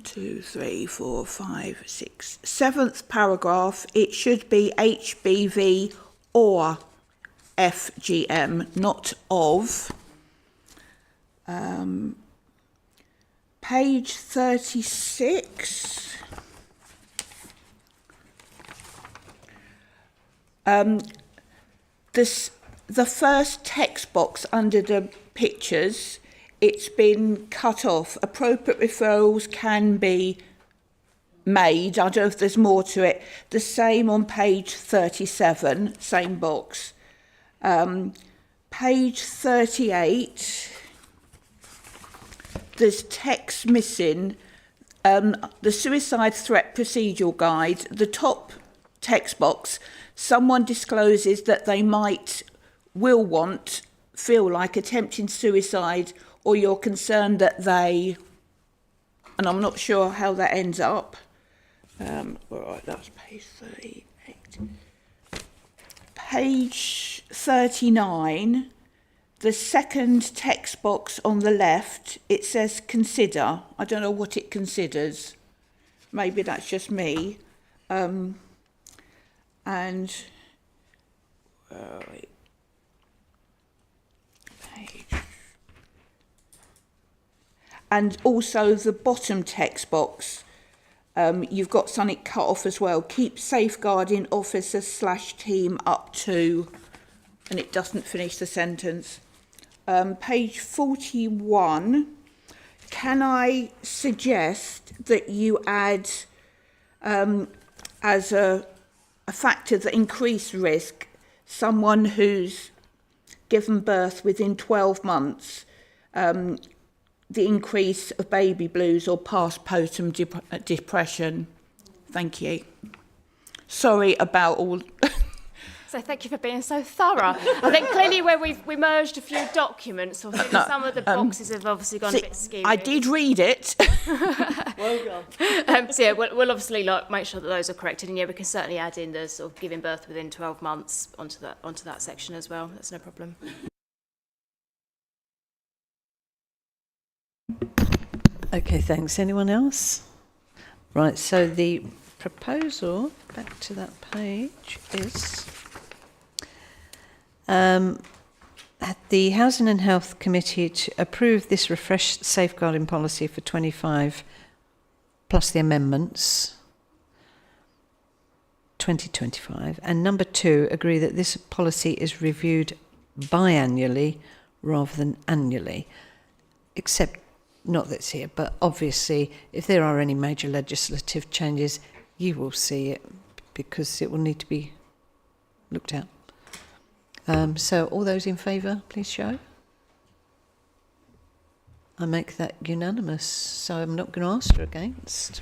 2, 3, 4, 5, 6, 7th paragraph. It should be HBV or FGM, not of. Page 36. The first text box under the pictures, it's been cut off. Appropriate referrals can be made. I don't know if there's more to it. The same on page 37, same box. Page 38, there's text missing. The Suicide Threat Procedural Guide, the top text box, someone discloses that they feel like attempting suicide, or you're concerned that they, and I'm not sure how that ends up. Right, that's page 38. Page 39, the second text box on the left, it says consider. I don't know what it considers. Maybe that's just me. And also the bottom text box, you've got something cut off as well. Keep safeguarding officer / team up to, and it doesn't finish the sentence. Page 41, can I suggest that you add as a factor that increase risk, someone who's given birth within 12 months, the increase of baby blues or postpartum depression. Thank you. Sorry about all. So thank you for being so thorough. I think clearly where we merged a few documents, I think some of the boxes have obviously gone a bit skewy. I did read it. Well done. So yeah, we'll obviously make sure that those are corrected, and yeah, we can certainly add in the sort of giving birth within 12 months onto that section as well. That's no problem. Okay, thanks. Anyone else? Right, so the proposal, back to that page, is the Housing and Health Committee to approve this refreshed safeguarding policy for 25 plus the amendments 2025, and number 2, agree that this policy is reviewed biannually rather than annually, except not that's here, but obviously if there are any major legislative changes, you will see it because it will need to be looked at. So all those in favour, please show. I make that unanimous, so I'm not going to ask for against.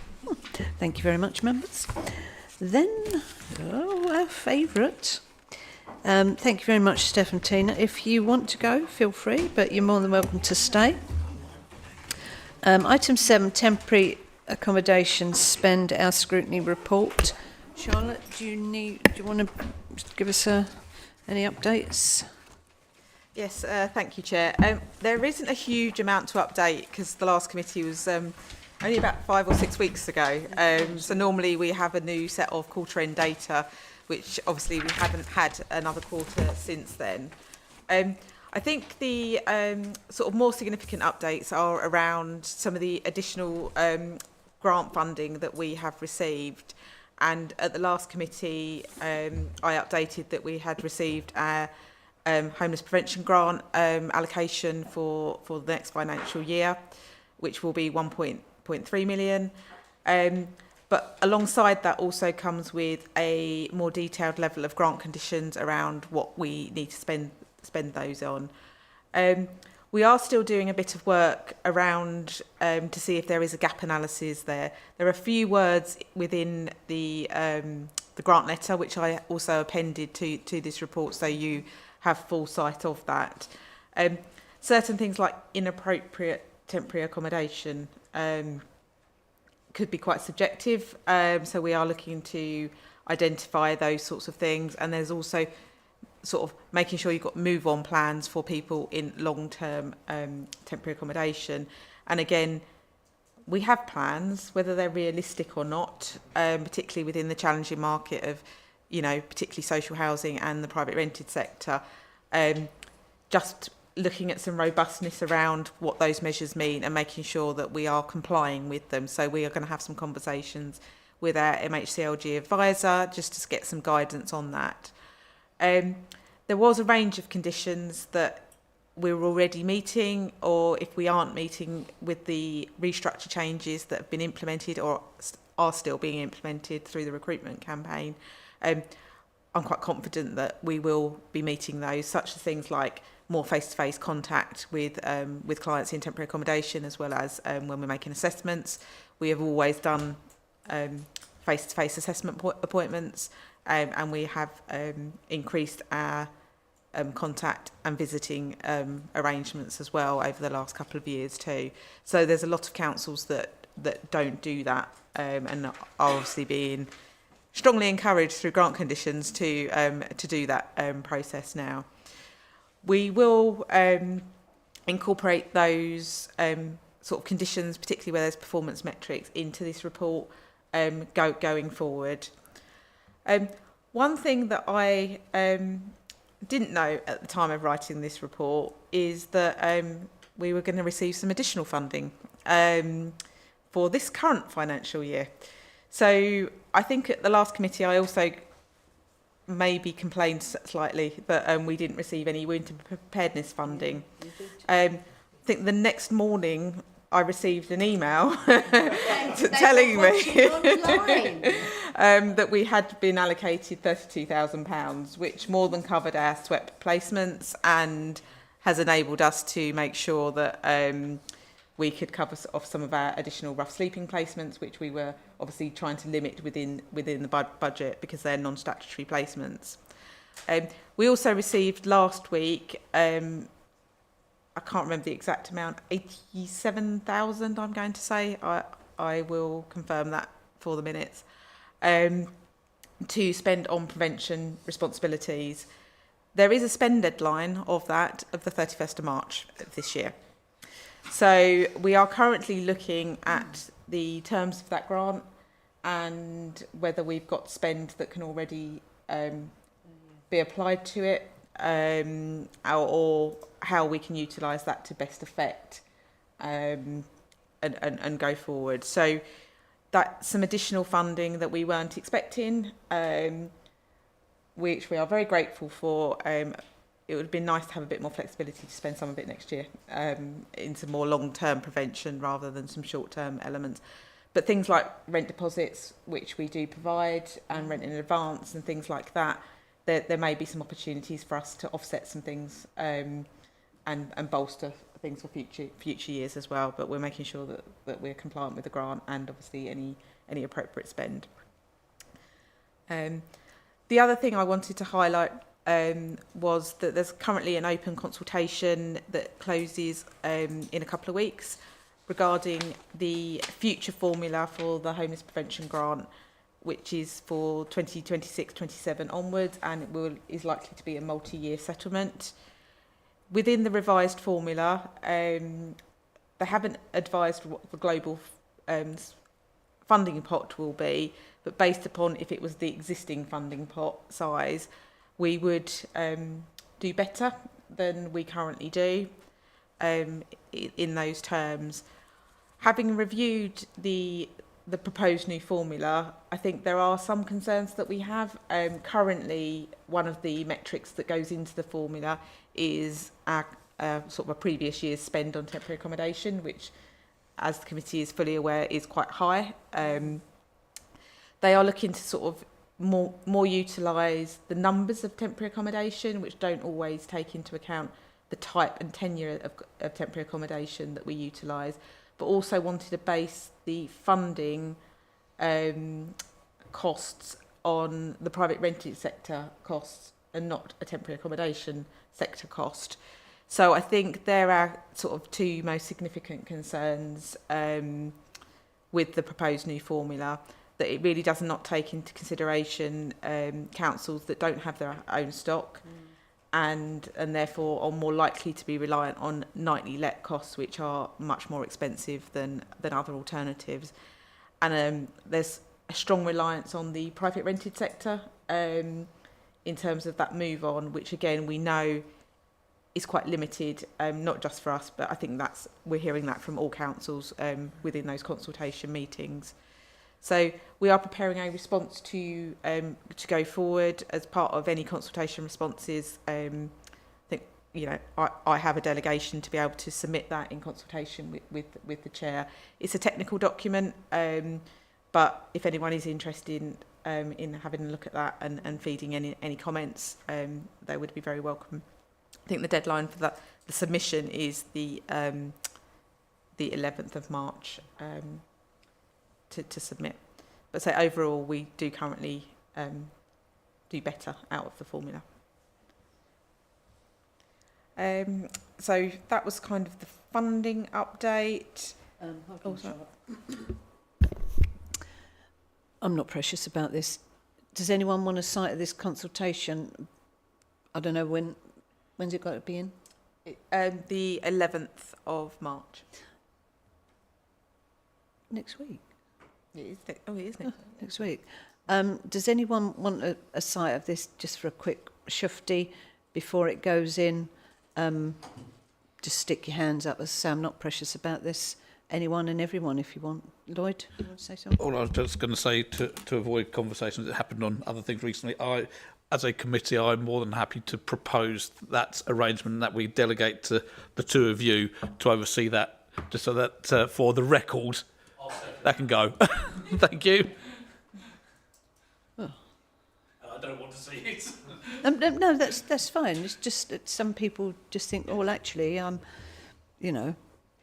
Thank you very much, members. Then, our favourite. Thank you very much, Steph and Tina. If you want to go, feel free, but you're more than welcome to stay. Item 7, temporary accommodation spend, our scrutiny report. Charlotte, do you want to give us any updates? Yes, thank you, Chair. There isn't a huge amount to update because the last committee was only about 5 or 6 weeks ago. So normally we have a new set of quarter-end data, which obviously we haven't had another quarter since then. I think the sort of more significant updates are around some of the additional grant funding that we have received. And at the last committee, I updated that we had received our homeless prevention grant allocation for the next financial year, which will be 1.3 million. But alongside that also comes with a more detailed level of grant conditions around what we need to spend those on. We are still doing a bit of work around to see if there is a gap analysis there. There are a few words within the grant letter which I also appended to this report, so you have full sight of that. Certain things like inappropriate temporary accommodation, could be quite subjective. So we are looking to identify those sorts of things. And there's also sort of making sure you've got move-on plans for people in long-term temporary accommodation. And again, we have plans, whether they're realistic or not, particularly within the challenging market of, you know, particularly social housing and the private rented sector. Just looking at some robustness around what those measures mean and making sure that we are complying with them. So we are going to have some conversations with our MHCLG advisor just to get some guidance on that. There was a range of conditions that we're already meeting, or if we aren't meeting with the restructure changes that have been implemented or are still being implemented through the recruitment campaign. I'm quite confident that we will be meeting those, such as things like more face-to-face contact with clients in temporary accommodation, as well as when we're making assessments. We have always done face-to-face assessment appointments, and we have increased our contact and visiting arrangements as well over the last couple of years too. So there's a lot of councils that don't do that, and are obviously being strongly encouraged through grant conditions to do that process now. We will incorporate those sort of conditions, particularly where there's performance metrics, into this report going forward. One thing that I didn't know at the time of writing this report is that we were going to receive some additional funding for this current financial year. So I think at the last committee I also maybe complained slightly that we didn't receive any winter preparedness funding. I think the next morning I received an email telling me that we had been allocated £32,000, which more than covered our SWEP placements and has enabled us to make sure that we could cover off some of our additional rough sleeping placements, which we were obviously trying to limit within the budget because they're non-statutory placements. We also received last week, I can't remember the exact amount, 87,000 I'm going to say, I will confirm that for the minutes, to spend on prevention responsibilities. There is a spend deadline of that of the 31st of March of this year. So we are currently looking at the terms of that grant and whether we've got spend that can already be applied to it, or how we can utilise that to best effect and go forward. So that's some additional funding that we weren't expecting, which we are very grateful for. It would have been nice to have a bit more flexibility to spend some of it next year into more long-term prevention rather than some short-term elements. But things like rent deposits, which we do provide, and rent in advance and things like that, there may be some opportunities for us to offset some things and bolster things for future years as well. But we're making sure that we're compliant with the grant and obviously any appropriate spend. The other thing I wanted to highlight was that there's currently an open consultation that closes in a couple of weeks regarding the future formula for the homeless prevention grant, which is for 2026-27 onwards, and is likely to be a multi-year settlement. Within the revised formula, they haven't advised what the global funding pot will be, but based upon if it was the existing funding pot size, we would do better than we currently do in those terms. Having reviewed the proposed new formula, I think there are some concerns that we have. Currently, one of the metrics that goes into the formula is our sort of a previous year's spend on temporary accommodation, which, as the committee is fully aware, is quite high. They are looking to sort of more utilise the numbers of temporary accommodation, which don't always take into account the type and tenure of temporary accommodation that we utilise, but also wanted to base the funding costs on the private rented sector costs and not a temporary accommodation sector cost. So I think there are sort of two most significant concerns with the proposed new formula, that it really does not take into consideration councils that don't have their own stock and therefore are more likely to be reliant on nightly let costs, which are much more expensive than other alternatives. And there's a strong reliance on the private rented sector in terms of that move on, which again we know is quite limited, not just for us, but I think we're hearing that from all councils within those consultation meetings. So we are preparing a response to go forward as part of any consultation responses. I think, you know, I have a delegation to be able to submit that in consultation with the chair. It's a technical document, but if anyone is interested in having a look at that and feeding any comments, they would be very welcome. I think the deadline for the submission is the 11th of March to submit. But so overall, we do currently do better out of the formula. So that was kind of the funding update. I'm not precious about this. Does anyone want to cite this consultation? I don't know when's it got to be in? The 11th of March. Next week. It is next week. Does anyone want a cite of this just for a quick shufti before it goes in? Just stick your hands up. As I say, I'm not precious about this. Anyone and everyone, if you want. Lloyd, you want to say something? All I was just going to say to avoid conversations that happened on other things recently, as a committee, I'm more than happy to propose that arrangement that we delegate to the two of you to oversee that, just so that for the record, that can go. Thank you. Oh. I don't want to see it. No, that's fine. It's just that some people just think, oh, well, actually, you know,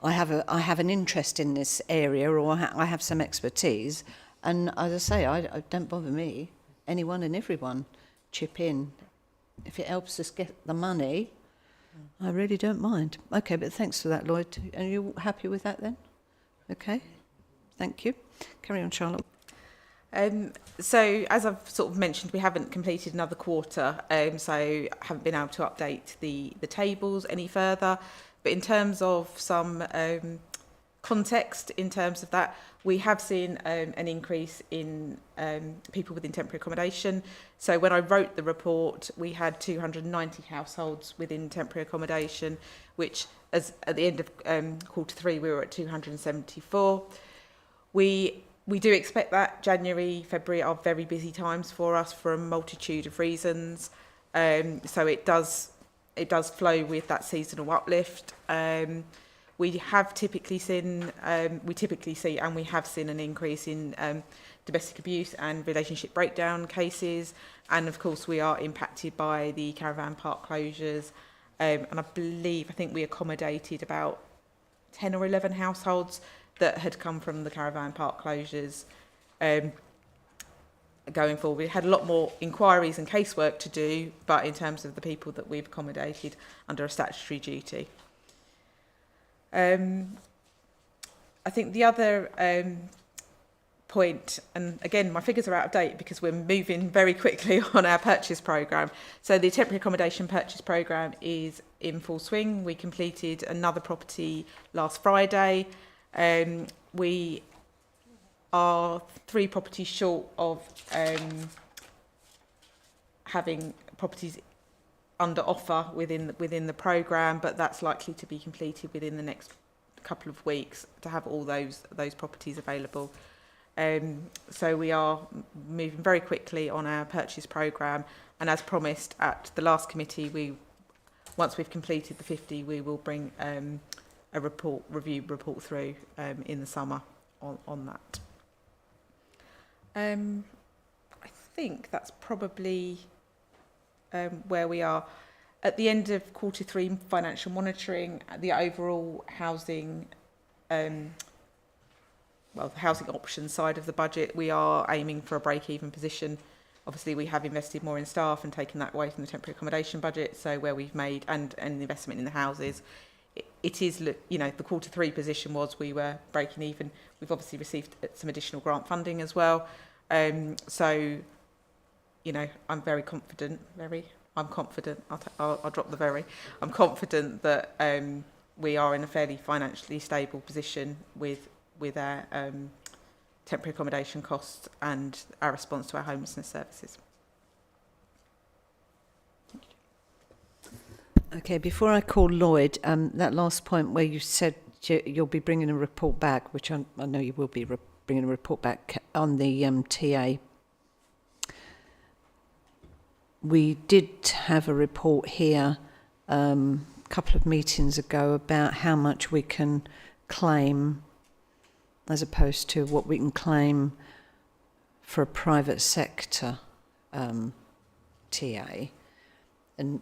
I have an interest in this area, or I have some expertise, and as I say, I don't bother me. Anyone and everyone chip in. If it helps us get the money, I really don't mind. Okay, but thanks for that, Lloyd. Are you happy with that then? Okay, thank you. Carry on, Charlotte. So as I've sort of mentioned, we haven't completed another quarter, so I haven't been able to update the tables any further. But in terms of some context, in terms of that, we have seen an increase in people within temporary accommodation. So when I wrote the report, we had 290 households within temporary accommodation, which as at the end of quarter three, we were at 274. We do expect that January, February are very busy times for us for a multitude of reasons. So it does flow with that seasonal uplift. We have typically seen, and we have seen an increase in domestic abuse and relationship breakdown cases. And of course, we are impacted by the caravan park closures. And I think we accommodated about 10 or 11 households that had come from the caravan park closures. Going forward, we had a lot more inquiries and casework to do, but in terms of the people that we've accommodated under a statutory duty. I think the other point, and again, my figures are out of date because we're moving very quickly on our purchase programme. So the temporary accommodation purchase programme is in full swing. We completed another property last Friday. We are 3 properties short of having properties under offer within the programme, but that's likely to be completed within the next couple of weeks to have all those properties available. So we are moving very quickly on our purchase programme, and as promised at the last committee, once we've completed the 50, we will bring a review report through in the summer on that. I think that's probably where we are. At the end of quarter three financial monitoring, the overall housing, the housing options side of the budget, we are aiming for a break-even position. Obviously, we have invested more in staff and taken that away from the temporary accommodation budget, so where we've made, and the investment in the houses, it is, you know, the Q3 position was we were breaking even. We've obviously received some additional grant funding as well. So, you know, I'm very confident, I'm confident, I'll drop the very. I'm confident that we are in a fairly financially stable position with our temporary accommodation costs and our response to our homelessness services. Okay, before I call Lloyd, that last point where you said you'll be bringing a report back, which I know you will be bringing a report back on the TA. We did have a report here a couple of meetings ago about how much we can claim as opposed to what we can claim for a private sector TA. And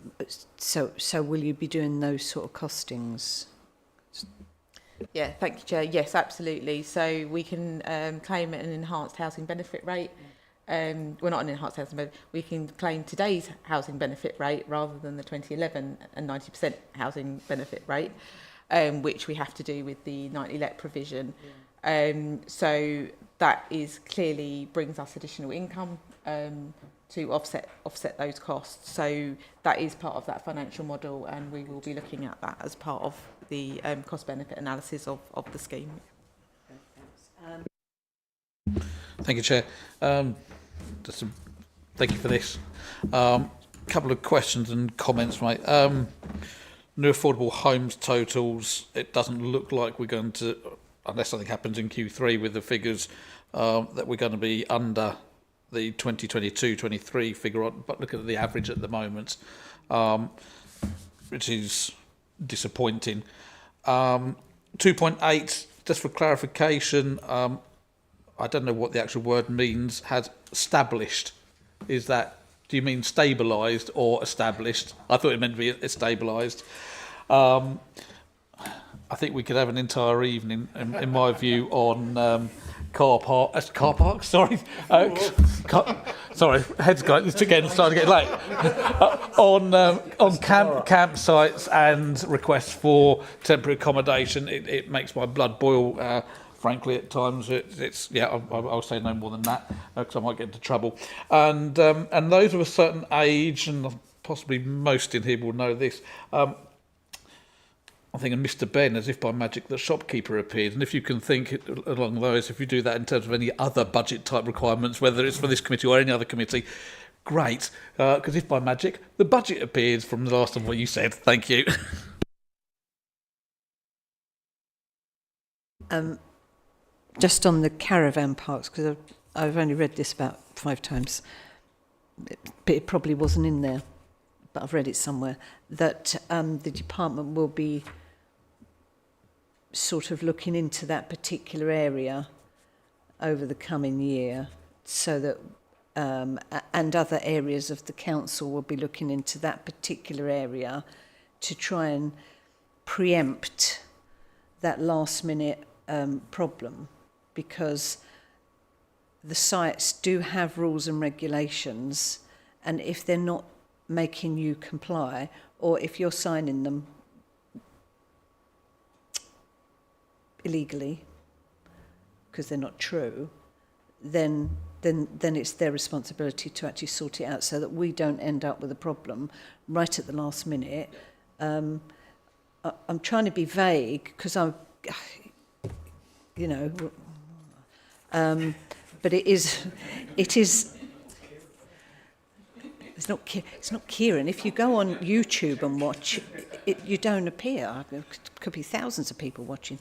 so will you be doing those sort of costings? Yeah, thank you, Chair. Yes, absolutely. So we can claim an enhanced housing benefit rate. Well, not an enhanced housing benefit. We can claim today's housing benefit rate rather than the 2011 and 90% housing benefit rate, which we have to do with the nightly let provision. So that is clearly brings us additional income to offset those costs. So that is part of that financial model, and we will be looking at that as part of the cost benefit analysis of the scheme. Thank you, Chair. Thank you for this. Couple of questions and comments, mate. New affordable homes totals, it doesn't look like we're going to, unless something happens in Q3 with the figures, that we're going to be under the 2022-23 figure, but look at the average at the moment, which is disappointing. 2.8, just for clarification, I don't know what the actual word means, has established. Is that, do you mean stabilised or established? I thought it meant to be stabilised. I think we could have an entire evening, in my view, on car parks. Sorry, sorry, head's going. It's again starting to get late. On campsites and requests for temporary accommodation, it makes my blood boil. Frankly, at times, it's yeah. I'll say no more than that because I might get into trouble. And those of a certain age, and possibly most in here will know this. I'm thinking Mr. Ben, as if by magic, the shopkeeper appeared. And if you can think along those, if you do that in terms of any other budget type requirements, whether it's for this committee or any other committee, great. Because if by magic, the budget appears from the last of what you said. Thank you. Just on the caravan parks, because I've only read this about 5 times, but it probably wasn't in there, but I've read it somewhere, that the department will be sort of looking into that particular area over the coming year, so that and other areas of the council will be looking into that particular area to try and preempt that last minute problem, because the sites do have rules and regulations, and if they're not making you comply, or if you're signing them illegally because they're not true, then it's their responsibility to actually sort it out, so that we don't end up with a problem right at the last minute. I'm trying to be vague because I'm, you know, but it is. It's not Kieran. If you go on YouTube and watch, you don't appear. There could be thousands of people watching.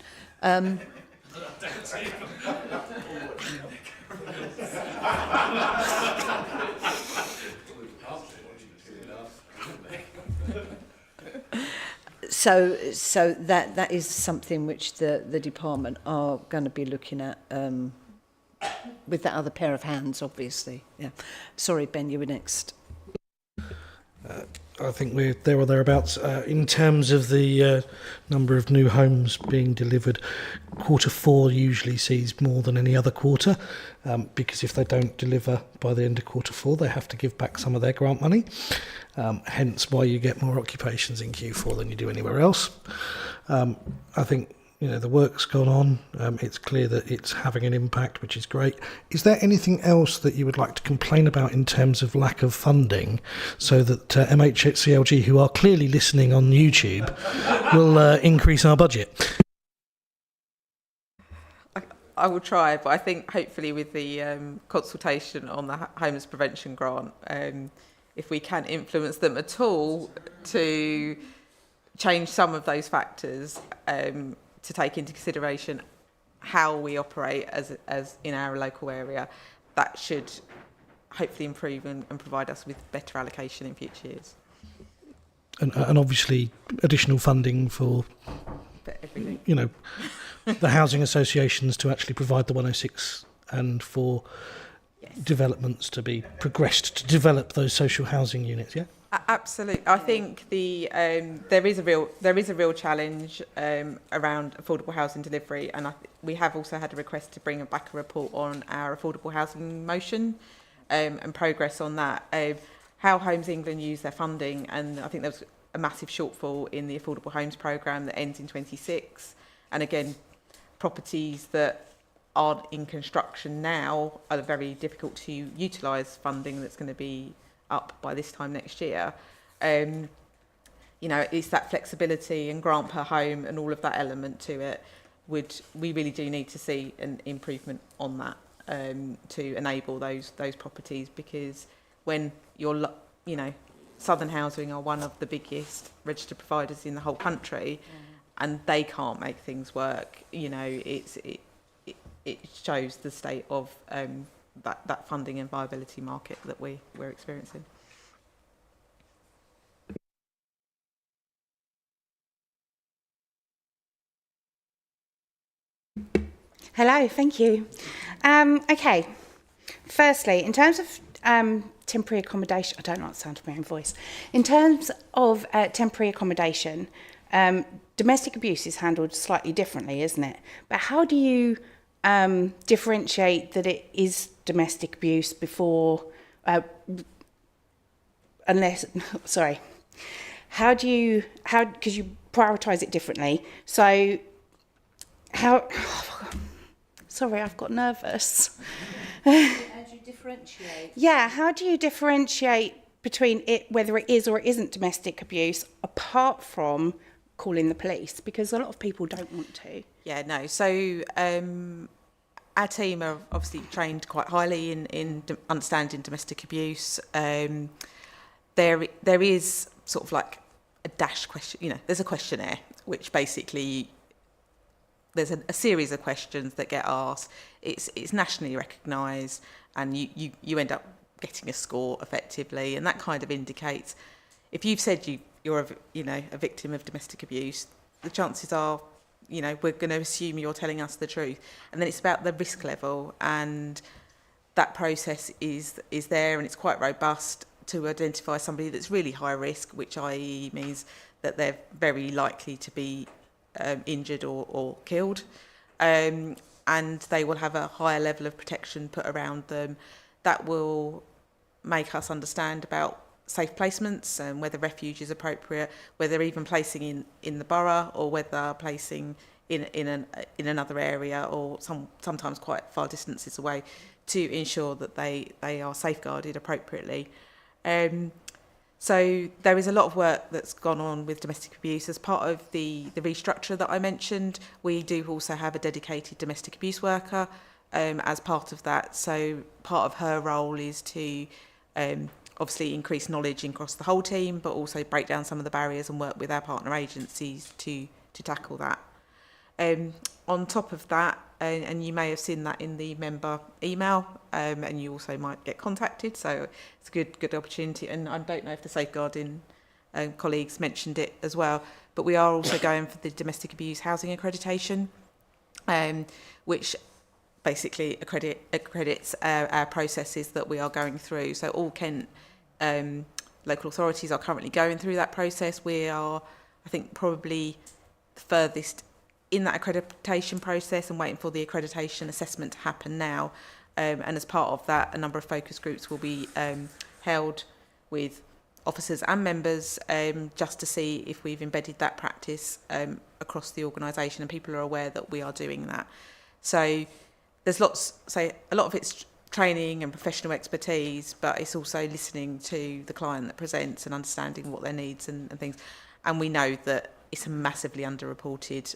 So that is something which the department are going to be looking at with that other pair of hands, obviously. Yeah. Sorry, Ben, you were next. I think we're there or thereabouts. In terms of the number of new homes being delivered, Q4 usually sees more than any other quarter, because if they don't deliver by the end of Q4, they have to give back some of their grant money. Hence why you get more occupations in Q4 than you do anywhere else. I think the work's gone on. It's clear that it's having an impact, which is great. Is there anything else that you would like to complain about in terms of lack of funding, so that MHCLG, who are clearly listening on YouTube, will increase our budget? I will try, but I think hopefully with the consultation on the homeless prevention grant, if we can influence them at all to change some of those factors, to take into consideration how we operate as in our local area, that should hopefully improve and provide us with better allocation in future years. And obviously additional funding for everything. The housing associations to actually provide the 106, and for developments to be progressed to develop those social housing units. Yeah. Absolutely, I think there is a real challenge around affordable housing delivery, and we have also had a request to bring back a report on our affordable housing motion and progress on that. How Homes England use their funding, and I think there was a massive shortfall in the affordable homes programme that ends in 26, and again, properties that aren't in construction now are very difficult to utilise funding that's going to be up by this time next year. It's that flexibility and grant per home and all of that element to it. We really do need to see an improvement on that to enable those properties, because when you're, Southern Housing are one of the biggest registered providers in the whole country, and they can't make things work. It shows the state of that funding and viability market that we're experiencing. Hello, thank you. Okay, firstly, in terms of temporary accommodation, I don't like the sound of my own voice. In terms of temporary accommodation, domestic abuse is handled slightly differently, isn't it? But how do you differentiate that it is domestic abuse before, because you prioritise it differently. So sorry, I've got nervous. How do you differentiate? Yeah, how do you differentiate between it, whether it is or it isn't domestic abuse, apart from calling the police? Because a lot of people don't want to. Yeah, no. So our team are obviously trained quite highly in understanding domestic abuse. There is sort of like a dash question, there's a questionnaire, which basically there's a series of questions that get asked. It's nationally recognised, and you end up getting a score effectively, and that kind of indicates if you've said you're a victim of domestic abuse, the chances are we're going to assume you're telling us the truth. And then it's about the risk level, and that process is there, and it's quite robust to identify somebody that's really high risk, which i.e. means that they're very likely to be injured or killed, and they will have a higher level of protection put around them. That will make us understand about safe placements and whether refuge is appropriate, whether even placing in the borough or whether placing in another area or sometimes quite far distances away, to ensure that they are safeguarded appropriately. So there is a lot of work that's gone on with domestic abuse. As part of the restructure that I mentioned, we do also have a dedicated domestic abuse worker as part of that. So part of her role is to obviously increase knowledge across the whole team, but also break down some of the barriers and work with our partner agencies to tackle that. On top of that, and you may have seen that in the member email, and you also might get contacted, so it's a good opportunity. And I don't know if the safeguarding colleagues mentioned it as well, but we are also going for the domestic abuse housing accreditation, which basically accredits our processes that we are going through. So all Kent local authorities are currently going through that process. We are, I think, probably the furthest in that accreditation process and waiting for the accreditation assessment to happen now. And as part of that, a number of focus groups will be held with officers and members just to see if we've embedded that practice across the organisation and people are aware that we are doing that. So there's a lot of it's training and professional expertise, but it's also listening to the client that presents and understanding what their needs and things. And we know that it's a massively underreported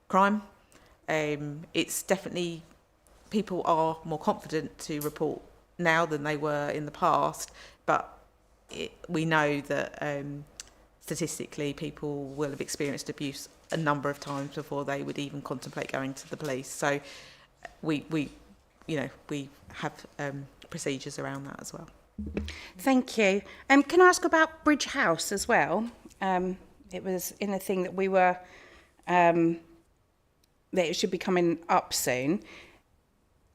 crime. It's definitely, people are more confident to report now than they were in the past, but we know that statistically people will have experienced abuse a number of times before they would even contemplate going to the police. So we have procedures around that as well. Thank you. Can I ask about Bridge House as well? It was in a thing that we were, that it should be coming up soon.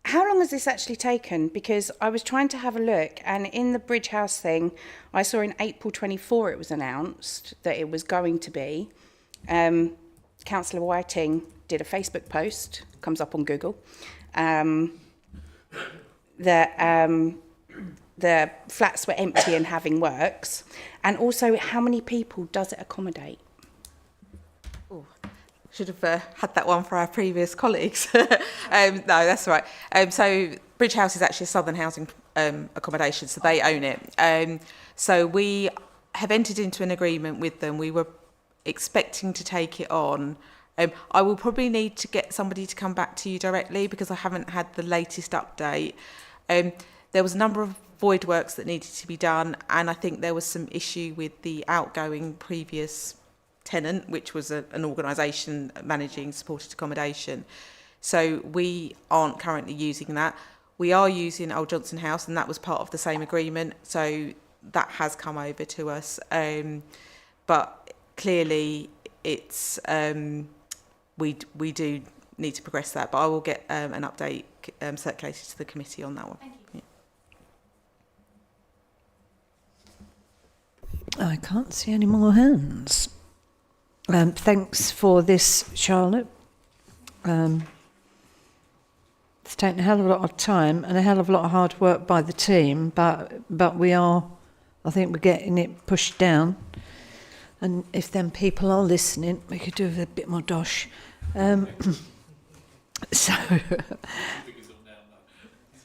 How long has this actually taken? Because I was trying to have a look, and in the Bridge House thing, I saw in April 24 it was announced that it was going to be. Councillor Whiting did a Facebook post, comes up on Google, that the flats were empty and having works, and also how many people does it accommodate? Should have had that one for our previous colleagues. No, that's all right. So Bridge House is actually a Southern Housing accommodation, so they own it. So we have entered into an agreement with them. We were expecting to take it on. I will probably need to get somebody to come back to you directly because I haven't had the latest update. There was a number of void works that needed to be done, and I think there was some issue with the outgoing previous tenant, which was an organisation managing supported accommodation. So we aren't currently using that. We are using Old Johnson House, and that was part of the same agreement. So that has come over to us. But clearly, it's we do need to progress that. But I will get an update circulated to the committee on that one. Thank you. Yeah. I can't see any more hands. Thanks for this, Charlotte. It's taken a hell of a lot of time and a hell of a lot of hard work by the team, but we are, I think we're getting it pushed down. And if them people are listening, we could do with a bit more dosh. So,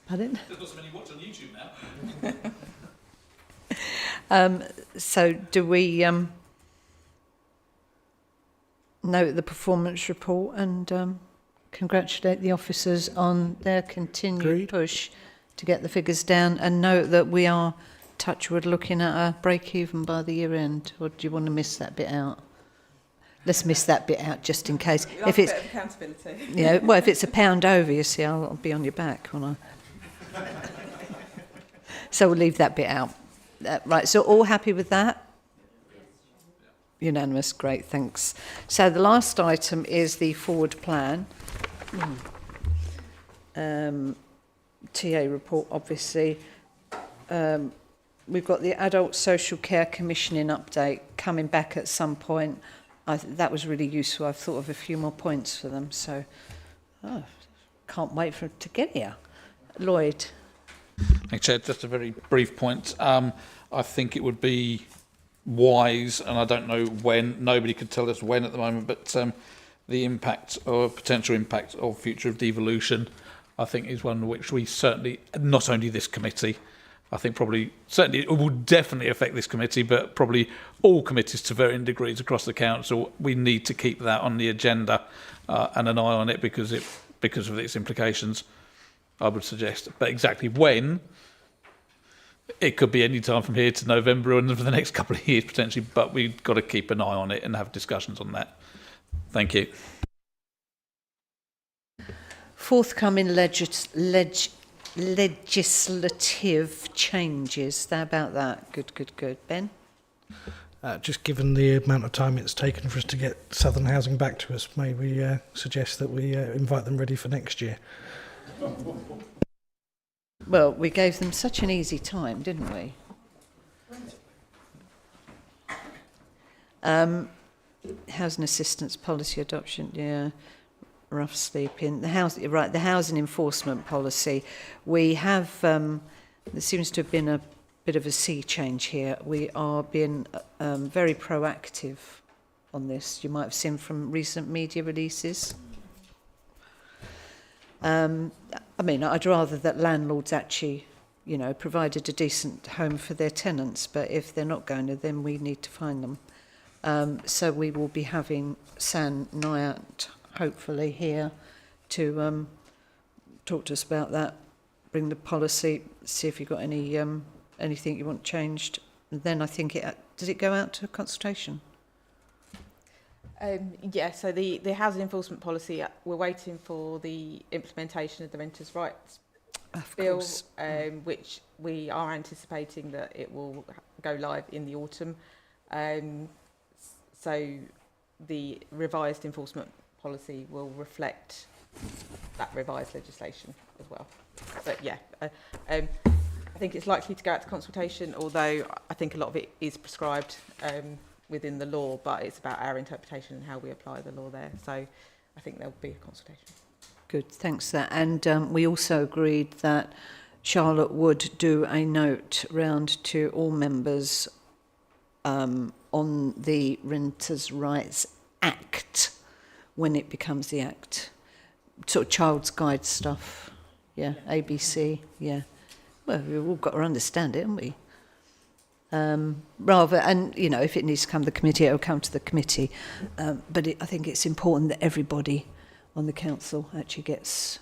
pardon? There's not so many watch on YouTube now. So do we note the performance report and congratulate the officers on their continued push to get the figures down, and note that we are, touch wood, looking at a break even by the year end? Or do you want to miss that bit out? Let's miss that bit out just in case. If it's accountability. Yeah, well, if it's a pound over, you see, I'll be on your back, won't I? So we'll leave that bit out. Right, so all happy with that? Unanimous, great, thanks. So the last item is the forward plan. TA report, obviously. We've got the Adult Social Care Commissioning update coming back at some point. That was really useful. I've thought of a few more points for them, so can't wait for it to get here. Lloyd. Thanks, Chair. Just a very brief point. I think it would be wise, and I don't know when, nobody could tell us when at the moment, but the impact or potential impact of future of devolution, I think, is one which we certainly, not only this committee, I think probably, certainly it will definitely affect this committee, but probably all committees to varying degrees across the council. We need to keep that on the agenda and an eye on it because of its implications, I would suggest. But exactly when, it could be any time from here to November and for the next couple of years potentially, but we've got to keep an eye on it and have discussions on that. Thank you. Forthcoming legislative changes. How about that? Good. Ben? Just given the amount of time it's taken for us to get Southern Housing back to us, may we suggest that we invite them ready for next year? Well, we gave them such an easy time, didn't we? Housing assistance policy adoption, yeah. Rough sleeping. The housing enforcement policy. We have, there seems to have been a bit of a sea change here. We are being very proactive on this. You might have seen from recent media releases. I mean, I'd rather that landlords actually, you know, provided a decent home for their tenants, but if they're not going to, then we need to find them. So we will be having San Nyat, hopefully, here to talk to us about that, bring the policy, see if you've got any anything you want changed. And then I think does it go out to consultation? Yeah, so the housing enforcement policy, we're waiting for the implementation of the Renters' Rights Bill, which we are anticipating that it will go live in the autumn. So the revised enforcement policy will reflect that revised legislation as well. But yeah, I think it's likely to go out to consultation, although I think a lot of it is prescribed within the law, but it's about our interpretation and how we apply the law there. So I think there'll be a consultation. Good, thanks for that. And we also agreed that Charlotte would do a note round to all members on the Renters' Rights Act when it becomes the Act. Sort of child's guide stuff. Yeah, ABC, yeah. Well, we've all got to understand it, haven't we? Rather, and, you know, if it needs to come to the committee, it'll come to the committee. But I think it's important that everybody on the council actually gets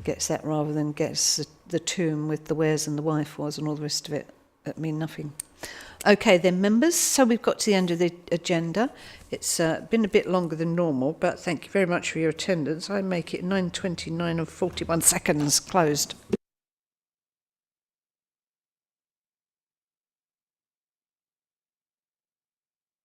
that rather than gets the tomb with the wheres and the wife was and all the rest of it that mean nothing. Okay then, members, so we've got to the end of the agenda. It's been a bit longer than normal, but thank you very much for your attendance. I make it 9:29 and 41 seconds closed.